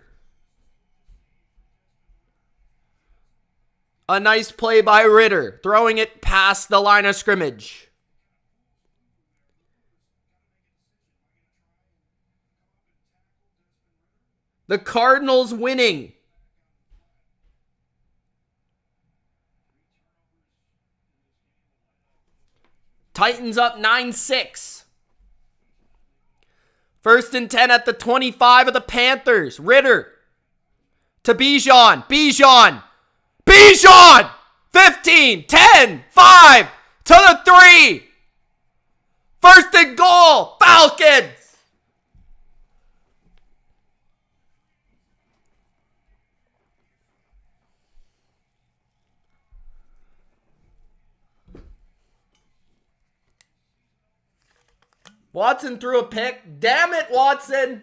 A nice play by Ritter, throwing it past the line of scrimmage. The Cardinals winning. Titans up 9-6. First and 10 at the 25 of the Panthers. Ritter to Bijan. Bijan. 15, 10, 5 to the 3. First and goal. Falcons. Watson threw a pick. Damn it, Watson.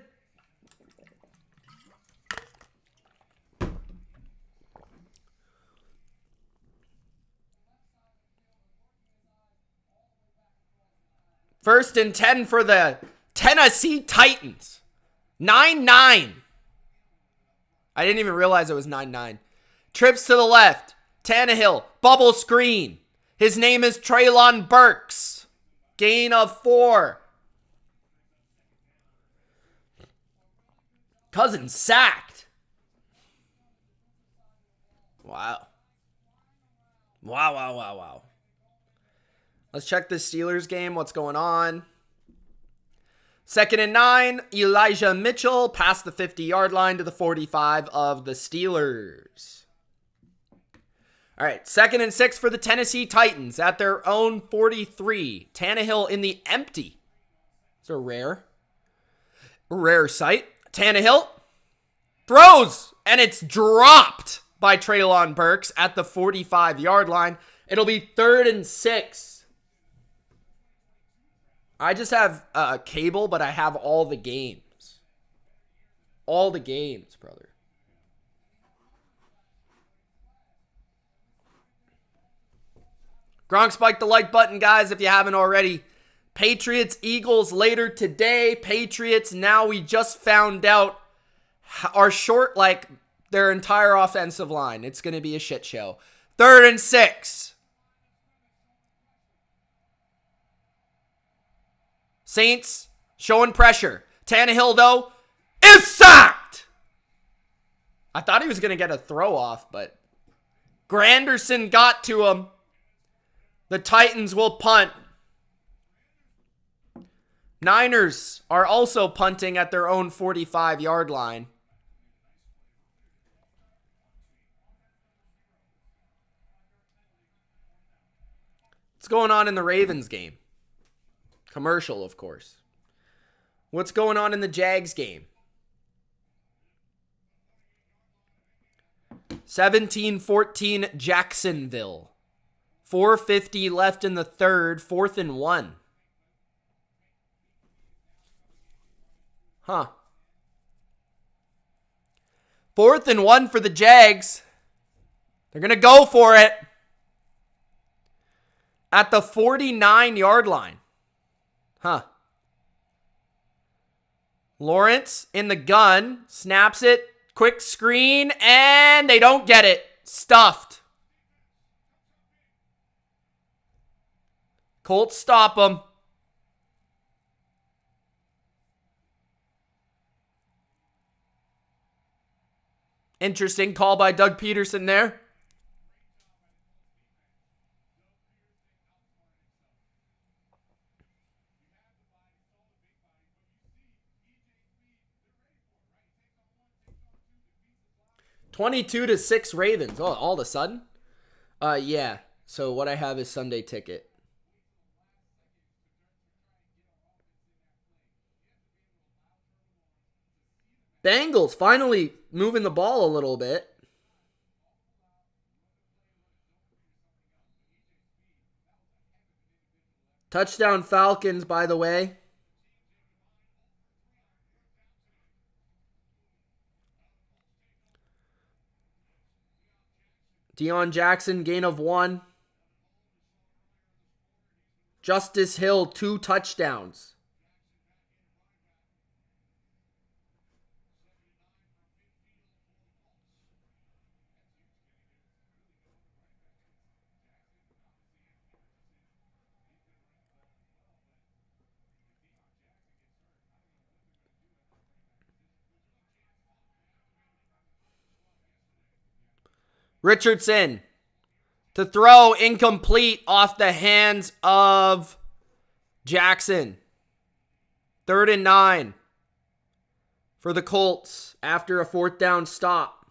First and 10 for the Tennessee Titans. 9-9. I didn't even realize it was 9-9. Trips to the left. Tannehill. Bubble screen. His name is Treylon Burks. Gain of 4. Cousins sacked. Wow. Wow. Let's check the Steelers game. What's going on? Second and 9. Elijah Mitchell past the 50-yard line to the 45 of the Steelers. All right. Second and 6 for the Tennessee Titans at their own 43. Tannehill in the empty. It's a rare sight. Tannehill throws, and it's dropped by Treylon Burks at the 45-yard line. It'll be 3rd and 6. I just have cable, but I have all the games. All the games, brother. Gronk, spike the like button, guys, if you haven't already. Patriots, Eagles later today. Patriots, now we just found out, are short like their entire offensive line. It's going to be a shit show. 3rd and 6. Saints showing pressure. Tannehill, though, is sacked. I thought he was going to get a throw off, but Granderson got to him. The Titans will punt. Niners are also punting at their own 45-yard line. What's going on in the Ravens game? Commercial, of course. What's going on in the Jags game? 17-14 Jacksonville. 4:50 left in the third, 4th and 1. Huh. 4th and 1 for the Jags. They're going to go for it at the 49-yard line. Huh. Lawrence in the gun, snaps it, quick screen, and they don't get it. Stuffed. Colts stop them. Interesting call by Doug Peterson there. (22-6) Ravens. Oh, all of a sudden? Yeah. So what I have is Sunday ticket. Bengals finally moving the ball a little bit. Touchdown Falcons, by the way. Deion Jackson, gain of 1. Justice Hill, 2 touchdowns. Richardson to throw, incomplete, off the hands of Jackson. 3rd and 9 for the Colts after a 4th down stop.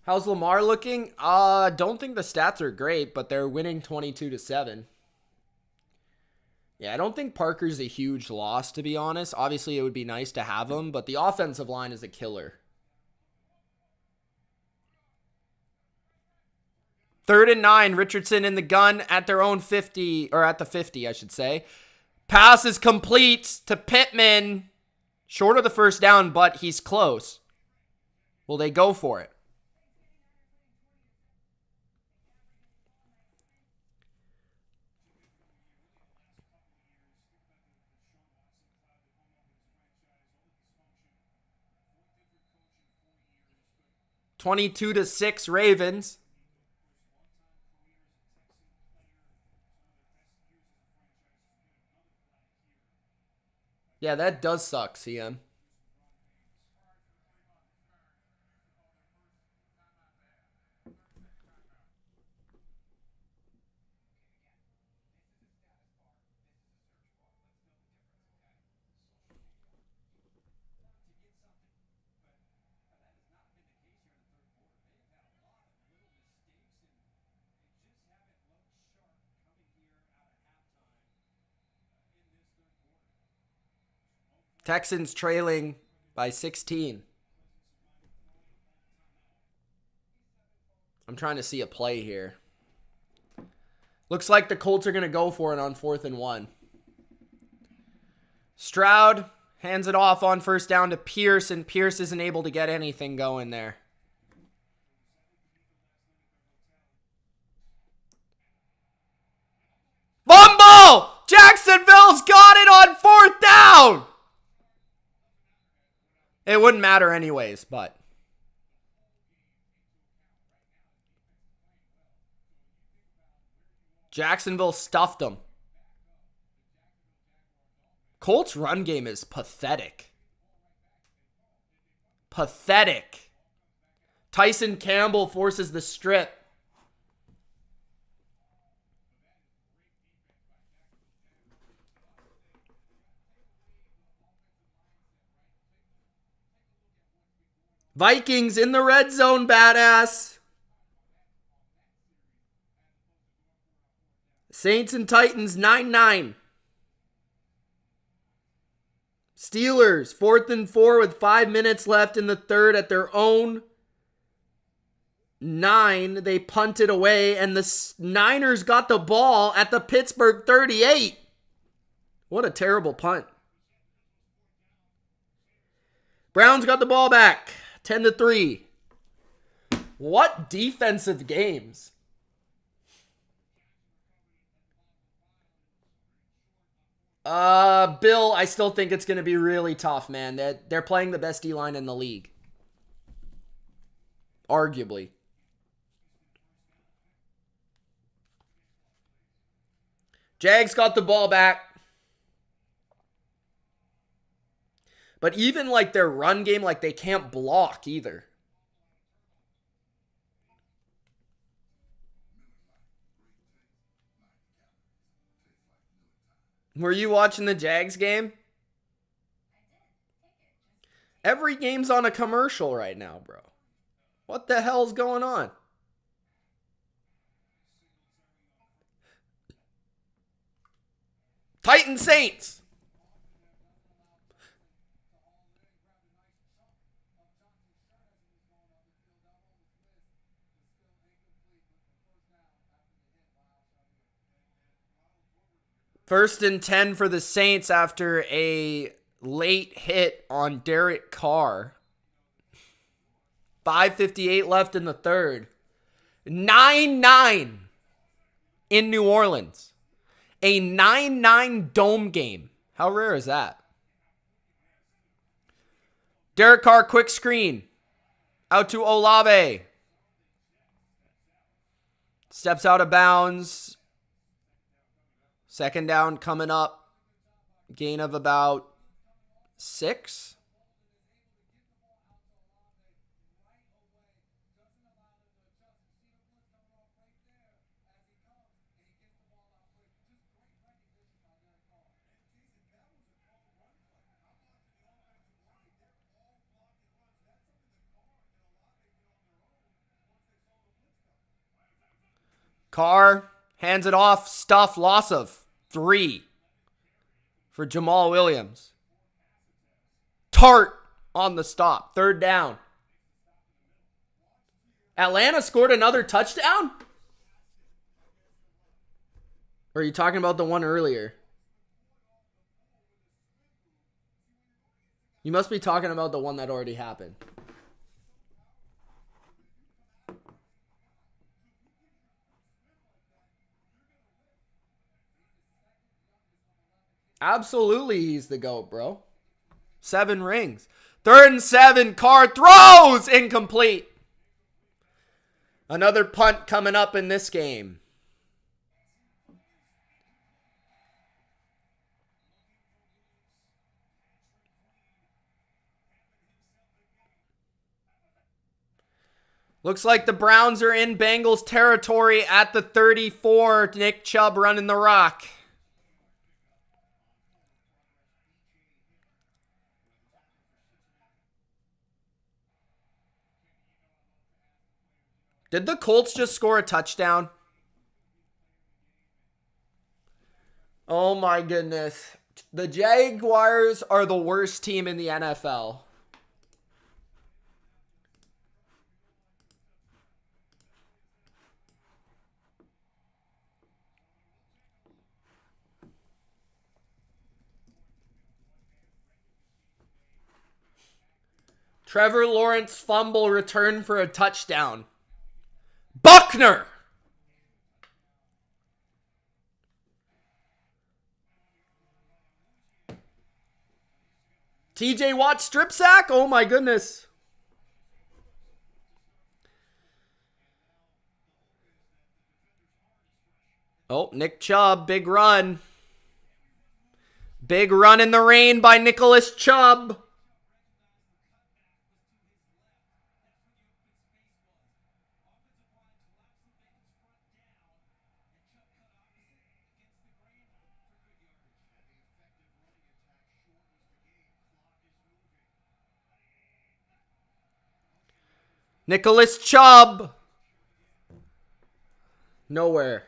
How's Lamar looking? Don't think the stats are great, but they're winning 22-7. Yeah, I don't think Parker's a huge loss, to be honest. Obviously, it would be nice to have him, but the offensive line is a killer. 3rd and 9, Richardson in the gun at their own 50, or at the 50, I should say. Pass is complete to Pittman. Short of the 1st down, but he's close. Will they go for it? (22-6) Ravens. Yeah, that does suck, CM. Texans trailing by 16. I'm trying to see a play here. Looks like the Colts are going to go for it on 4th and 1. Stroud hands it off on 1st down to Pierce, and Pierce isn't able to get anything going there. Fumble! Jacksonville's got it on 4th down! It wouldn't matter anyways, but. Jacksonville stuffed them. Colts' run game is pathetic. Pathetic. Tyson Campbell forces the strip. Vikings in the red zone, badass. Saints and Titans, 9-9. Steelers, 4th and 4 with 5 minutes left in the third at their own 9. They punted away, and the Niners got the ball at the Pittsburgh 38. What a terrible punt. Browns got the ball back, 10-3. What defensive games? Bill, I still think it's going to be really tough, man. They're playing the best D-line in the league. Arguably. Jags got the ball back. But even like their run game, like they can't block either. Were you watching the Jags game? Every game's on a commercial right now, bro. What the hell's going on? Titans Saints. First and 10 for the Saints after a late hit on Derek Carr. 5:58 left in the third. 9-9 in New Orleans. A 9-9 dome game. How rare is that? Derek Carr, quick screen. Out to Olave. Steps out of bounds. Second down coming up. Gain of about 6. Carr hands it off. Stuff. Loss of 3 for Jamal Williams. Tart on the stop. Third down. Atlanta scored another touchdown? Or are you talking about the one earlier? You must be talking about the one that already happened. Absolutely, he's the GOAT, bro. 7 rings. 3rd and 7. Carr throws. Incomplete. Another punt coming up in this game. Looks like the Browns are in Bengals territory at the 34. Nick Chubb running the rock. Did the Colts just score a touchdown? Oh my goodness. The Jaguars are the worst team in the NFL. Trevor Lawrence fumble return for a touchdown. Buckner! TJ Watt strip sack? Oh my goodness. Oh, Nick Chubb, big run. Big run in the rain by Nicholas Chubb. Nicholas Chubb. Nowhere.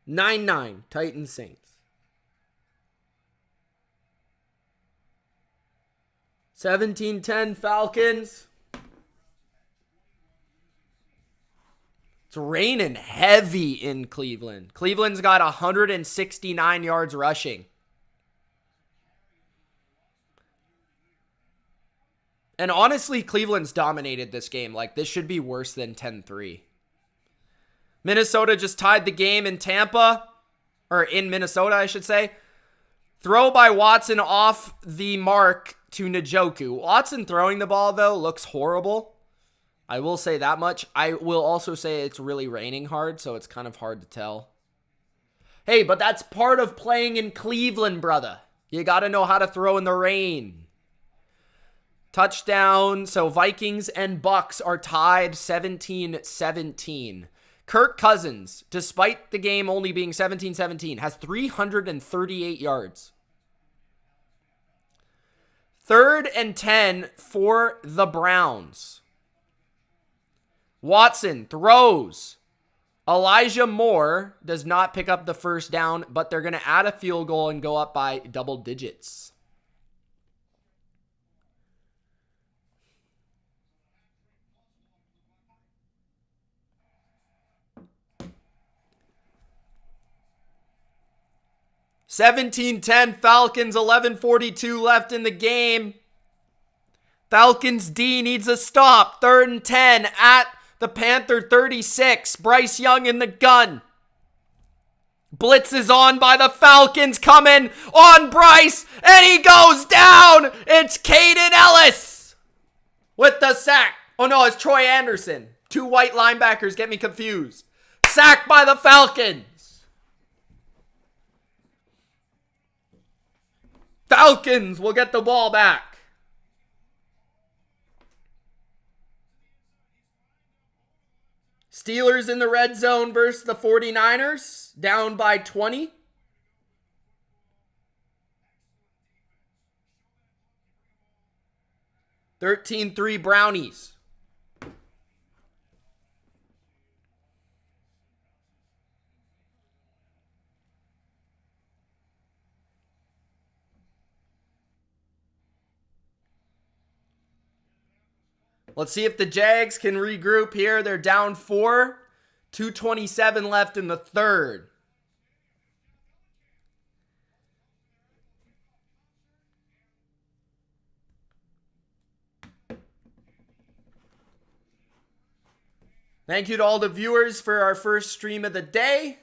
9-9, Titans Saints. 17-10 Falcons. It's raining heavy in Cleveland. Cleveland's got 169 yards rushing. And honestly, Cleveland's dominated this game. Like, this should be worse than 10-3. Minnesota just tied the game in Tampa. Or in Minnesota, I should say. Throw by Watson off the mark to Njoku. Watson throwing the ball, though, looks horrible. I will say that much. I will also say it's really raining hard, so it's kind of hard to tell. Hey, but that's part of playing in Cleveland, brother. You got to know how to throw in the rain. Touchdown. So Vikings and Bucks are tied 17-17. Kirk Cousins, despite the game only being 17-17, has 338 yards. 3rd and 10 for the Browns. Watson throws. Elijah Moore does not pick up the first down, but they're going to add a field goal and go up by double digits. $17-10 Falcons, 11:42 left in the game. Falcons D needs a stop. 3rd and 10 at the Panther 36. Bryce Young in the gun. Blitz is on by the Falcons, coming on Bryce, and he goes down. It's Caden Ellis with the sack. Oh no, it's Troy Anderson. 2 white linebackers get me confused. Sacked by the Falcons. Falcons will get the ball back. Steelers in the red zone versus the 49ers. Down by 20. $13-3 Brownies. Let's see if the Jags can regroup here. They're down 4. 2:27 left in the third. Thank you to all the viewers for our first stream of the day.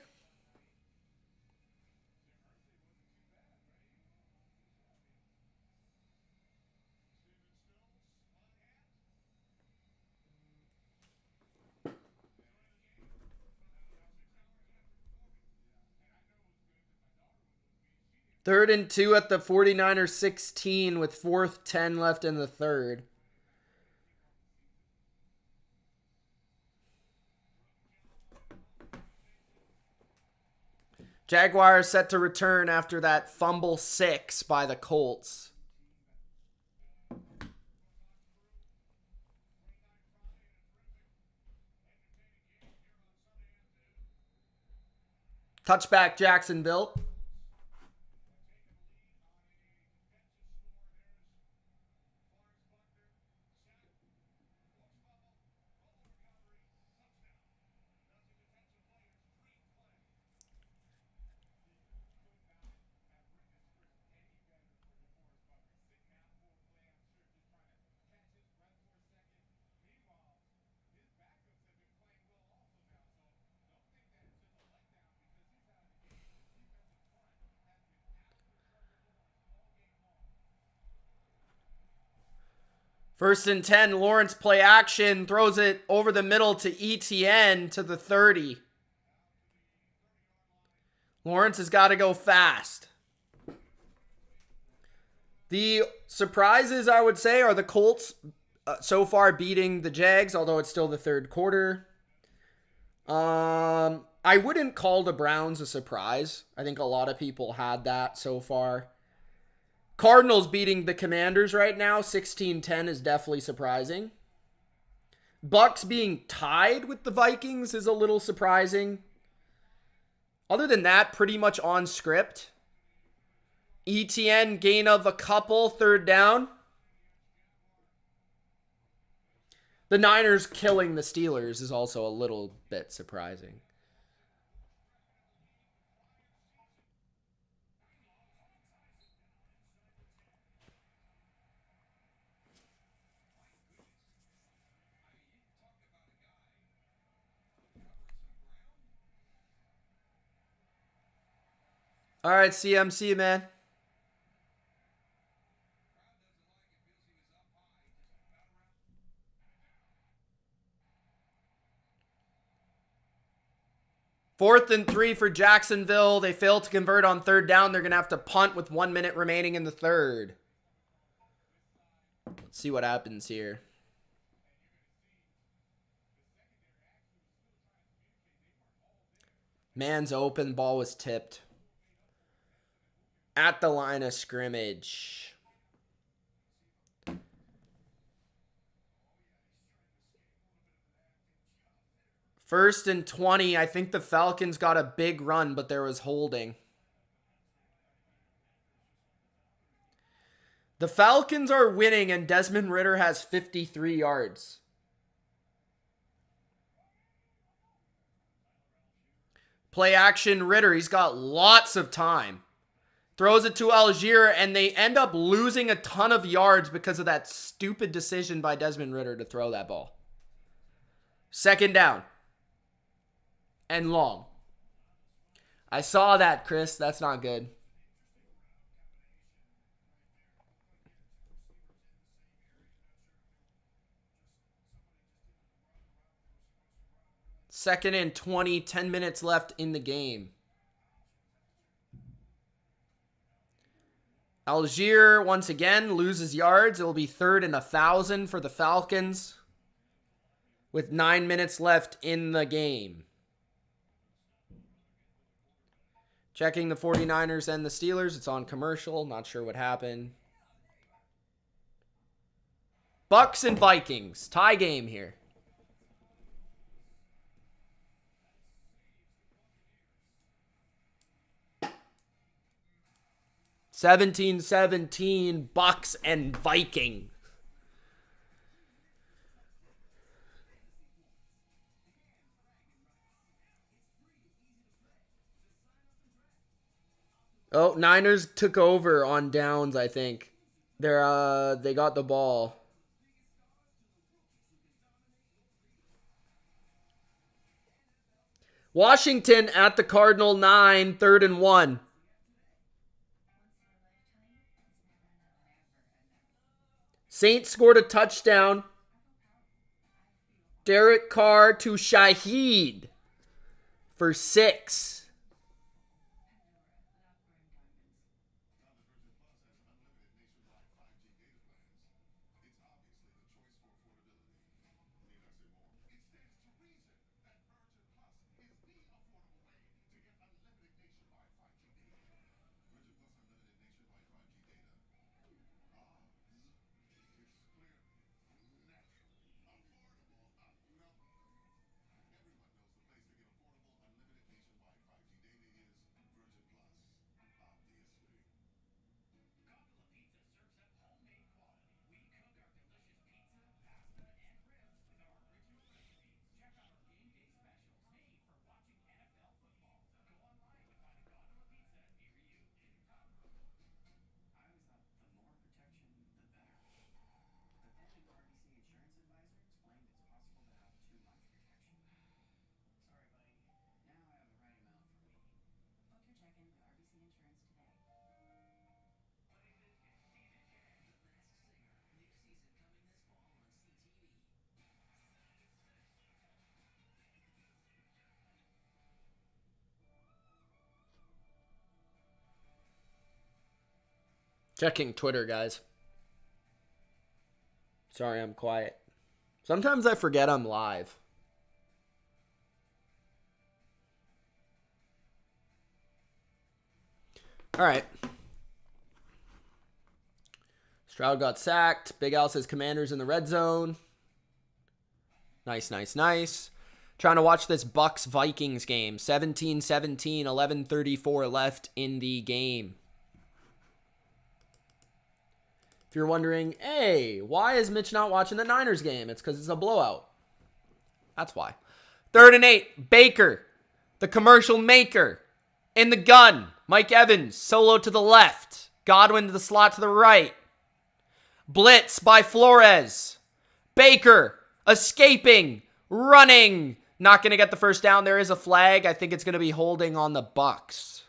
Third and 2 at the 49ers 16 with 4:10 left in the third. Jaguars set to return after that fumble 6 by the Colts. Touchback Jacksonville. First and 10, Lawrence play action, throws it over the middle to ETN to the 30. Lawrence has got to go fast. The surprises, I would say, are the Colts so far beating the Jags, although it's still the third quarter. I wouldn't call the Browns a surprise. I think a lot of people had that so far. Cardinals beating the Commanders right now, 16-10, is definitely surprising. Bucks being tied with the Vikings is a little surprising. Other than that, pretty much on script. ETN gain of a couple, third down. The Niners killing the Steelers is also a little bit surprising. All right, CMC, man. Fourth and 3 for Jacksonville. They failed to convert on third down. They're going to have to punt with 1 minute remaining in the third. Let's see what happens here. Man's open. Ball was tipped. At the line of scrimmage. First and 20. I think the Falcons got a big run, but there was holding. The Falcons are winning, and Desmond Ridder has 53 yards. Play action Ridder. He's got lots of time. Throws it to Algier, and they end up losing a ton of yards because of that stupid decision by Desmond Ridder to throw that ball. Second down. And long. I saw that, Chris. That's not good. Second and 20, 10 minutes left in the game. Algier, once again, loses yards. It will be 3rd and 1,000 for the Falcons with 9 minutes left in the game. Checking the 49ers and the Steelers. It's on commercial. Not sure what happened. Bucks and Vikings. Tie game here. 17-17, Bucks and Vikings. Oh, Niners took over on downs, I think. They got the ball. Washington at the Cardinal 9, 3rd and 1. Saints scored a touchdown. Derek Carr to Shaheed for 6. Checking Twitter, guys. Sorry, I'm quiet. Sometimes I forget I'm live. All right. Stroud got sacked. Big Al says Commanders in the red zone. Nice, nice, nice. Trying to watch this Bucks-Vikings game. 17-17, 11:34 left in the game. If you're wondering, hey, why is Mitch not watching the Niners game? It's because it's a blowout. That's why. 3rd and 8. Baker, the commercial maker. In the gun. Mike Evans, solo to the left. Godwin to the slot to the right. Blitz by Flores. Baker, escaping, running. Not going to get the first down. There is a flag. I think it's going to be holding on the Bucks.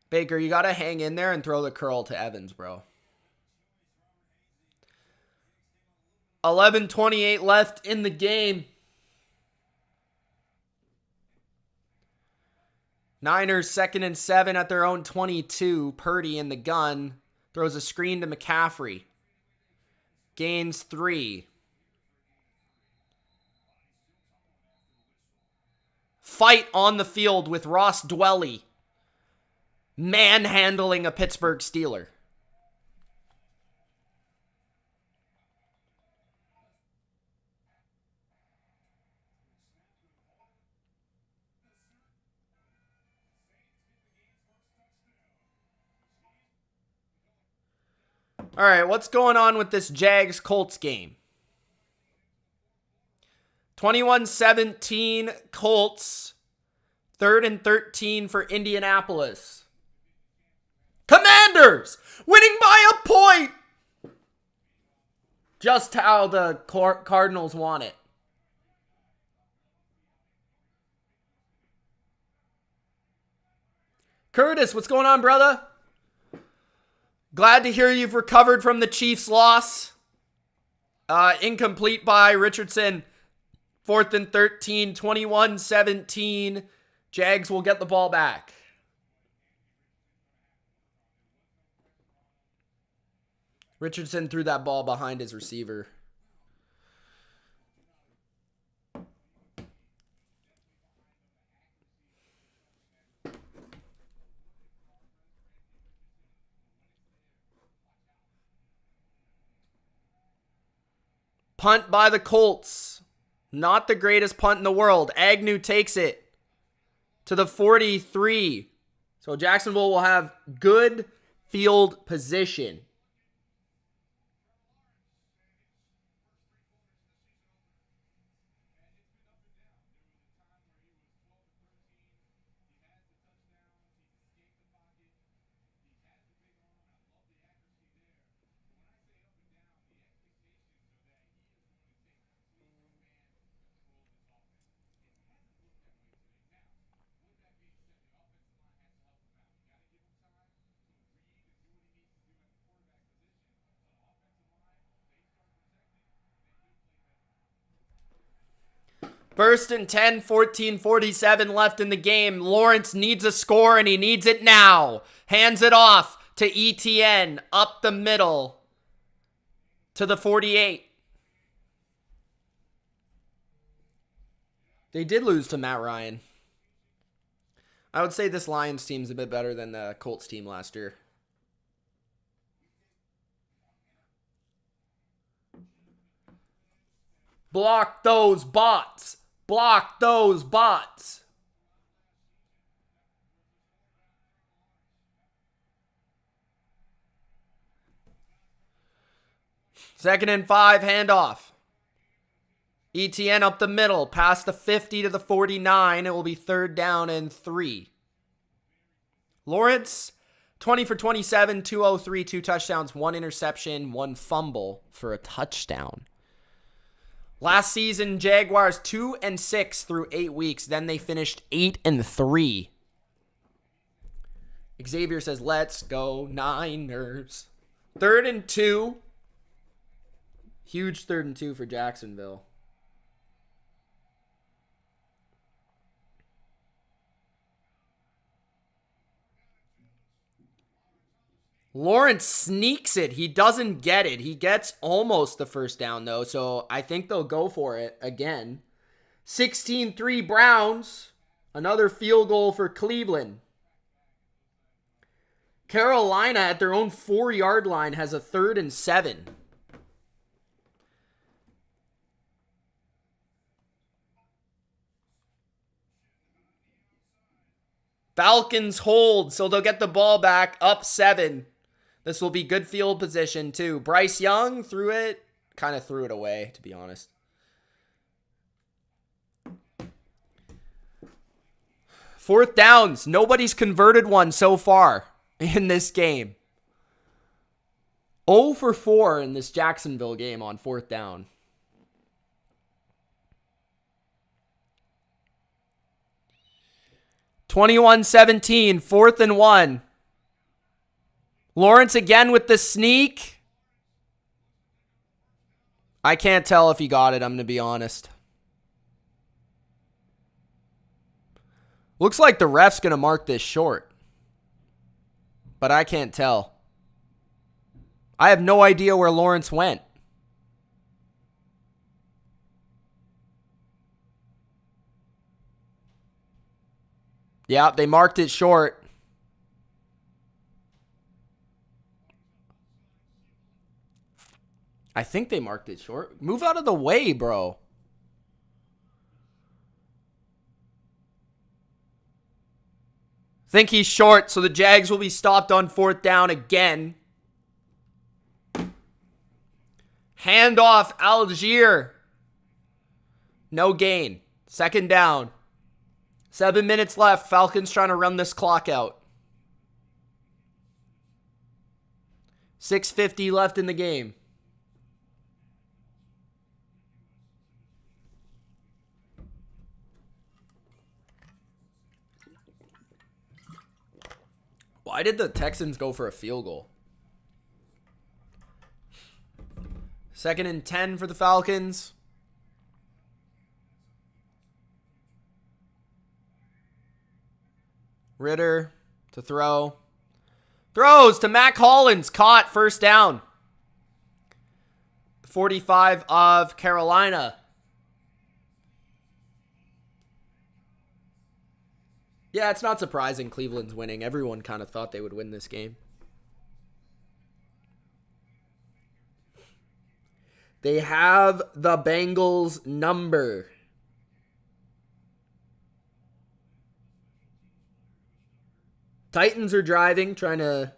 Baker, you got to hang in there and throw the curl to Evans, bro. 11:28 left in the game. Niners 2nd and 7 at their own 22. Purdy in the gun. Throws a screen to McCaffrey. Gains 3. Fight on the field with Ross Dwelly manhandling a Pittsburgh Steeler. All right, what's going on with this Jags-Colts game? 21-17 Colts. 3rd and 13 for Indianapolis. Commanders winning by a point. Just how the Cardinals want it. Curtis, what's going on, brother? Glad to hear you've recovered from the Chiefs' loss. Incomplete by Richardson. 4th and 13, 21-17. Jags will get the ball back. Richardson threw that ball behind his receiver. Punt by the Colts. Not the greatest punt in the world. Agnew takes it to the 43. So Jacksonville will have good field position. First and 10, 14:47 left in the game. Lawrence needs a score, and he needs it now. Hands it off to ETN up the middle to the 48. They did lose to Matt Ryan. I would say this Lions team's a bit better than the Colts team last year. Block those bots. Block those bots. Second and 5, handoff. ETN up the middle, past the 50 to the 49. It will be 3rd down and 3. Lawrence, 20 for 27, 203, 2 touchdowns, 1 interception, 1 fumble for a touchdown. Last season, Jaguars 2-6 through 8 weeks. Then they finished 8-3. Xavier says, "Let's go Niners." 3rd and 2. Huge 3rd and 2 for Jacksonville. Lawrence sneaks it. He doesn't get it. He gets almost the first down, though, so I think they'll go for it again. 16-3 Browns. Another field goal for Cleveland. Carolina at their own 4-yard line has a 3rd and 7. Falcons hold, so they'll get the ball back up 7. This will be good field position too. Bryce Young threw it, kind of threw it away, to be honest. Fourth downs. Nobody's converted one so far in this game. 0 for 4 in this Jacksonville game on fourth down. (21-17), 4th and 1. Lawrence again with the sneak. I can't tell if he got it, I'm going to be honest. Looks like the ref's going to mark this short. But I can't tell. I have no idea where Lawrence went. Yeah, they marked it short. I think they marked it short. Move out of the way, bro. Think he's short, so the Jags will be stopped on fourth down again. Handoff, Algier. No gain. 2nd down. 7 minutes left. Falcons trying to run this clock out. 6:50 left in the game. Why did the Texans go for a field goal? 2nd and 10 for the Falcons. Ritter to throw. Throws to Mac Hollins. Caught. 1st down. 45 of Carolina. Yeah, it's not surprising Cleveland's winning. Everyone kind of thought they would win this game. They have the Bengals number. Titans are driving, trying to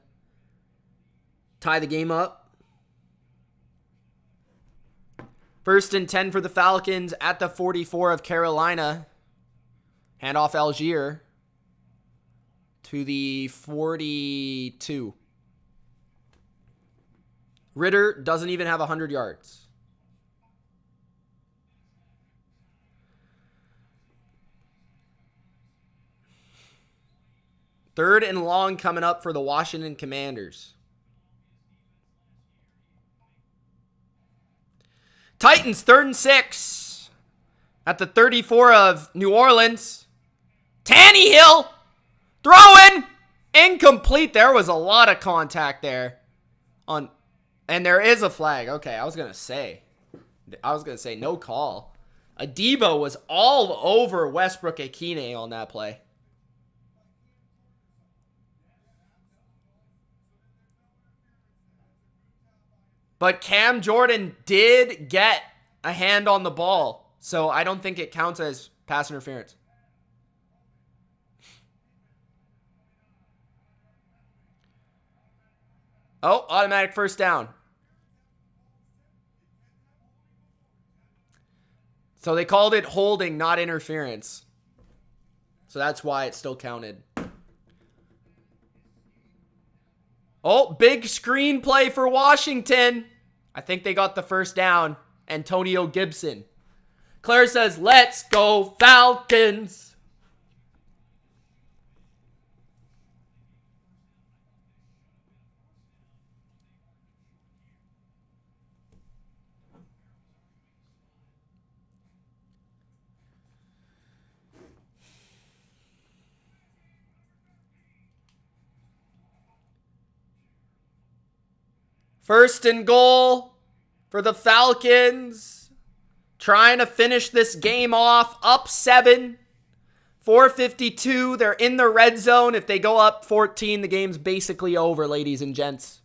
tie the game up. 1st and 10 for the Falcons at the 44 of Carolina. Handoff Algier to the 42. Ritter doesn't even have 100 yards. Third and long coming up for the Washington Commanders. Titans, 3rd and 6 at the 34 of New Orleans. Tannehill throwing, incomplete. There was a lot of contact there. And there is a flag. Okay, I was going to say no call. Adebo was all over Westbrook Akine on that play. But Cam Jordan did get a hand on the ball, so I don't think it counts as pass interference. Oh, automatic 1st down. So they called it holding, not interference. So that's why it still counted. Oh, big screenplay for Washington. I think they got the 1st down. Antonio Gibson. Claire says, let's go Falcons. First and goal for the Falcons. trying to finish this game off, up 7, 4:52. They're in the red zone. If they go up 14, the game's basically over, ladies and gents.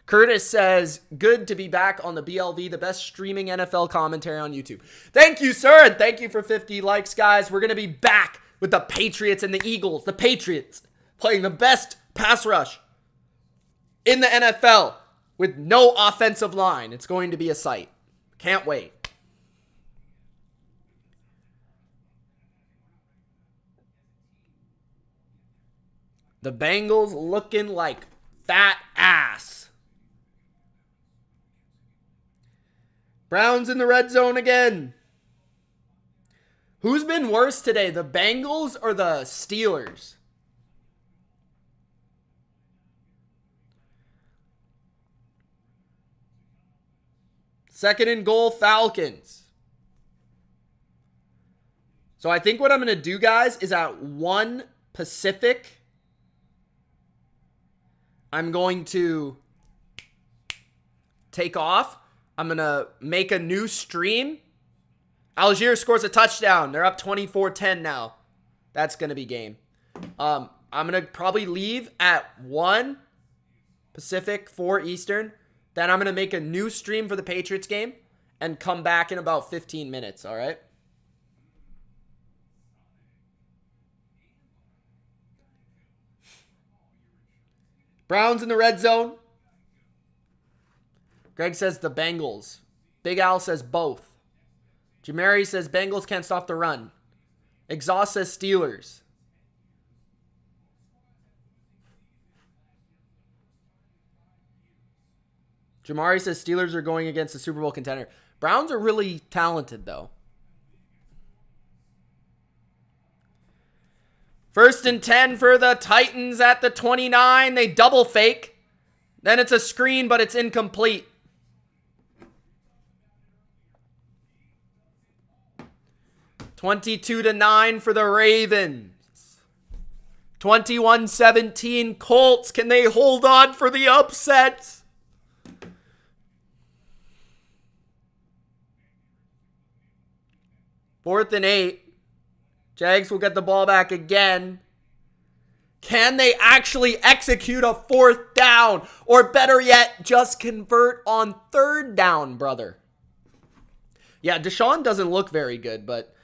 Curtis says, good to be back on the BLV, the best streaming NFL commentary on YouTube. Thank you, sir, and thank you for 50 likes, guys. We're going to be back with the Patriots and the Eagles. The Patriots playing the best pass rush in the NFL with no offensive line. It's going to be a sight. Can't wait. The Bengals looking like fat ass. Browns in the red zone again. Who's been worse today, the Bengals or the Steelers? Second and goal, Falcons. So I think what I'm going to do, guys, is at 1 Pacific, I'm going to take off. I'm going to make a new stream. Algiers scores a touchdown. They're up 24-10 now. That's going to be game. I'm going to probably leave at 1 Pacific, 4 Eastern. Then I'm going to make a new stream for the Patriots game and come back in about 15 minutes, all right? Browns in the red zone. Greg says the Bengals. Big Al says both. Jamari says Bengals can't stop the run. Exhaust says Steelers. Jamari says Steelers are going against the Super Bowl contender. Browns are really talented, though. 1st and 10 for the Titans at the 29. They double fake. Then it's a screen, but it's incomplete. 22-9 for the Ravens. 21-17 Colts. Can they hold on for the upset? Fourth and 8. Jags will get the ball back again. Can they actually execute a 4th down? Or better yet, just convert on 3rd down, brother? Yeah, Deshaun doesn't look very good, but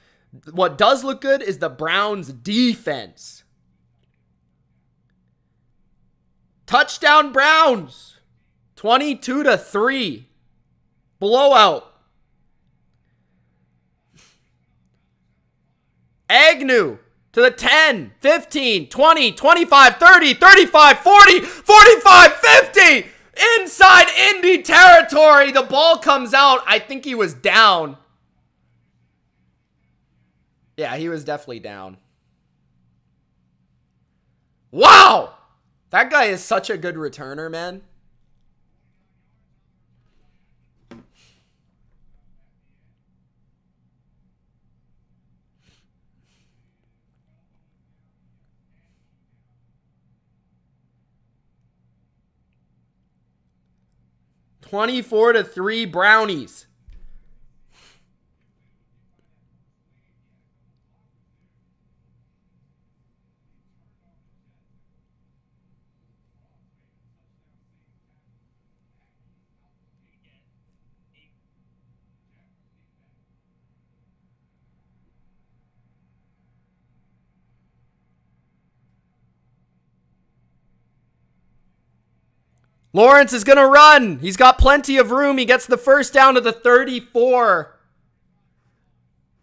what does look good is the Browns' defense. Touchdown Browns. 22-3. Blowout. Agnew to the 10, 15, 20, 25, 30, 35, 40, 45, 50. Inside Indy territory. The ball comes out. I think he was down. Yeah, he was definitely down. Wow! That guy is such a good returner, man. $24-3 Brownies. Lawrence is going to run. He's got plenty of room. He gets the first down to the 34.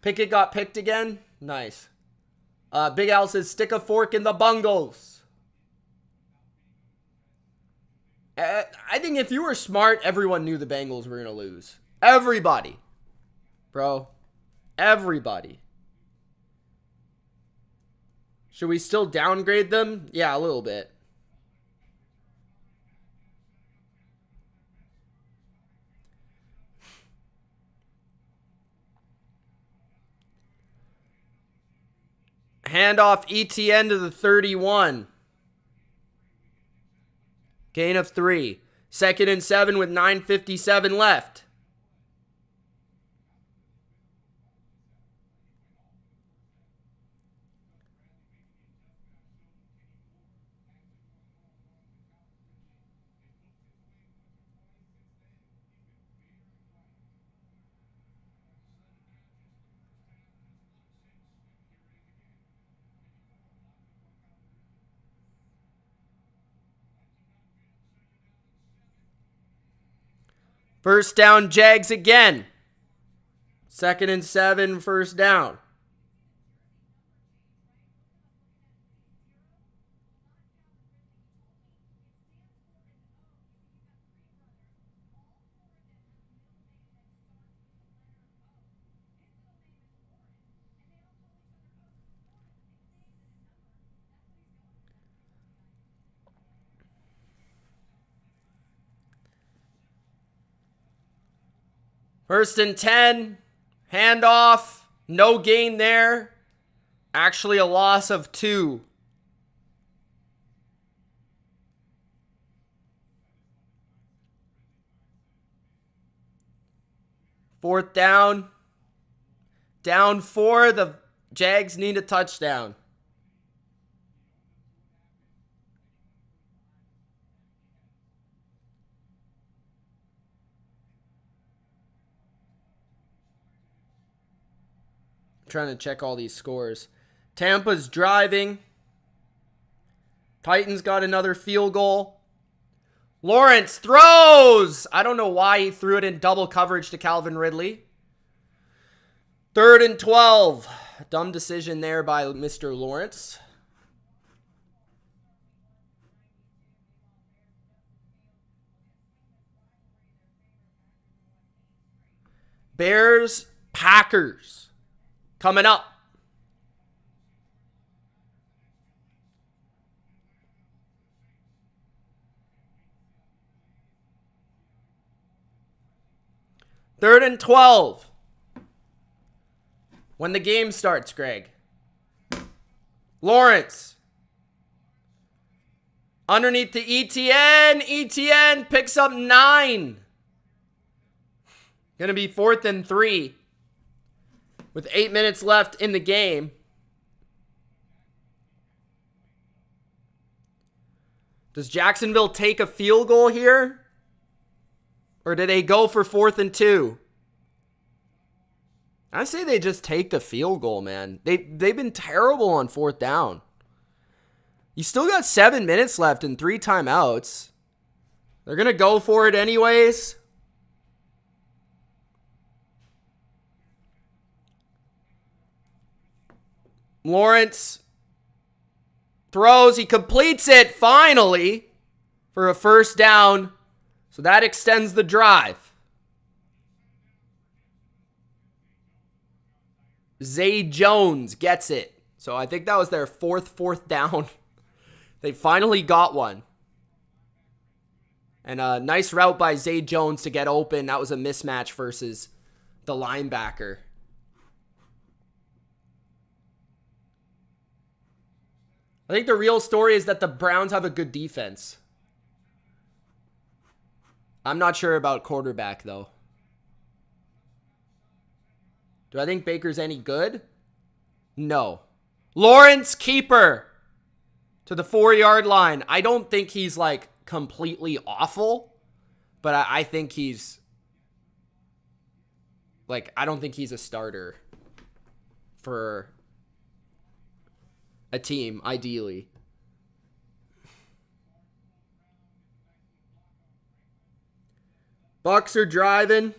Pickett got picked again. Nice. Big Al says, stick a fork in the Bungles. I think if you were smart, everyone knew the Bengals were going to lose. Everybody. Bro. Everybody. Should we still downgrade them? Yeah, a little bit. Handoff ETN to the 31. Gain of 3. 2nd and 7 with 9:57 left. First down, Jags again. 2nd and 7, first down. First and 10, handoff, no gain there. Actually a loss of 2. Fourth down, down 4, the Jags need a touchdown. Trying to check all these scores. Tampa's driving. Titans got another field goal. Lawrence throws. I don't know why he threw it in double coverage to Calvin Ridley. 3rd and 12. Dumb decision there by Mr. Lawrence. Bears, Packers. Coming up. Third and 12. When the game starts, Greg. Lawrence. Underneath to ETN. ETN picks up 9. Gonna be 4th and 3. With 8 minutes left in the game. Does Jacksonville take a field goal here? Or do they go for 4th and 2? I say they just take the field goal, man. They've been terrible on 4th down. You still got 7 minutes left and 3 timeouts. They're going to go for it anyways. Lawrence throws. He completes it finally for a first down. So that extends the drive. Zay Jones gets it. So I think that was their 4th down. They finally got one. And a nice route by Zay Jones to get open. That was a mismatch versus the linebacker. I think the real story is that the Browns have a good defense. I'm not sure about quarterback, though. Do I think Baker's any good? No. Lawrence, keeper to the 4-yard line. I don't think he's, like, completely awful, but I think he's, like, I don't think he's a starter for a team, ideally. Bucks are driving.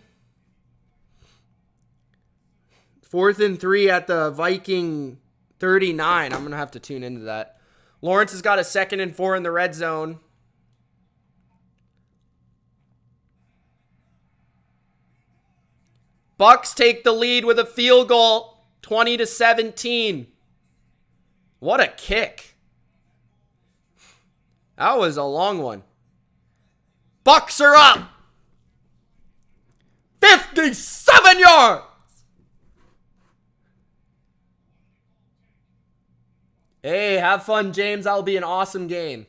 4th and 3 at the Viking 39. I'm going to have to tune into that. Lawrence has got a 2nd and 4 in the red zone. Bucks take the lead with a field goal, 20-17. What a kick. That was a long one. Bucks are up. 57 yards. Hey, have fun, James. That'll be an awesome game.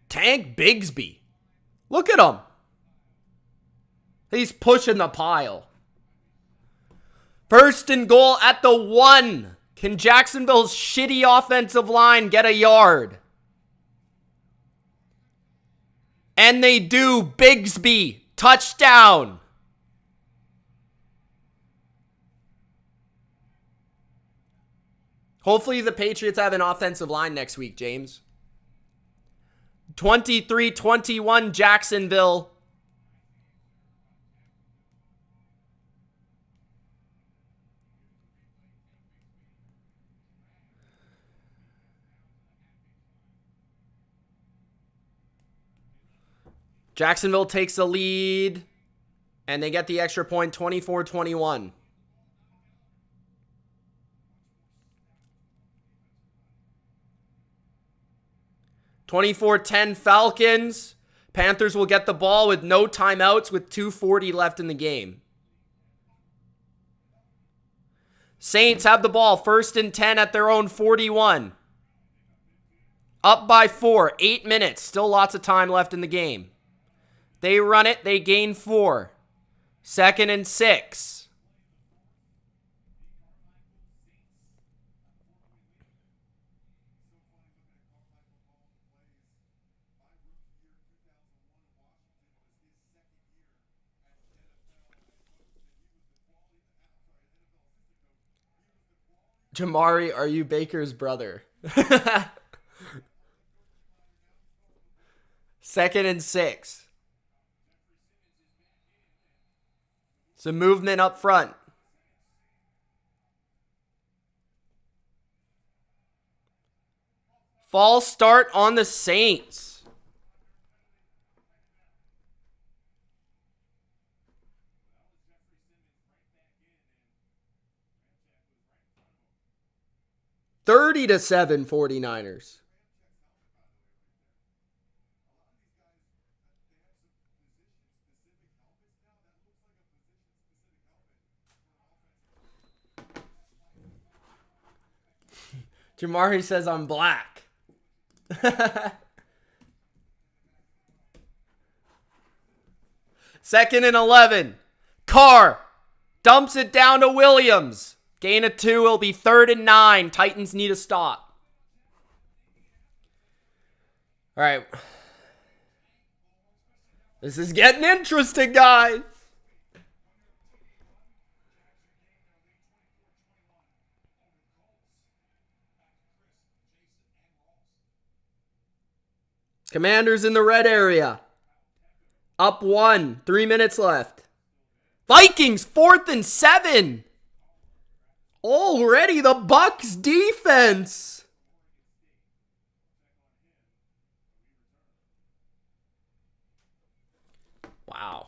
Tank Bigsby. Look at him. He's pushing the pile. 1st and goal at the 1. Can Jacksonville's shitty offensive line get a yard? And they do. Bigsby. Touchdown. Hopefully the Patriots have an offensive line next week, James. 23-21 Jacksonville. Jacksonville takes the lead, and they get the extra point, 24-21. (24-10) Falcons. Panthers will get the ball with no timeouts with 2:40 left in the game. Saints have the ball, 1st and 10 at their own 41. Up by 4, 8 minutes. Still lots of time left in the game. They run it, they gain 4. 2nd and 6. Jamari, are you Baker's brother? 2nd and 6. Some movement up front. False start on the Saints. (30-7) 49ers. Jamari says I'm black. 2nd and 11. Carr dumps it down to Williams. Gain of 2. It'll be 3rd and 9. Titans need a stop. All right. This is getting interesting, guys. Commanders in the red area. Up 1. 3 minutes left. Vikings, 4th and 7. Already the Bucs defense. Wow.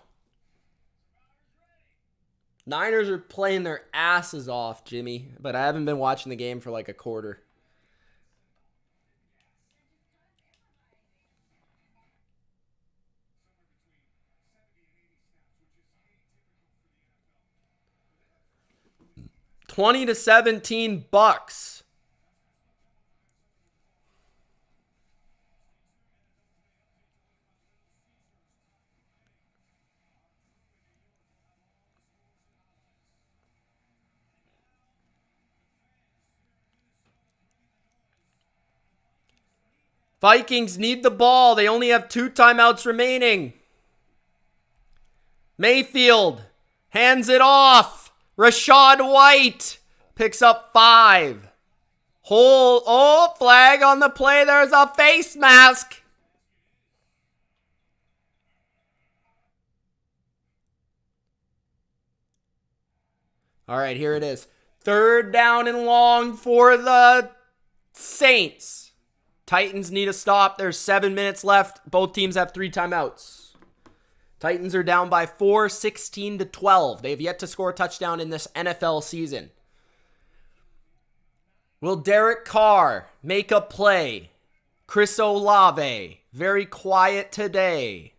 Niners are playing their asses off, Jimmy. But I haven't been watching the game for like a quarter. (20-17) Bucs. Vikings need the ball. They only have 2 timeouts remaining. Mayfield hands it off. Rashad White picks up 5. Flag on the play. There's a face mask. All right, here it is. 3rd down and long for the Saints. Titans need a stop. There's 7 minutes left. Both teams have 3 timeouts. Titans are down by 4, 16-12. They have yet to score a touchdown in this NFL season. Will Derek Carr make a play? Chris Olave, very quiet today.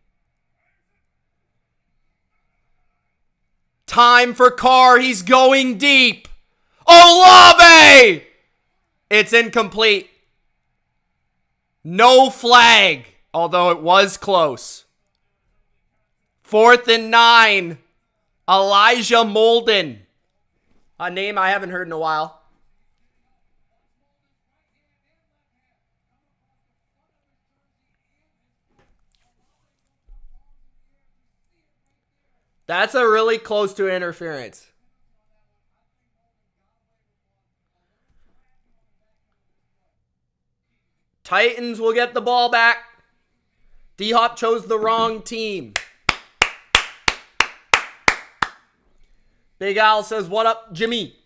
Time for Carr. He's going deep. Olave! It's incomplete. No flag, although it was close. 4th and 9. Elijah Molden. A name I haven't heard in a while. That's a really close to interference. Titans will get the ball back. D-Hop chose the wrong team. Big Al says, what up, Jimmy?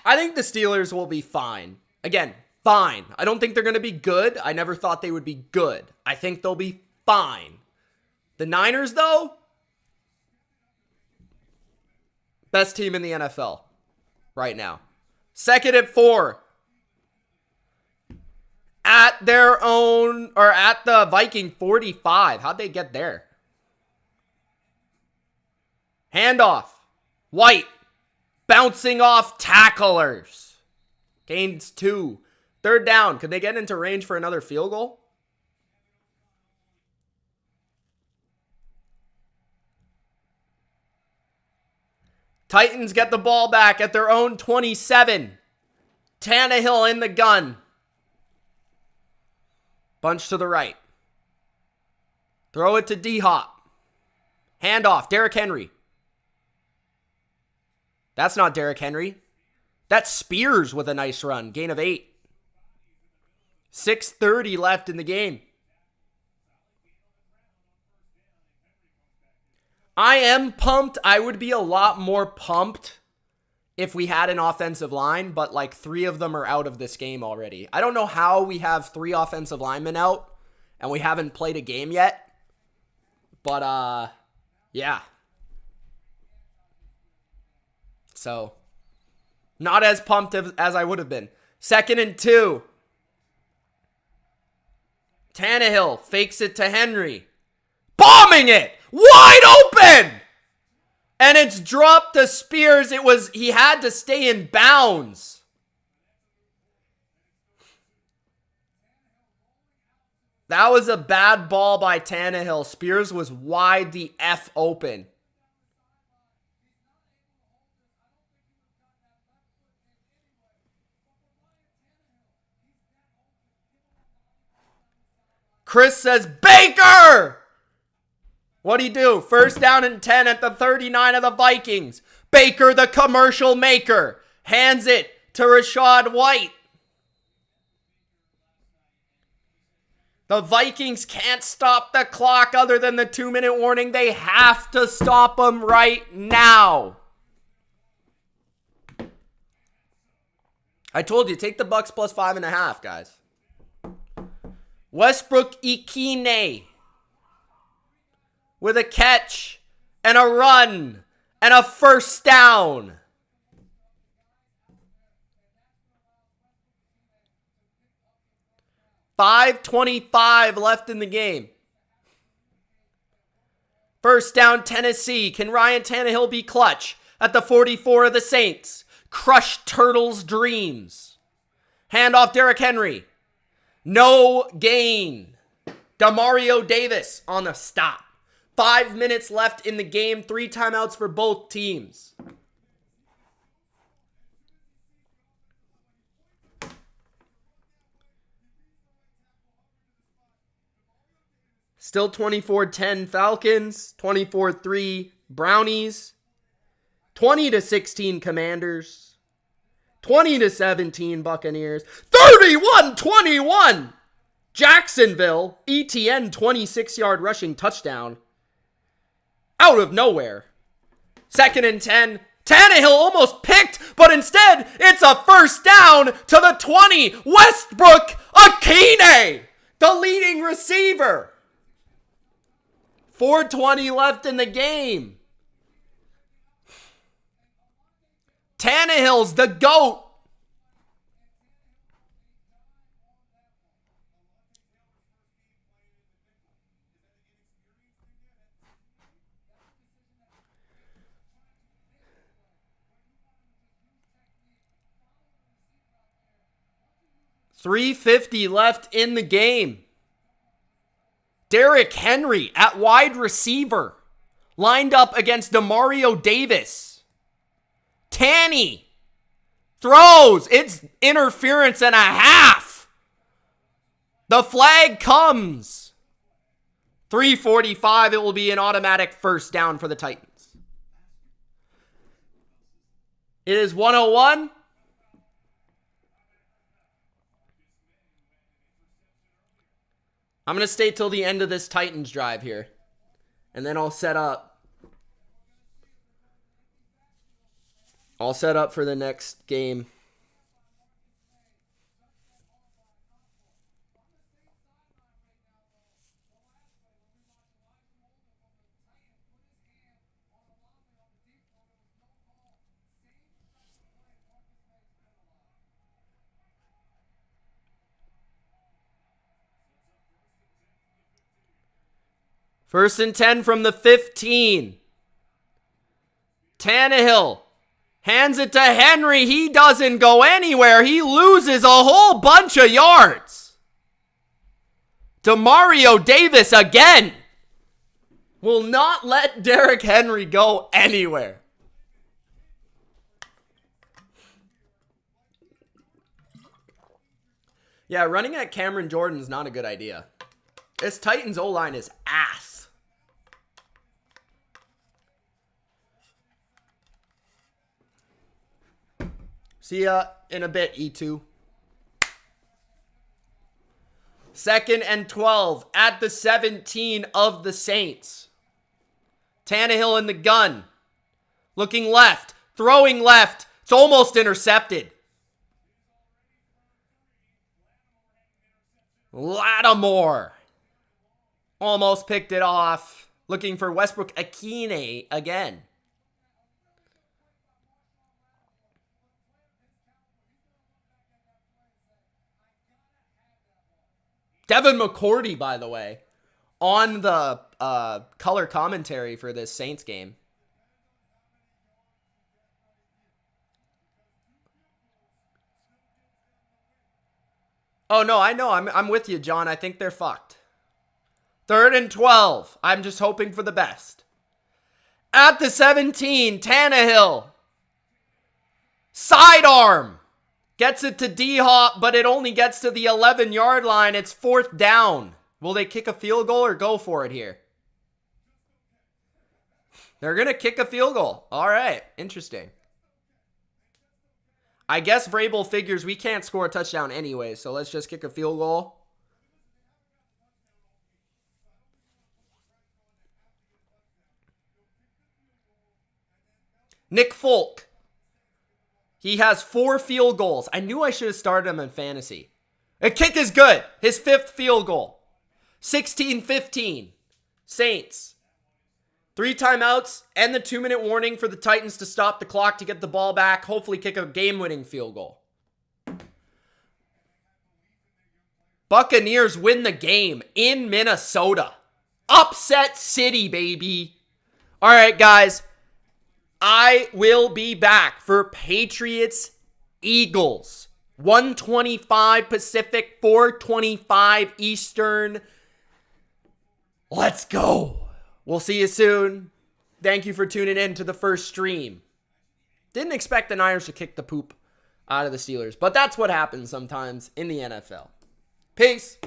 I think the Steelers will be fine. Again, fine. I don't think they're going to be good. I never thought they would be good. I think they'll be fine. The Niners, though, best team in the NFL right now. Second at 4. At their own, or at the Viking 45. How'd they get there? Handoff. White. Bouncing off tacklers. Gains 2. Third down. Could they get into range for another field goal? Titans get the ball back at their own 27. Tannehill in the gun. Bunch to the right. Throw it to D-Hop. Handoff. Derrick Henry. That's not Derrick Henry. That's Spears with a nice run. Gain of 8. 6:30 left in the game. I am pumped. I would be a lot more pumped if we had an offensive line, but like 3 of them are out of this game already. I don't know how we have 3 offensive linemen out and we haven't played a game yet. But, yeah. So, not as pumped as I would have been. 2nd and 2. Tannehill fakes it to Henry. Bombing it! Wide open! And it's dropped to Spears. He had to stay in bounds. That was a bad ball by Tannehill. Spears was wide the F open. Chris says, Baker! What'd he do? First down and 10 at the 39 of the Vikings. Baker, the commercial maker, hands it to Rachaad White. The Vikings can't stop the clock other than the 2-minute warning. They have to stop them right now. I told you, take the Bucks plus 5.5, guys. Westbrook Ikine with a catch and a run and a first down. $5:25 left in the game. First down, Tennessee. Can Ryan Tannehill be clutch at the 44 of the Saints? Crush Turtles' dreams. Handoff Derrick Henry. No gain. Demario Davis on the stop. 5 minutes left in the game. 3 timeouts for both teams. Still 24-10 Falcons. 24-3 Brownies. 20-16 Commanders. 20-17 Buccaneers. 31-21 Jacksonville. ETN 26-yard rushing touchdown. Out of nowhere. 2nd and 10. Tannehill almost picked, but instead it's a first down to the 20. Westbrook Ikine, the leading receiver. 4:20 left in the game. Tannehill's the GOAT. $3:50 left in the game. Derrick Henry at wide receiver. Lined up against Demario Davis. Tanny throws. It's interference and a half. The flag comes. 3:45. It will be an automatic first down for the Titans. It is 101. I'm going to stay till the end of this Titans drive here. And then I'll set up. I'll set up for the next game. First and 10 from the 15. Tannehill hands it to Henry. He doesn't go anywhere. He loses a whole bunch of yards. Demario Davis again will not let Derrick Henry go anywhere. Yeah, running at Cameron Jordan is not a good idea. This Titans O-line is ass. See ya in a bit, E2. 2nd and 12 at the 17 of the Saints. Tannehill in the gun. Looking left. Throwing left. It's almost intercepted. Lattimore. Almost picked it off. Looking for Westbrook Akine again. Devin McCourty, by the way, on the color commentary for this Saints game. Oh, no, I know. I'm with you, John. I think they're fucked. 3rd and 12. I'm just hoping for the best. At the 17, Tannehill. Sidearm. Gets it to D-Hop, but it only gets to the 11-yard line. It's 4th down. Will they kick a field goal or go for it here? They're going to kick a field goal. All right. Interesting. I guess Vrabel figures we can't score a touchdown anyway, so let's just kick a field goal. Nick Folk. He has 4 field goals. I knew I should have started him in fantasy. A kick is good. His 5th field goal. 16-15. Saints. 3 timeouts and the 2-minute warning for the Titans to stop the clock to get the ball back. Hopefully kick a game-winning field goal. Buccaneers win the game in Minnesota. Upset City, baby. All right, guys. I will be back for Patriots Eagles. 1:25 Pacific, 4:25 Eastern. Let's go. We'll see you soon. Thank you for tuning in to the first stream. Didn't expect the Niners to kick the poop out of the Steelers, but that's what happens sometimes in the NFL. Peace.